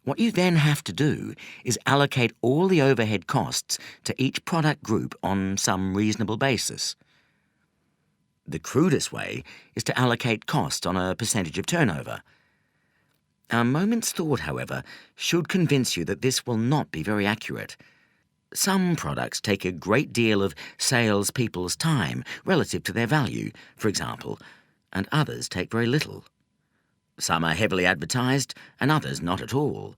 What you then have to do is allocate all the overhead costs to each product group on some reasonable basis. The crudest way is to allocate costs on a percentage of turnover. A moment's thought, however, should convince you that this will not be very accurate. Some products take a great deal of salespeople's time relative to their value, for example, and others take very little. Some are heavily advertised and others not at all.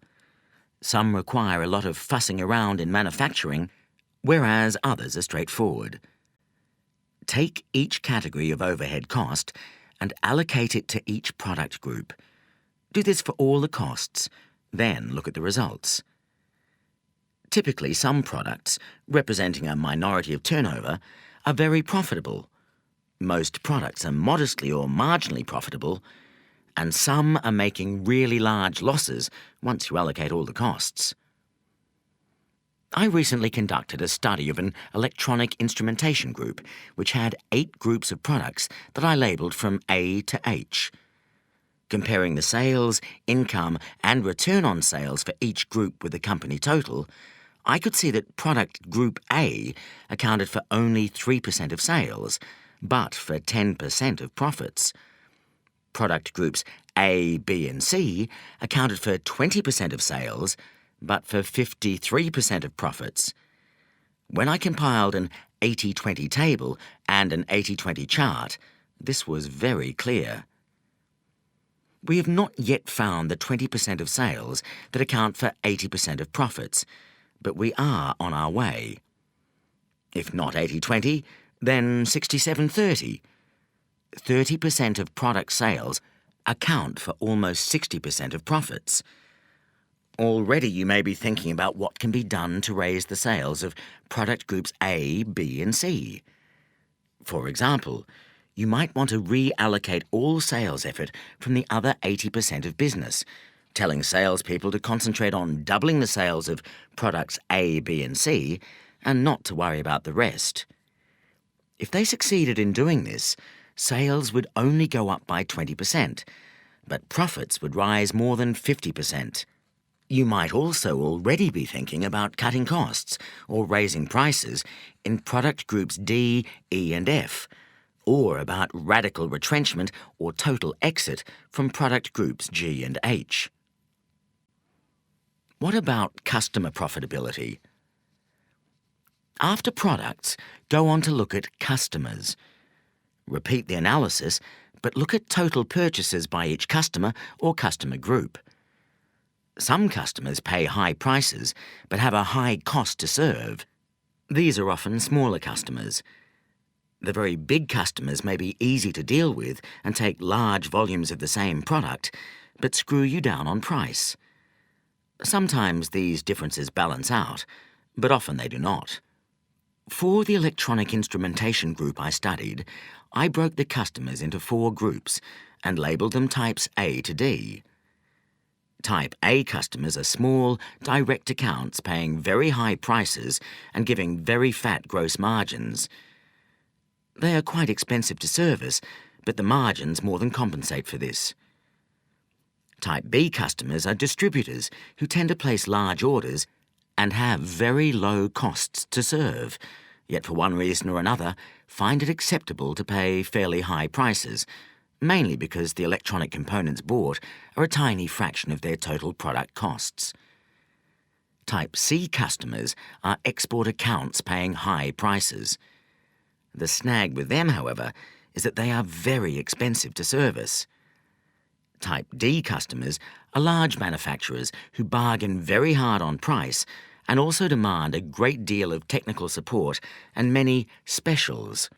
Some require a lot of fussing around in manufacturing, whereas others are straightforward. Take each category of overhead cost and allocate it to each product group. Do this for all the costs, then look at the results. Typically, some products, representing a minority of turnover, are very profitable. Most products are modestly or marginally profitable, and some are making really large losses once you allocate all the costs. I recently conducted a study of an electronic instrumentation group which had 8 groups of products that I labelled from A to H. Comparing the sales, income and return on sales for each group with the company total, I could see that product group A accounted for only 3% of sales, but for 10% of profits. Product groups A, B, and C accounted for 20% of sales, but for 53% of profits. When I compiled an 80-20 table and an 80-20 chart, this was very clear. We have not yet found the 20% of sales that account for 80% of profits, but we are on our way. If not 80-20, then 67-30. 30% of product sales account for almost 60% of profits. Already you may be thinking about what can be done to raise the sales of product groups A, B, and C. For example, you might want to reallocate all sales effort from the other 80% of business, telling salespeople to concentrate on doubling the sales of products A, B, and C, and not to worry about the rest. If they succeeded in doing this, sales would only go up by 20%, but profits would rise more than 50%. You might also already be thinking about cutting costs or raising prices in product groups D, E, and F, or about radical retrenchment or total exit from product groups G and H. What about customer profitability? After products, go on to look at customers. Repeat the analysis, but look at total purchases by each customer or customer group. Some customers pay high prices but have a high cost to serve. These are often smaller customers. The very big customers may be easy to deal with and take large volumes of the same product, but screw you down on price. Sometimes these differences balance out, but often they do not. For the electronic instrumentation group I studied, I broke the customers into 4 groups and labelled them types A to D. Type A customers are small, direct accounts paying very high prices and giving very fat gross margins. They are quite expensive to service, but the margins more than compensate for this. Type B customers are distributors who tend to place large orders and have very low costs to serve, yet for one reason or another find it acceptable to pay fairly high prices, mainly because the electronic components bought are a tiny fraction of their total product costs. Type C customers are export accounts paying high prices. The snag with them, however, is that they are very expensive to service. Type D customers are large manufacturers who bargain very hard on price and also demand a great deal of technical support and many specials.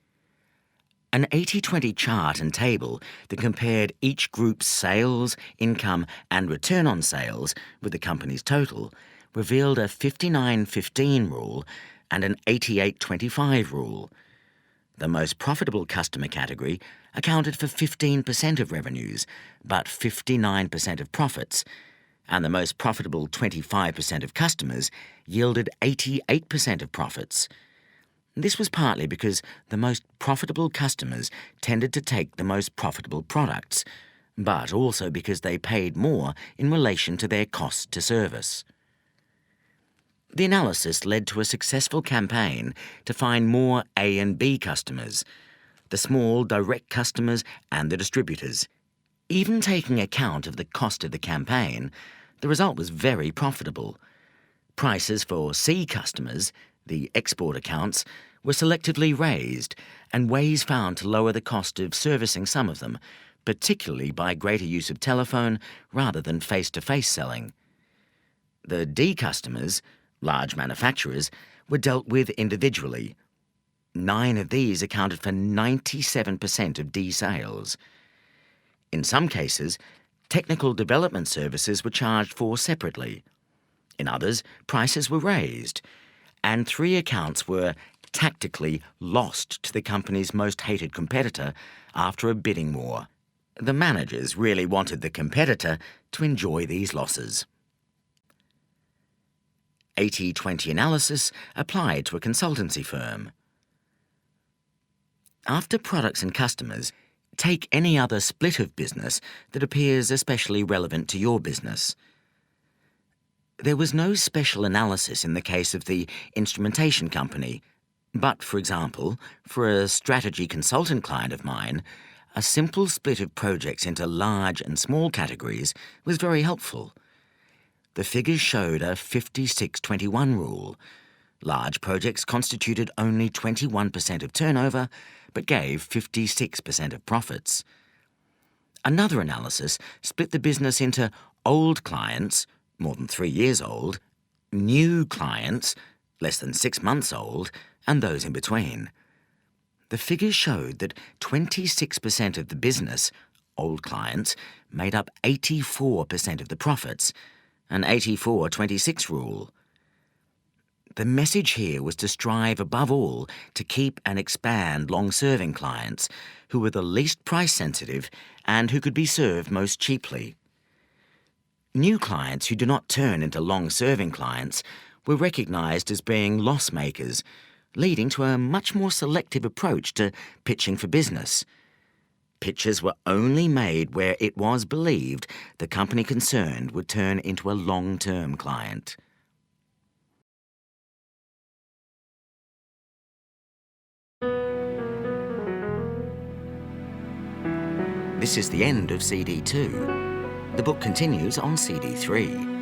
An 80-20 chart and table that compared each group's sales, income and return on sales with the company's total revealed a 59-15 rule and an 88-25 rule. The most profitable customer category accounted for 15% of revenues, but 59% of profits, and the most profitable 25% of customers yielded 88% of profits. This was partly because the most profitable customers tended to take the most profitable products, but also because they paid more in relation to their cost to service. The analysis led to a successful campaign to find more A and B customers, the small direct customers and the distributors. Even taking account of the cost of the campaign, the result was very profitable. Prices for C customers, the export accounts, were selectively raised and ways found to lower the cost of servicing some of them, particularly by greater use of telephone rather than face-to-face selling. The D customers, large manufacturers, were dealt with individually. 9 of these accounted for 97% of D sales. In some cases, technical development services were charged for separately. In others, prices were raised, and 3 accounts were tactically lost to the company's most hated competitor after a bidding war. The managers really wanted the competitor to enjoy these losses. 80-20 analysis applied to a consultancy firm. After products and customers, take any other split of business that appears especially relevant to your business. There was no special analysis in the case of the instrumentation company, but, for example, for a strategy consultant client of mine, a simple split of projects into large and small categories was very helpful. The figures showed a 56-21 rule. Large projects constituted only 21% of turnover, but gave 56% of profits. Another analysis split the business into old clients, more than 3 years old, new clients, less than 6 months old, and those in between. The figures showed that 26% of the business, old clients, made up 84% of the profits, an 84-26 rule. The message here was to strive above all to keep and expand long-serving clients who were the least price-sensitive and who could be served most cheaply. New clients who do not turn into long-serving clients were recognised as being loss-makers, leading to a much more selective approach to pitching for business. Pitches were only made where it was believed the company concerned would turn into a long-term client. This is the end of CD 2. The book continues on CD 3.